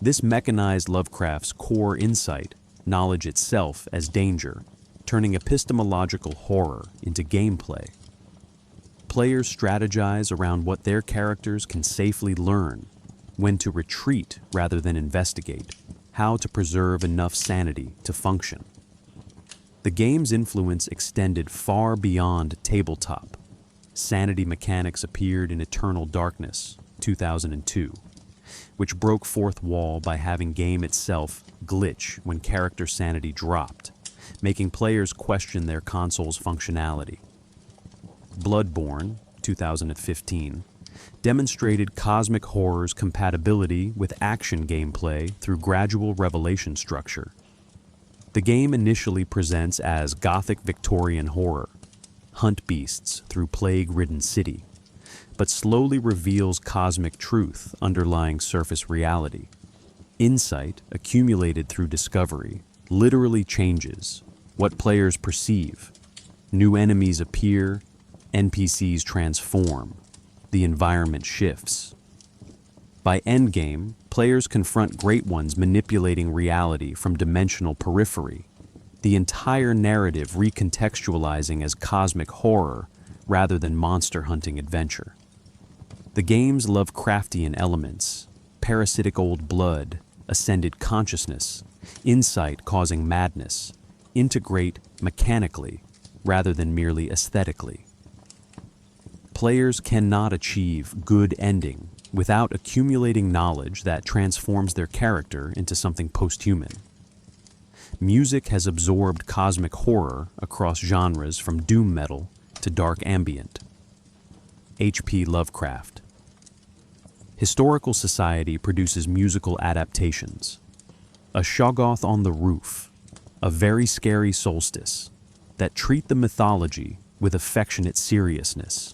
This mechanized Lovecraft's core insight, knowledge itself as danger, turning epistemological horror into gameplay. Players strategize around what their characters can safely learn, when to retreat rather than investigate, how to preserve enough sanity to function. The game's influence extended far beyond tabletop. Sanity mechanics appeared in Eternal Darkness, 2002, which broke fourth wall by having game itself glitch when character sanity dropped, making players question their console's functionality. Bloodborne, 2015, demonstrated cosmic horror's compatibility with action gameplay through gradual revelation structure. The game initially presents as Gothic Victorian horror, hunt beasts through plague-ridden city, but slowly reveals cosmic truth underlying surface reality. Insight, accumulated through discovery, literally changes what players perceive. New enemies appear, NPCs transform, the environment shifts. By endgame, players confront Great Ones manipulating reality from dimensional periphery, the entire narrative recontextualizing as cosmic horror rather than monster hunting adventure. The game's Lovecraftian elements, parasitic old blood, ascended consciousness, insight causing madness, integrate mechanically rather than merely aesthetically. Players cannot achieve good ending without accumulating knowledge that transforms their character into something post-human. Music has absorbed cosmic horror across genres from doom metal to dark ambient. H.P. Lovecraft. Historical society produces musical adaptations. A Shoggoth on the Roof, A Very Scary Solstice, that treat the mythology with affectionate seriousness.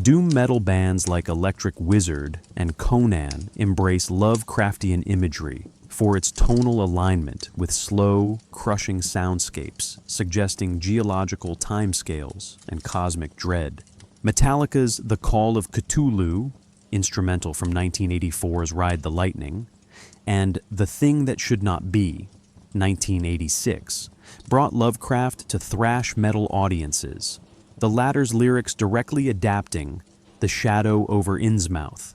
Doom metal bands like Electric Wizard and Conan embrace Lovecraftian imagery for its tonal alignment with slow, crushing soundscapes, suggesting geological timescales and cosmic dread. Metallica's The Call of Cthulhu, instrumental from 1984's Ride the Lightning, and The Thing That Should Not Be, 1986, brought Lovecraft to thrash metal audiences, the latter's lyrics directly adapting The Shadow over Innsmouth.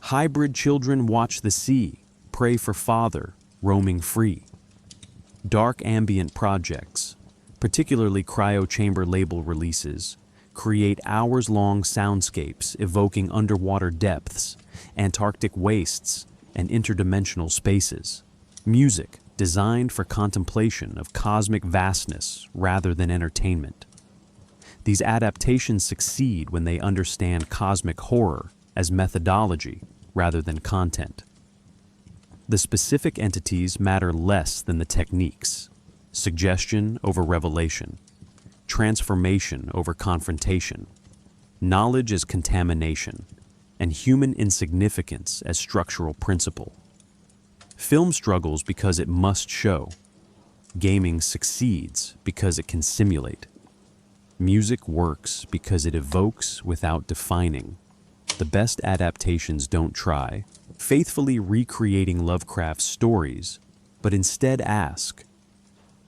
Hybrid children watch the sea, pray for father, roaming free. Dark ambient projects, particularly cryo-chamber label releases, create hours-long soundscapes evoking underwater depths, Antarctic wastes, and interdimensional spaces. Music designed for contemplation of cosmic vastness rather than entertainment. These adaptations succeed when they understand cosmic horror as methodology rather than content. The specific entities matter less than the techniques. Suggestion over revelation. Transformation over confrontation. Knowledge as contamination. And human insignificance as structural principle. Film struggles because it must show. Gaming succeeds because it can simulate. Music works because it evokes without defining. The best adaptations don't try, faithfully recreating Lovecraft's stories, but instead ask,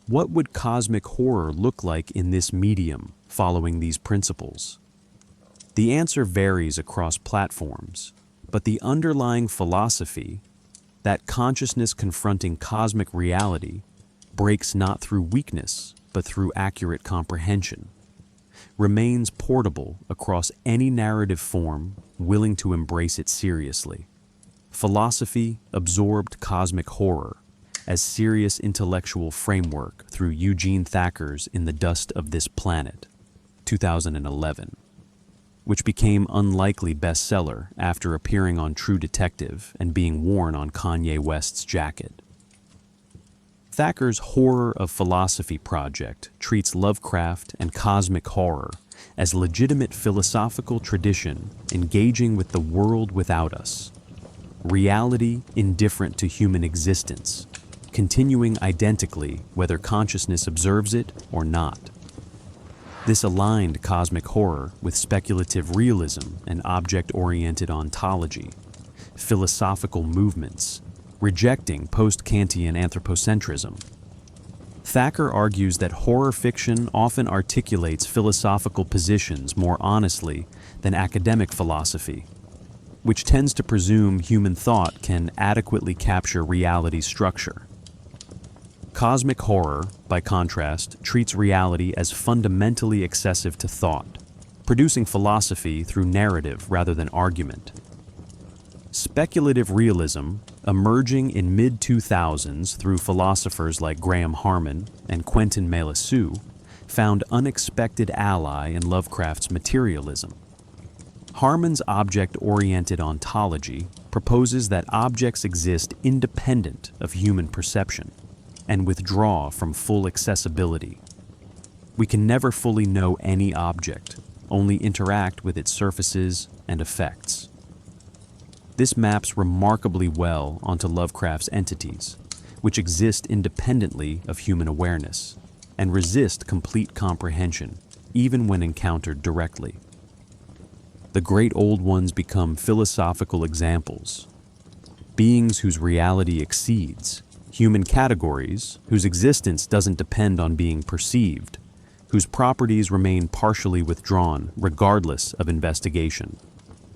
what would cosmic horror look like in this medium following these principles? The answer varies across platforms, but the underlying philosophy, that consciousness confronting cosmic reality, breaks not through weakness, but through accurate comprehension, remains portable across any narrative form willing to embrace it seriously. Philosophy absorbed cosmic horror as serious intellectual framework through Eugene Thacker's In the Dust of This Planet, 2011, which became unlikely bestseller after appearing on True Detective and being worn on Kanye West's jacket. Thacker's Horror of Philosophy project treats Lovecraft and cosmic horror as legitimate philosophical tradition engaging with the world without us, reality indifferent to human existence, continuing identically whether consciousness observes it or not. This aligned cosmic horror with speculative realism and object-oriented ontology, philosophical movements, rejecting post-Kantian anthropocentrism. Thacker argues that horror fiction often articulates philosophical positions more honestly than academic philosophy, which tends to presume human thought can adequately capture reality's structure. Cosmic horror, by contrast, treats reality as fundamentally excessive to thought, producing philosophy through narrative rather than argument. Speculative realism, emerging in mid-2000s through philosophers like Graham Harman and Quentin Melissu, found unexpected ally in Lovecraft's materialism. Harman's object-oriented ontology proposes that objects exist independent of human perception and withdraw from full accessibility. We can never fully know any object, only interact with its surfaces and effects. This maps remarkably well onto Lovecraft's entities, which exist independently of human awareness and resist complete comprehension, even when encountered directly. The great old ones become philosophical examples, beings whose reality exceeds, human categories whose existence doesn't depend on being perceived, whose properties remain partially withdrawn regardless of investigation.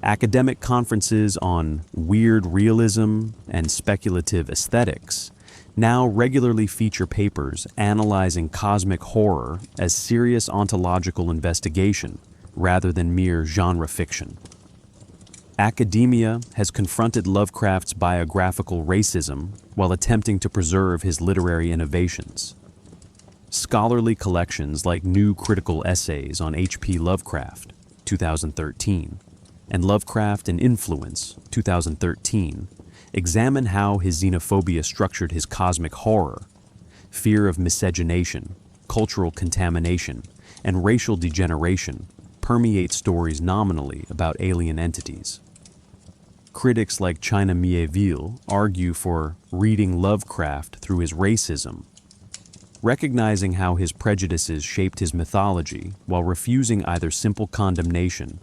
Academic conferences on weird realism and speculative aesthetics now regularly feature papers analyzing cosmic horror as serious ontological investigation rather than mere genre fiction. Academia has confronted Lovecraft's biographical racism while attempting to preserve his literary innovations. Scholarly collections like New Critical Essays on H.P. Lovecraft, 2013, and Lovecraft and Influence, 2013, examine how his xenophobia structured his cosmic horror, fear of miscegenation, cultural contamination, and racial degeneration permeate stories nominally about alien entities. Critics like China Mieville argue for reading Lovecraft through his racism, recognizing how his prejudices shaped his mythology while refusing either simple condemnation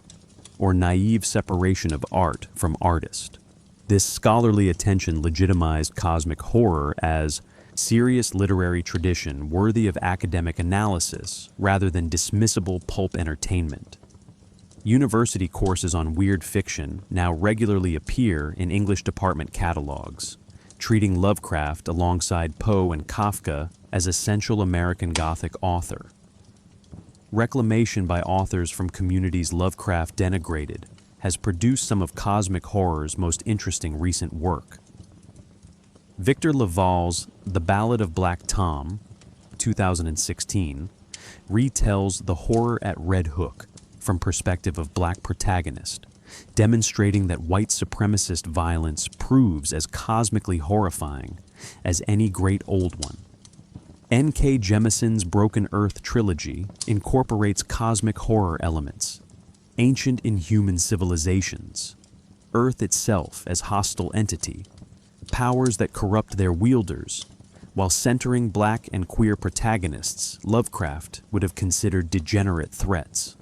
or naive separation of art from artist. This scholarly attention legitimized cosmic horror as serious literary tradition worthy of academic analysis rather than dismissible pulp entertainment. University courses on weird fiction now regularly appear in English department catalogs, treating Lovecraft alongside Poe and Kafka as essential American Gothic author. Reclamation by authors from communities Lovecraft denigrated has produced some of cosmic horror's most interesting recent work. Victor Laval's The Ballad of Black Tom, 2016, retells the horror at Red Hook from perspective of black protagonist, demonstrating that white supremacist violence proves as cosmically horrifying as any great old one. N.K. Jemison's Broken Earth trilogy incorporates cosmic horror elements, ancient inhuman civilizations, Earth itself as hostile entity, powers that corrupt their wielders, while centering black and queer protagonists Lovecraft would have considered degenerate threats.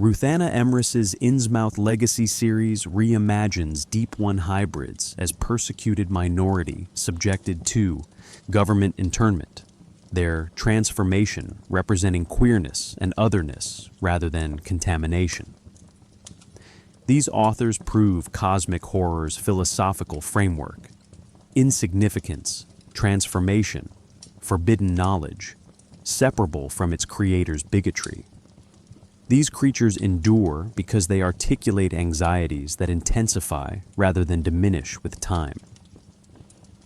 Ruthanna Emrys's Innsmouth Legacy series reimagines Deep One hybrids as persecuted minority subjected to government internment, their transformation representing queerness and otherness rather than contamination. These authors prove cosmic horror's philosophical framework: insignificance, transformation, forbidden knowledge, separable from its creator's bigotry. These creatures endure because they articulate anxieties that intensify rather than diminish with time.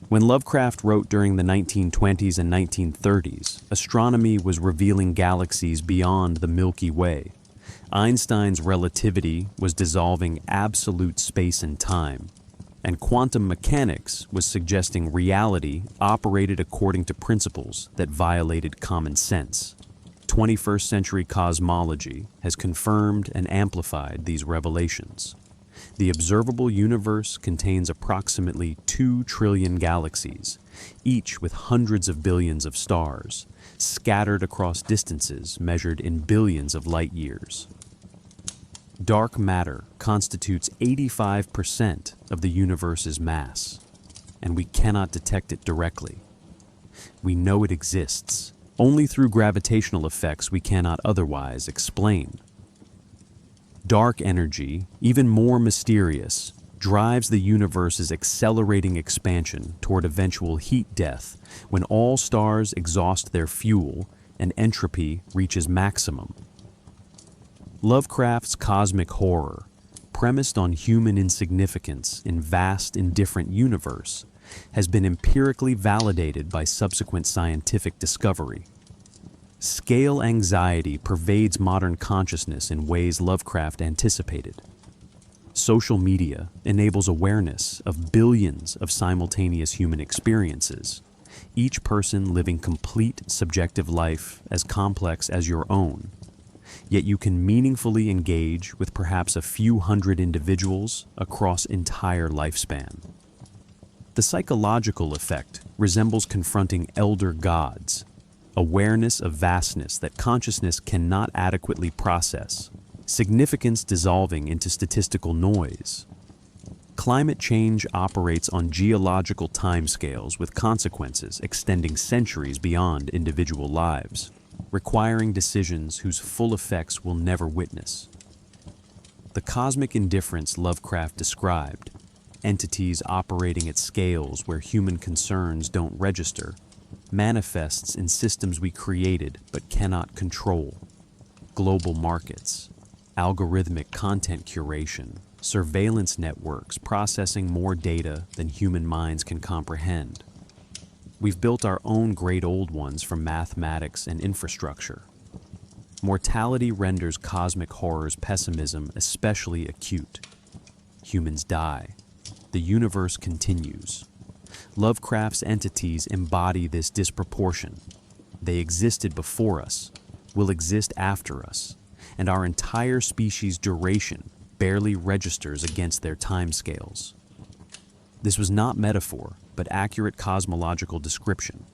When Lovecraft wrote during the 1920s and 1930s, astronomy was revealing galaxies beyond the Milky Way. Einstein's relativity was dissolving absolute space and time, and quantum mechanics was suggesting reality operated according to principles that violated common sense. 21st century cosmology has confirmed and amplified these revelations. The observable universe contains approximately 2 trillion galaxies, each with hundreds of billions of stars, scattered across distances measured in billions of light years. Dark matter constitutes 85% of the universe's mass, and we cannot detect it directly. We know it exists only through gravitational effects we cannot otherwise explain. Dark energy, even more mysterious, drives the universe's accelerating expansion toward eventual heat death when all stars exhaust their fuel and entropy reaches maximum. Lovecraft's cosmic horror, premised on human insignificance in vast, indifferent universe, has been empirically validated by subsequent scientific discovery. Scale anxiety pervades modern consciousness in ways Lovecraft anticipated. Social media enables awareness of billions of simultaneous human experiences, each person living complete subjective life as complex as your own. Yet you can meaningfully engage with perhaps a few hundred individuals across entire lifespan. The psychological effect resembles confronting elder gods, awareness of vastness that consciousness cannot adequately process, significance dissolving into statistical noise. Climate change operates on geological timescales with consequences extending centuries beyond individual lives, requiring decisions whose full effects we'll never witness. The cosmic indifference Lovecraft described, entities operating at scales where human concerns don't register, manifests in systems we created but cannot control. Global markets, algorithmic content curation, surveillance networks processing more data than human minds can comprehend. We've built our own great old ones from mathematics and infrastructure. Mortality renders cosmic horror's pessimism especially acute. Humans die. The universe continues. Lovecraft's entities embody this disproportion. They existed before us, will exist after us, and our entire species' duration barely registers against their timescales. This was not metaphor, but accurate cosmological description.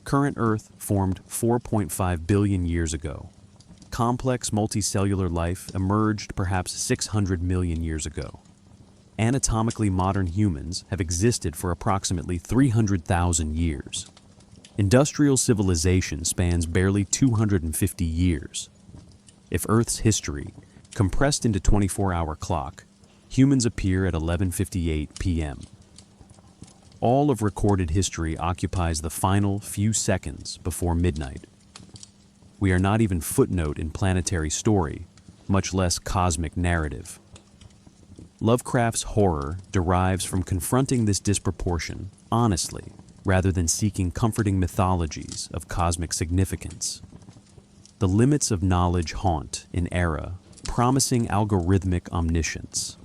Current Earth formed 4.5 billion years ago. Complex multicellular life emerged perhaps 600 million years ago. Anatomically modern humans have existed for approximately 300,000 years. Industrial civilization spans barely 250 years. If Earth's history, compressed into 24-hour clock, humans appear at 11:58 p.m. All of recorded history occupies the final few seconds before midnight. We are not even footnote in planetary story, much less cosmic narrative. Lovecraft's horror derives from confronting this disproportion honestly, rather than seeking comforting mythologies of cosmic significance. The limits of knowledge haunt an era promising algorithmic omniscience.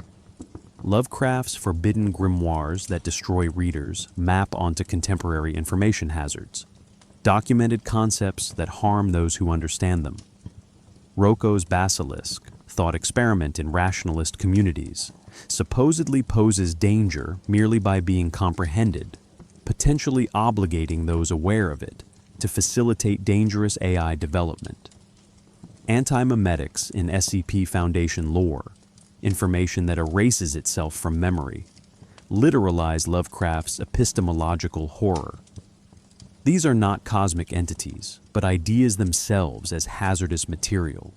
Lovecraft's forbidden grimoires that destroy readers map onto contemporary information hazards, documented concepts that harm those who understand them. Roko's basilisk, thought experiment in rationalist communities, supposedly poses danger merely by being comprehended, potentially obligating those aware of it to facilitate dangerous AI development. Anti-memetics in SCP Foundation lore, information that erases itself from memory, literalize Lovecraft's epistemological horror. These are not cosmic entities, but ideas themselves as hazardous material.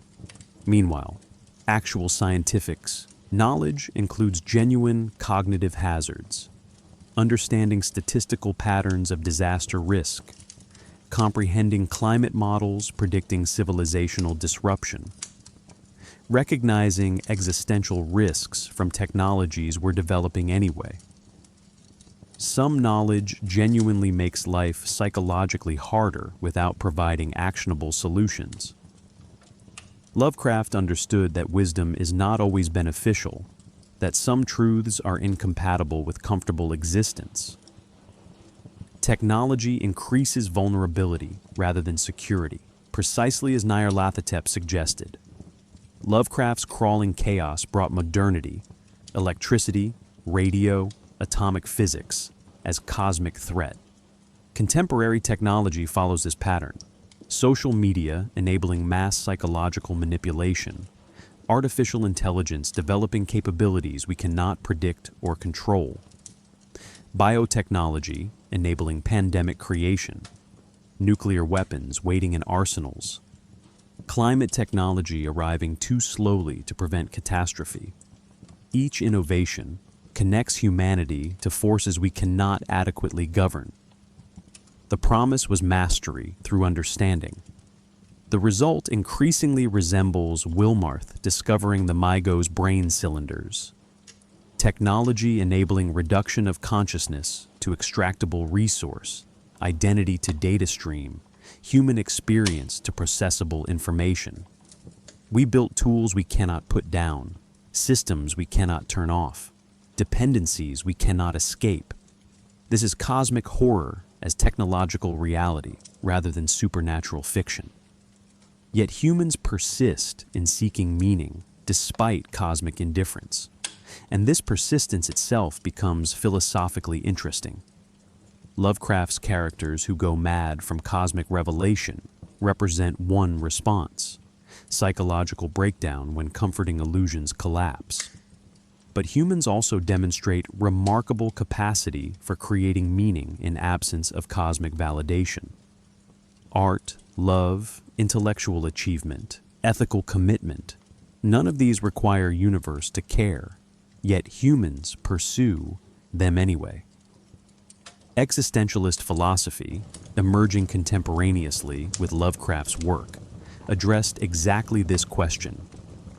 Meanwhile, actual scientifics, knowledge includes genuine cognitive hazards, understanding statistical patterns of disaster risk, comprehending climate models predicting civilizational disruption, recognizing existential risks from technologies we're developing anyway. Some knowledge genuinely makes life psychologically harder without providing actionable solutions. Lovecraft understood that wisdom is not always beneficial, that some truths are incompatible with comfortable existence. Technology increases vulnerability rather than security, precisely as Nyarlathotep suggested. Lovecraft's crawling chaos brought modernity, electricity, radio, atomic physics, as cosmic threat. Contemporary technology follows this pattern. Social media enabling mass psychological manipulation, artificial intelligence developing capabilities we cannot predict or control, biotechnology enabling pandemic creation, nuclear weapons waiting in arsenals, climate technology arriving too slowly to prevent catastrophe. Each innovation connects humanity to forces we cannot adequately govern. The promise was mastery through understanding. The result increasingly resembles Wilmarth discovering the MIGO's brain cylinders. Technology enabling reduction of consciousness to extractable resource, identity to data stream, human experience to processable information. We built tools we cannot put down, systems we cannot turn off, dependencies we cannot escape. This is cosmic horror as technological reality rather than supernatural fiction. Yet humans persist in seeking meaning despite cosmic indifference, and this persistence itself becomes philosophically interesting. Lovecraft's characters who go mad from cosmic revelation represent one response: psychological breakdown when comforting illusions collapse. But humans also demonstrate remarkable capacity for creating meaning in absence of cosmic validation. Art, love, intellectual achievement, ethical commitment, none of these require universe to care, yet humans pursue them anyway. Existentialist philosophy, emerging contemporaneously with Lovecraft's work, addressed exactly this question: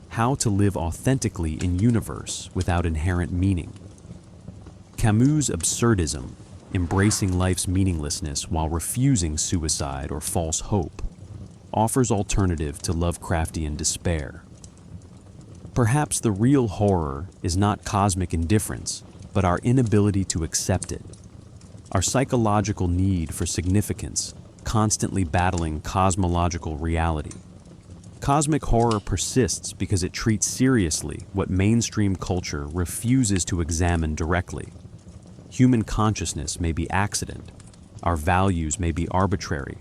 how to live authentically in universe without inherent meaning. Camus' absurdism, embracing life's meaninglessness while refusing suicide or false hope, offers alternative to Lovecraftian despair. Perhaps the real horror is not cosmic indifference, but our inability to accept it. Our psychological need for significance, constantly battling cosmological reality. Cosmic horror persists because it treats seriously what mainstream culture refuses to examine directly. Human consciousness may be accident, our values may be arbitrary,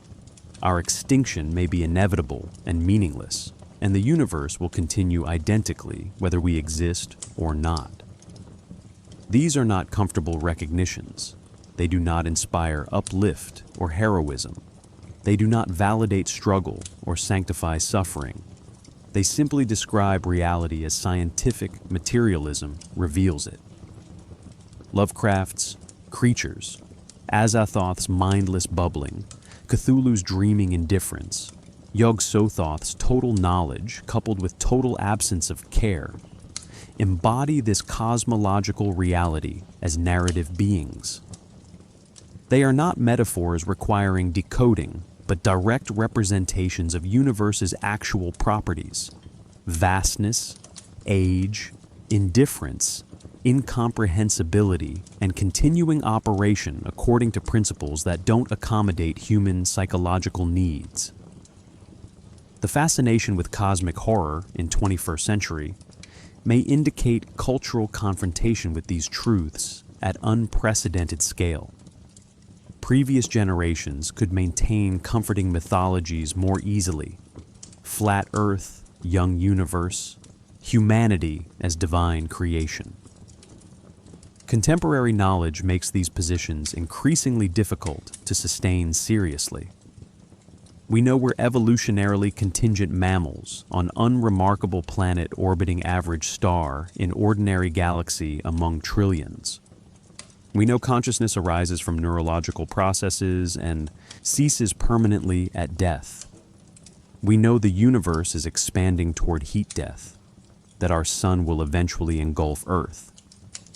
our extinction may be inevitable and meaningless, and the universe will continue identically whether we exist or not. These are not comfortable recognitions. They do not inspire uplift or heroism. They do not validate struggle or sanctify suffering. They simply describe reality as scientific materialism reveals it. Lovecraft's creatures, Azathoth's mindless bubbling, Cthulhu's dreaming indifference, Yog-Sothoth's total knowledge coupled with total absence of care, embody this cosmological reality as narrative beings. They are not metaphors requiring decoding, but direct representations of universe's actual properties: vastness, age, indifference, incomprehensibility, and continuing operation according to principles that don't accommodate human psychological needs. The fascination with cosmic horror in 21st century may indicate cultural confrontation with these truths at unprecedented scale. Previous generations could maintain comforting mythologies more easily, flat earth, young universe, humanity as divine creation. Contemporary knowledge makes these positions increasingly difficult to sustain seriously. We know we're evolutionarily contingent mammals on unremarkable planet orbiting average star in ordinary galaxy among trillions. We know consciousness arises from neurological processes and ceases permanently at death. We know the universe is expanding toward heat death, that our sun will eventually engulf Earth,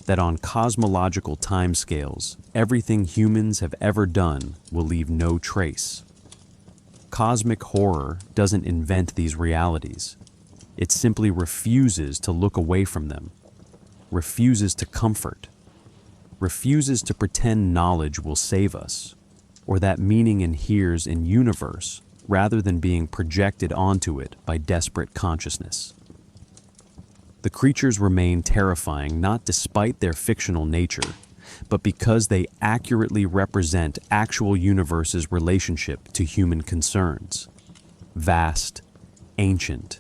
that on cosmological timescales, everything humans have ever done will leave no trace. Cosmic horror doesn't invent these realities. It simply refuses to look away from them, refuses to comfort, refuses to pretend knowledge will save us, or that meaning inheres in universe rather than being projected onto it by desperate consciousness. The creatures remain terrifying not despite their fictional nature, but because they accurately represent actual universe's relationship to human concerns. Vast, ancient,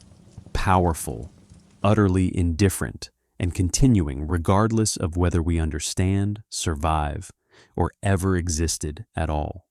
powerful, utterly indifferent, and continuing regardless of whether we understand, survive, or ever existed at all.